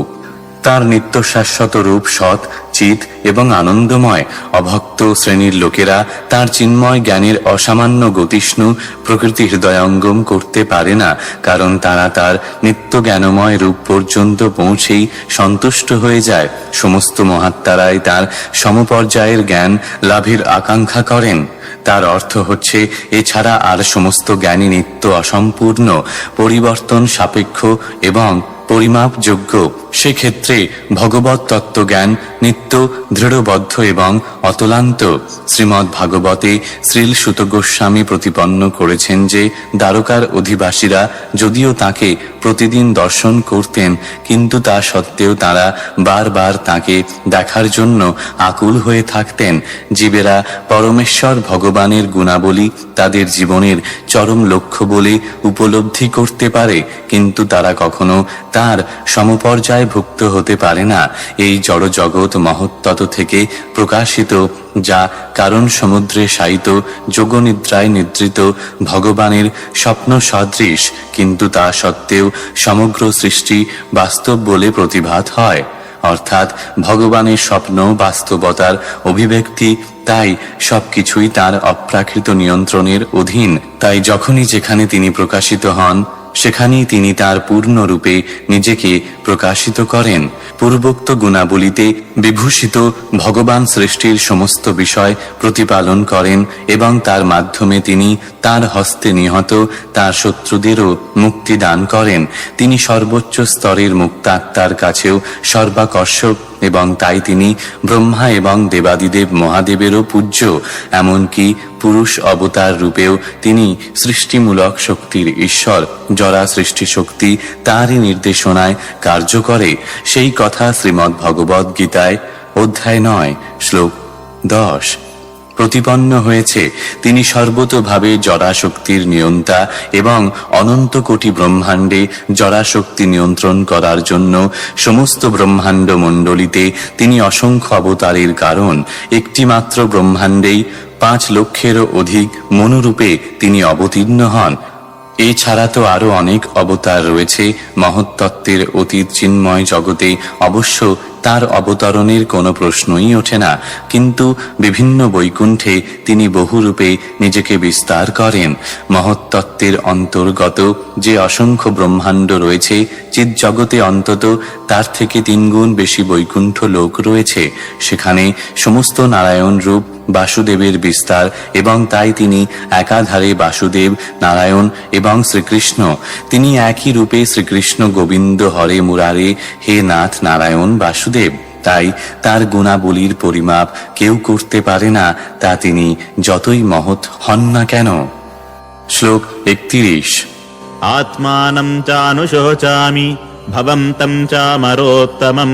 তার নিত্য শাশ্বত রূপ সৎ, চিত এবং আনন্দময়। অভক্ত শ্রেণীর লোকেরা তার চিন্ময় জ্ঞানের অসামান্য গতিষ্ণু প্রকৃতি হৃদয়ঙ্গম করতে পারে না, কারণ তারা তার নিত্য জ্ঞানময় রূপ পর্যন্ত পৌঁছেই সন্তুষ্ট হয়ে যায়। সমস্ত মহাত্মারাই তার সমপর্যায়ের জ্ঞান লাভের আকাঙ্ক্ষা করেন। তার অর্থ হচ্ছে, এছাড়া আর সমস্ত জ্ঞানী নিত্য অসম্পূর্ণ, পরিবর্তন সাপেক্ষ এবং পরিমাপযোগ্য। সেক্ষেত্রে ভগবত তত্ত্বজ্ঞান নিত্য দৃঢ়বদ্ধ এবং অতলান্ত। শ্রীমদ্ ভাগবতে শ্রীল সুত গোস্বামী প্রতিপন্ন করেছেন যে দ্বারকার অধিবাসীরা যদিও তাকে প্রতিদিন দর্শন করতেন, কিন্তু তা সত্ত্বেও তারা বারবার তাকে দেখার জন্য আকুল হয়ে থাকতেন। জীবেরা পরমেশ্বর ভগবানের গুণাবলী তাদের জীবনের চরম লক্ষ্য বলে উপলব্ধি করতে পারে, কিন্তু তারা কখনো তার সমপর্যায় ভুক্ত হতে পারে না। এই জড়জগৎ মহত্তত্ত্ব থেকে প্রকাশিত, যা কারণ সমুদ্রে শায়িত যোগনিদ্রায় নিদ্রিত ভগবানের স্বপ্ন সদৃশ, কিন্তু তা সত্ত্বেও সমগ্র সৃষ্টি বাস্তব বলে প্রতিভাত হয়। অর্থাৎ ভগবানের স্বপ্ন বাস্তবতার অভিব্যক্তি, তাই সবকিছুই তার অপ্রাকৃত নিয়ন্ত্রণের অধীন। তাই যখনই যেখানে তিনি প্রকাশিত হন, সেখানেই তিনি তার পূর্ণরূপে নিজেকে প্রকাশিত করেন। পূর্বোক্ত গুণাবলীতে বিভূষিত ভগবান সৃষ্টির সমস্ত বিষয় প্রতিপালন করেন এবং তার মাধ্যমে তিনি তার হস্তে নিহত তার শত্রুদেরও মুক্তি দান করেন। তিনি সর্বোচ্চ স্তরের মুক্তাত্মার কাছেও সর্বাকর্ষক এবং তাই তিনি ব্রহ্মা এবং দেবাদিদেব মহাদেবেরও পূজ্য। এমনকি পুরুষ অবতার রূপেও তিনি সৃষ্টিমূলক শক্তির ঈশ্বর। যারা সৃষ্টি শক্তি তারই নির্দেশনায় কার্য করে, সেই কথা শ্রীমদ্ ভগবদ গীতায় অধ্যায় 9 শ্লোক 10 প্রতিপন্ন হয়েছে। তিনি সর্বতোভাবে জড়াশক্তির নিয়ন্তা এবং অনন্ত কোটি ব্রহ্মাণ্ডে জড়াশক্তি নিয়ন্ত্রণ করার জন্য সমস্ত ব্রহ্মাণ্ড মণ্ডলীতে তিনি অসংখ্য অবতারের কারণ। একটি মাত্র ব্রহ্মাণ্ডেই 5 লক্ষেরও অধিক মনুরূপে তিনি অবতীর্ণ হন। এছাড়া তো আরো অনেক অবতার রয়েছে মহত্তত্ত্বের অতীত চিন্ময় জগতে। অবশ্য তার অবতরণের কোনো প্রশ্নই ওঠে না, কিন্তু বিভিন্ন বৈকুণ্ঠে তিনি বহুরূপে নিজেকে বিস্তার করেন। মহত্তত্ত্বের অন্তর্গত যে অসংখ্য ব্রহ্মাণ্ড রয়েছে, চিৎজগতে অন্তত তার থেকে 3 গুণ বেশি বৈকুণ্ঠ লোক রয়েছে। সেখানে সমস্ত নারায়ণ রূপ বাসুদেবের বিস্তার, এবং তাই তিনি একাধারে বাসুদেব, নারায়ণ এবং শ্রীকৃষ্ণ। তিনি একই রূপে শ্রীকৃষ্ণ গোবিন্দ হরে মুরারে, হে নাথ নারায়ণ বাসুদেব। তাই তার গুণাবলীর পরিমাপ কেউ করতে পারে না, তা তিনি যতই মহৎ হন না কেন। শ্লোক 31 आत्मानं चानुशोचामि भवन्तं चामरोत्तमं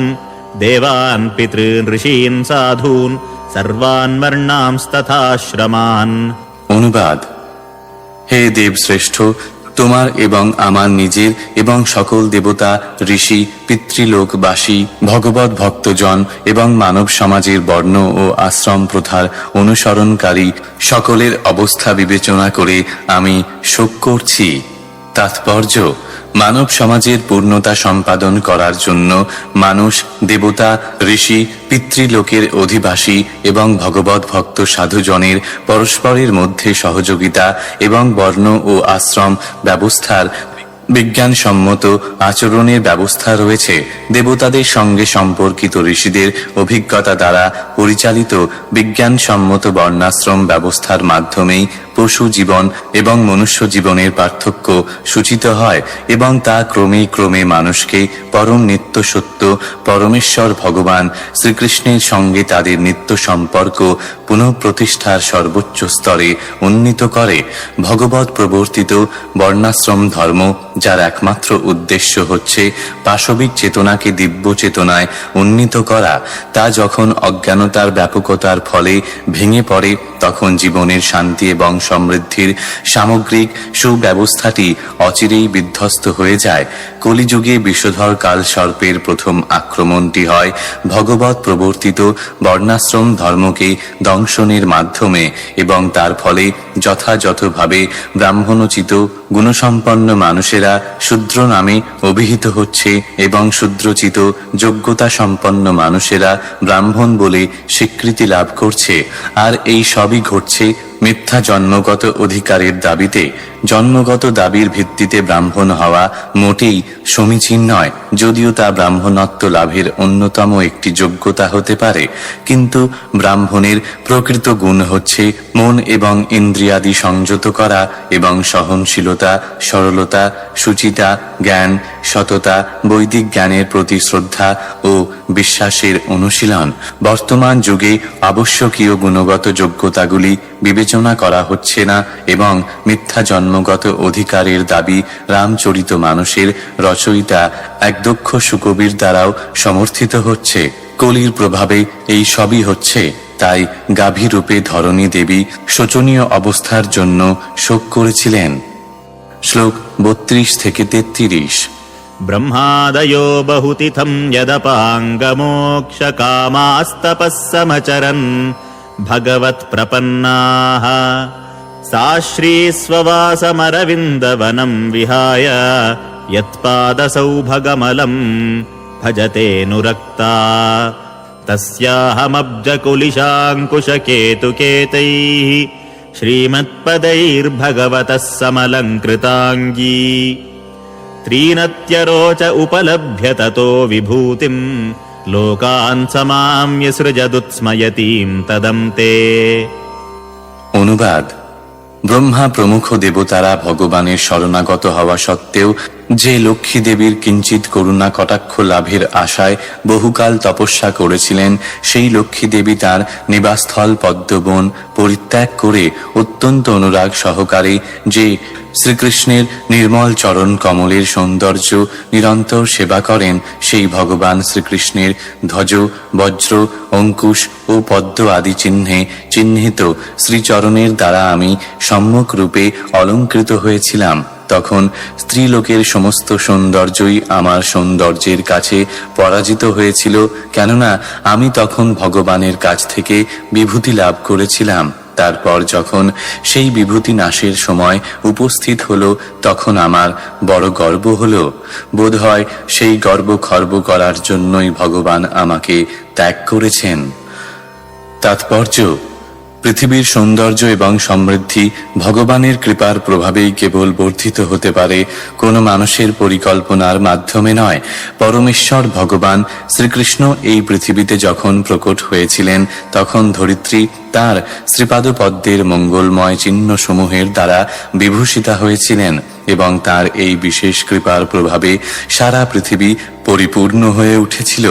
देवान् पितॄन् ऋषीन् साधून् सर्वान् वर्णांस्तथाश्रमान्। অনুবাদ: হে দেব শ্রেষ্ঠ, তোমার এবং আমার নিজের এবং সকল দেবতা, ঋষি, পিতৃলোকবাসী, ভগবত ভক্তজন এবং মানব সমাজের বর্ণ ও আশ্রম প্রথার অনুসরণকারী সকলের অবস্থা বিবেচনা করে আমি শোক করছি। তাৎপর্য: মানব সমাজের পূর্ণতা সম্পাদন করার জন্য মানুষ, দেবতা, ঋষি, পিতৃলোকের অধিবাসী এবং ভগবত ভক্ত সাধুজনের পরস্পরের মধ্যে সহযোগিতা এবং বর্ণ ও আশ্রম ব্যবস্থার বিজ্ঞানসম্মত আচরণের ব্যবস্থা রয়েছে। দেবতাদের সঙ্গে সম্পর্কিত ঋষিদের অভিজ্ঞতা দ্বারা পরিচালিত বিজ্ঞানসম্মত বর্ণাশ্রম ব্যবস্থার মাধ্যমেই পশু জীবন এবং মনুষ্য জীবনের পার্থক্য সূচিত হয়, এবং তা ক্রমে ক্রমে মানুষকে পরম নিত্য সত্য পরমেশ্বর ভগবান শ্রীকৃষ্ণের সঙ্গে তাদের নিত্য সম্পর্ক পুনঃপ্রতিষ্ঠার সর্বোচ্চ স্তরে উন্নীত করে। ভগবত প্রবর্তিত বর্ণাশ্রম ধর্ম, যার একমাত্র উদ্দেশ্য হচ্ছে পাশবিক চেতনাকে দিব্য চেতনায় উন্নীত করা, তা যখন অজ্ঞানতার ব্যাপকতার ফলে ভেঙে পড়ে, তখন জীবনের শান্তি এবং সমৃদ্ধির সামগ্রিক সুব্যবস্থাটি অচিরেই বিধ্বস্ত হয়ে যায়। কলিযুগে বিষধর কাল সর্পের প্রথম আক্রমণটি হয় ভগবত প্রবর্তিত বর্ণাশ্রম ধর্মকে দংশনের মাধ্যমে, এবং তার ফলে যথাযথভাবে ব্রাহ্মণোচিত গুণসম্পন্ন মানুষেরা শূদ্র নামে অভিহিত হচ্ছে এবং শূদ্রচিত যোগ্যতা সম্পন্ন মানুষেরা ব্রাহ্মণ বলে স্বীকৃতি লাভ করছে। আর এই সবই ঘটছে মিথ্যা জন্মগত অধিকারের দাবিতে। জন্মগত দাবির ভিত্তিতে ব্রাহ্মণ হওয়া মোটেই সমীচীন নয়, যদিও তা ব্রাহ্মণত্ব লাভের অন্যতম একটি যোগ্যতা হতে পারে। কিন্তু ব্রাহ্মণের প্রকৃত গুণ হচ্ছে মন এবং ইন্দ্রিয়াদি সংযত করা এবং সহনশীলতা, সরলতা, শুচিতা, জ্ঞান, সততা, বৈদিক জ্ঞানের প্রতি শ্রদ্ধা ও বিশ্বাসের অনুশীলন। বর্তমান যুগে আবশ্যকীয় গুণগত যোগ্যতাগুলি বিবেচনা করা হচ্ছে না এবং মিথ্যা জন্মগত অধিকারের দাবি রামচরিত মানসের রচয়িতা এক দক্ষ সুকবির দ্বারাও সমর্থিত হচ্ছে। কলির প্রভাবে এই সবই হচ্ছে। তাই গাভীরূপে ধরণী দেবী শোচনীয় অবস্থার জন্য শোক করেছিলেন। শ্লোক 32-33। ব্রহ্মাদयो বহুতিথম यदपाङ्गमोक्षकामास्तपः समचरन् भगवत्प्रपन्नाः साश्रीस्ववासमरविन्दवनं विहाय यत्पादसौभगमलं भजतेऽनुरक्ता तस्याहमब्जकुलिशाङ्कुशकेतुकेतैः श्रीमत्पदैर्भगवतः समलङ्कृताङ्गी त्रीनत्यरोच उपलभ्य ततो विभूतिं लोकान् समाम्यसृजदुत्स्मयतीं तदन्ते। অনুবাদ: ব্রহ্মা প্রমুখ দেবতারা ভগবানের শরণাগত হওয়া সত্ত্বেও যে লক্ষ্মী দেবীর কিঞ্চিত করুণা কটাক্ষ লাভের আশায় বহুকাল তপস্যা করেছিলেন, সেই লক্ষ্মী দেবী তার নিবাসস্থল পদ্মবন পরিত্যাগ করে অত্যন্ত অনুরাগ সহকারে যে শ্রীকৃষ্ণের নির্মল চরণ কমলের সৌন্দর্য নিরন্তর সেবা করেন, সেই ভগবান শ্রীকৃষ্ণের ধ্বজ, বজ্র, অঙ্কুশ ও পদ্ম আদি চিহ্নে চিহ্নিত শ্রীচরণের দ্বারা আমি সম্যক রূপে অলঙ্কৃত হয়েছিলাম। তখন স্ত্রীলোকের সমস্ত সৌন্দর্যই আমার সৌন্দর্যের কাছে পরাজিত হয়েছিল, কেননা আমি তখন ভগবানের কাছ থেকে বিভূতি লাভ করেছিলাম। তারপর যখন সেই বিভূতি নাশের সময় উপস্থিত হলো, তখন আমার বড় গর্ব হলো। বোধহয় সেই গর্ব খর্ব করার জন্যই ভগবান আমাকে ত্যাগ করেছেন। তাৎপর্য: পৃথিবীর সৌন্দর্য এবং সমৃদ্ধি ভগবানের কৃপার প্রভাবেই কেবল বর্ধিত হতে পারে, কোনো মানুষের পরিকল্পনার মাধ্যমে নয়। পরমেশ্বর ভগবান শ্রীকৃষ্ণ এই পৃথিবীতে যখন প্রকট হয়েছিলেন, তখন ধরিত্রী তার শ্রীপাদপদ্মের মঙ্গলময় চিহ্নসমূহের দ্বারা বিভূষিতা হয়েছিলেন এবং তার এই বিশেষ কৃপার প্রভাবে সারা পৃথিবী পরিপূর্ণ হয়ে উঠেছিল,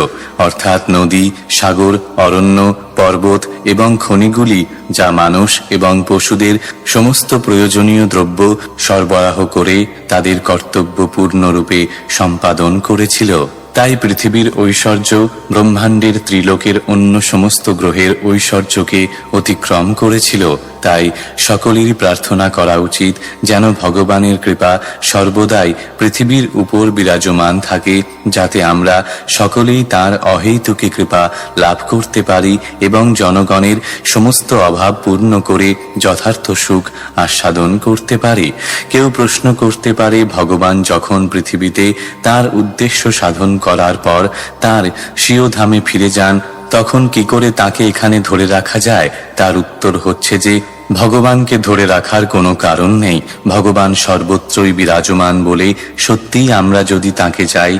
অর্থাৎ নদী, সাগর, অরণ্য, পর্বত এবং খনিগুলি, যা মানুষ এবং পশুদের সমস্ত প্রয়োজনীয় দ্রব্য সরবরাহ করে তাদের কর্তব্য পূর্ণরূপে সম্পাদন করেছিল। তাই পৃথিবীর ঐশ্বর্য ব্রহ্মাণ্ডের ত্রিলোকের অন্য সমস্ত গ্রহের ঐশ্বর্যকে অতিক্রম করেছিল। তাই সকলেরই প্রার্থনা করা উচিত যেন ভগবানের কৃপা সর্বদাই পৃথিবীর উপর বিরাজমান থাকে, যাতে আমরা সকলেই তার অহেতুকী কৃপা লাভ করতে পারি এবং জনগণের সমস্ত অভাব পূর্ণ করে যথার্থ সুখ আস্বাদন করতে পারি। কেউ প্রশ্ন করতে পারে, ভগবান যখন পৃথিবীতে তার উদ্দেশ্য সাধন করার পর তার স্বীয় ধামে ফিরে যান, তখন কি করে তাকে এখানে ধরে রাখা যায়? তার উত্তর হচ্ছে যে ভগবানকে ধরে রাখার কোনো কারণ নেই। ভগবান সর্বত্রই বিরাজমান বলে সত্যিই আমরা যদি তাকে চাই,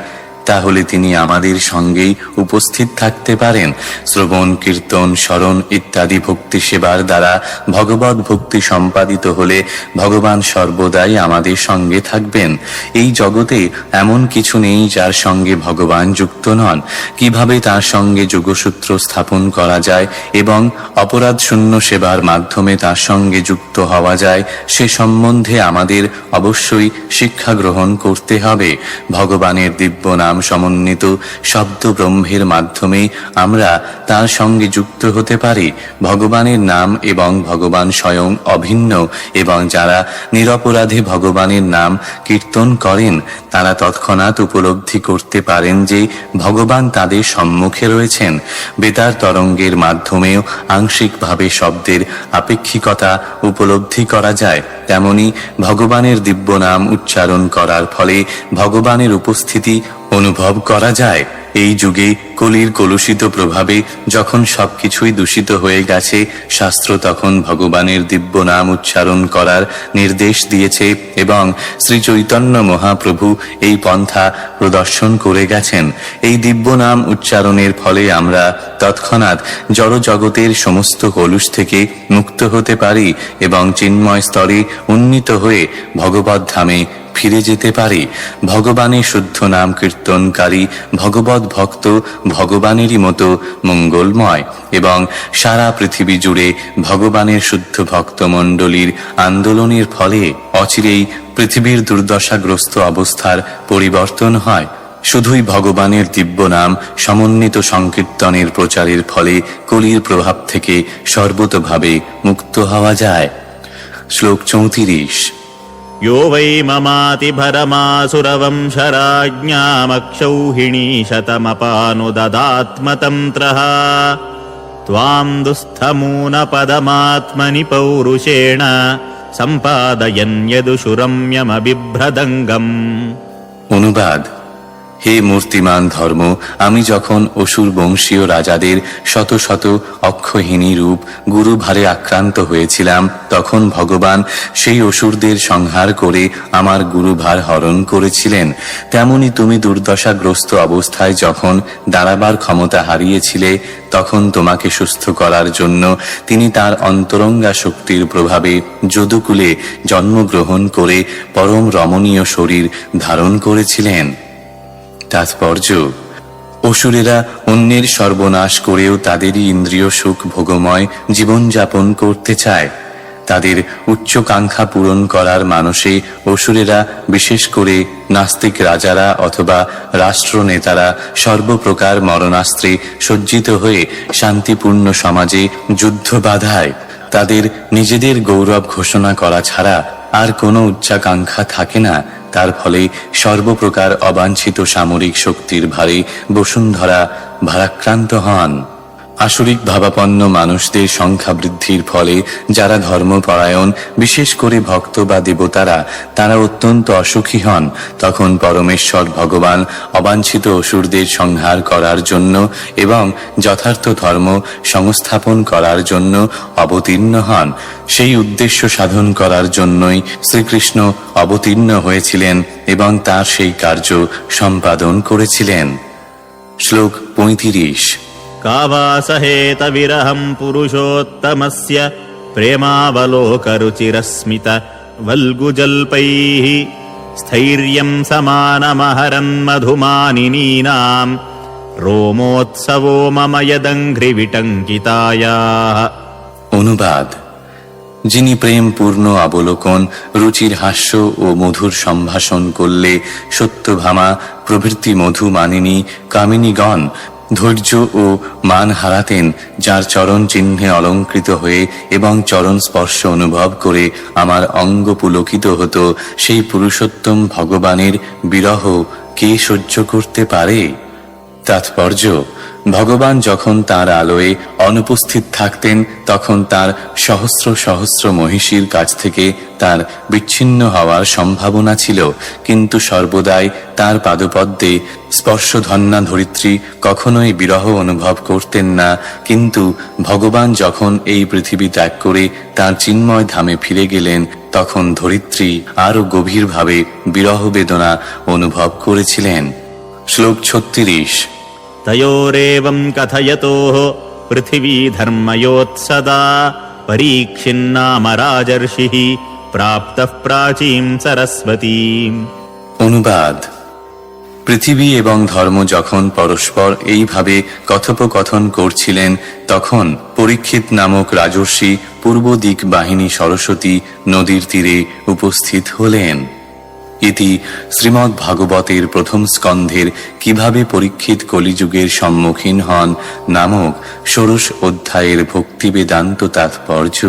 তাহলে তিনি আমাদের সঙ্গেই উপস্থিত থাকতে পারেন। শ্রবণ, কীর্তন, স্মরণ ইত্যাদি ভক্তি সেবার দ্বারা ভগবত ভক্তি সম্পাদিত হলে ভগবান সর্বদাই আমাদের সঙ্গে থাকবেন। এই জগতে এমন কিছু নেই যার সঙ্গে ভগবান যুক্ত নন। কিভাবে তার সঙ্গে যোগসূত্র স্থাপন করা যায় এবং অপরাধ শূন্য সেবার মাধ্যমে তার সঙ্গে যুক্ত হওয়া যায়, সে সম্বন্ধে আমাদের অবশ্যই শিক্ষা গ্রহণ করতে হবে। ভগবানের দিব্য নাম সমন্বিত শব্দ ব্রহ্মের মাধ্যমে আমরা তার সঙ্গে যুক্ত হতে পারি। ভগবানের নাম এবং ভগবান স্বয়ং অভিন্ন, এবং যারা নিরপরাধে ভগবানের নাম কীর্তন করেন, তারা তৎক্ষণাৎ উপলব্ধি করতে পারেন যে ভগবান তাদের সম্মুখে রয়েছেন। বেতার তরঙ্গের মাধ্যমেও আংশিকভাবে শব্দের আপেক্ষিকতা উপলব্ধি করা যায়। তেমনি ভগবানের দিব্য নাম উচ্চারণ করার ফলে ভগবানের উপস্থিতি অনুভব করা যায়। এই যুগে কলির কলুষিত প্রভাবে যখন সবকিছুই দূষিত হয়ে গেছে, শাস্ত্র তখন ভগবানের দিব্য নাম উচ্চারণ করার নির্দেশ দিয়েছে এবং শ্রী চৈতন্য মহাপ্রভু এই পন্থা প্রদর্শন করে গেছেন। এই দিব্য নাম উচ্চারণের ফলে আমরা তৎক্ষণাৎ জড় জগতের সমস্ত কলুষ থেকে মুক্ত হতে পারি এবং চিন্ময় স্তরে উন্নীত হয়ে ভগবত ধামে ফিরে যেতে পারি। ভগবানের শুদ্ধ নাম কীর্তনকারী ভগবত ভক্ত ভগবানেরই মতো মঙ্গলময় এবং সারা পৃথিবী জুড়ে ভগবানের শুদ্ধ ভক্তমণ্ডলীর আন্দোলনের ফলে অচিরেই পৃথিবীর দুর্দশাগ্রস্ত অবস্থার পরিবর্তন হয়। শুধুই ভগবানের দিব্য নাম সমন্বিত সংকীর্তনের প্রচারের ফলে কলির প্রভাব থেকে সর্বতোভাবে মুক্ত হওয়া যায়। শ্লোক 34। यो वै ममातिभरमासुरवंशराज्ञामक्षौहिणीशतमपानुददात्मतन्त्रः त्वां दुःस्थमूनपदमात्मनि पौरुषेण सम्पादयन् यदुषुरम्यमबिभ्रदङ्गम्। অনুবাদ: হে মূর্তিমান ধর্ম, আমি যখন অসুর বংশীয় রাজাদের শত শত অক্ষহীনী রূপ গুরুভারে আক্রান্ত হয়েছিলাম, তখন ভগবান সেই অসুরদের সংহার করে আমার গুরুভার হরণ করেছিলেন। তেমনি তুমি দুর্দশাগ্রস্ত অবস্থায় যখন দাঁড়াবার ক্ষমতা হারিয়েছিলে, তখন তোমাকে সুস্থ করার জন্য তিনি তার অন্তরঙ্গা শক্তির প্রভাবে যদুকুলে জন্মগ্রহণ করে পরম রমণীয় শরীর ধারণ করেছিলেন। তাৎপর্য: অসুরেরা অন্যের সর্বনাশ করেও তাদেরই ইন্দ্রিয় সুখ ভোগময় জীবনযাপন করতে চায়। তাদের উচ্চাকাঙ্ক্ষা পূরণ করার মানসে অসুরেরা, বিশেষ করে নাস্তিক রাজারা অথবা রাষ্ট্রনেতারা সর্বপ্রকার মরণাস্ত্রে সজ্জিত হয়ে শান্তিপূর্ণ সমাজে যুদ্ধ বাধায়। তাদের নিজেদের গৌরব ঘোষণা করা ছাড়া আর কোনো উচ্চাকাঙ্ক্ষা থাকে না। তার ফলে সর্বপ্রকার অবাঞ্ছিত সামরিক শক্তির ভারে বসুন্ধরা ভারাক্রান্ত হন। আসরিক ভাবাপন্ন মানুষদের সংখ্যা বৃদ্ধির ফলে যারা ধর্মপরায়ণ, বিশেষ করে ভক্ত বা দেবতারা, তারা অত্যন্ত অসুখী হন। তখন পরমেশ্বর ভগবান অবাঞ্ছিত অসুরদের সংহার করার জন্য এবং যথার্থ ধর্ম সংস্থাপন করার জন্য অবতীর্ণ হন। সেই উদ্দেশ্য সাধন করার জন্যই শ্রীকৃষ্ণ অবতীর্ণ হয়েছিলেন এবং তার সেই কার্য সম্পাদন করেছিলেন। শ্লোক 35। कावासहेत विरहं पुरुषोत्तमस्य प्रेमावलोकरुचिरस्मित वल्गुजल्पैः स्थैर्यं समानमहरन्मधुमानिनीनां रोमोत्सवो मम यदङ्घ्रिविटङ्कितायाः। অনুবাদ: যিনি প্রেম পূর্ণ অবলোকন, রুচির হাস্য ও মধুর সম্ভাষণ করলে সত্যভামা প্রভৃতি মধুমানিনী কামিনীগণ ধৈর্য ও মান হারাতেন, যার চরণ চিহ্নে অলঙ্কৃত হয়ে এবং চরণ স্পর্শ অনুভব করে আমার অঙ্গ পুলকিত হতো, সেই পুরুষোত্তম ভগবানের বিরহ কে সহ্য করতে পারে? তাৎপর্য: ভগবান যখন তাঁর আলোয় অনুপস্থিত থাকতেন, তখন তার সহস্র সহস্র মহিষীর কাছ থেকে তার বিচ্ছিন্ন হওয়ার সম্ভাবনা ছিল, কিন্তু সর্বদাই তার পাদপদ্মে স্পর্শধন্যা ধরিত্রী কখনোই বিরহ অনুভব করতেন না। কিন্তু ভগবান যখন এই পৃথিবী ত্যাগ করে তার চিন্ময় ধামে ফিরে গেলেন, তখন ধরিত্রী আরো গভীরভাবে বিরহ বেদনা অনুভব করেছিলেন। শ্লোক 36। तयोरेवं कथयतोः पृथिवी धर्मयोत्सदा परीक्षिन्नाम राजर्षिः प्राप्तः प्राचीं सरस्वतीम्। অনুবাদ: পৃথিবী এবং ধর্ম যখন পরস্পর এইভাবে কথোপকথন করছিলেন, তখন পরীক্ষিত নামক রাজর্ষি পূর্ব দিক বাহিনী সরস্বতী নদীর তীরে উপস্থিত হলেন। ইতি শ্রীমদ্ ভাগবতের প্রথম স্কন্ধের কিভাবে পরীক্ষিত কলিযুগের সম্মুখীন হন নামক ষোড়শ অধ্যায়ের ভক্তি বেদান্ত তাৎপর্য।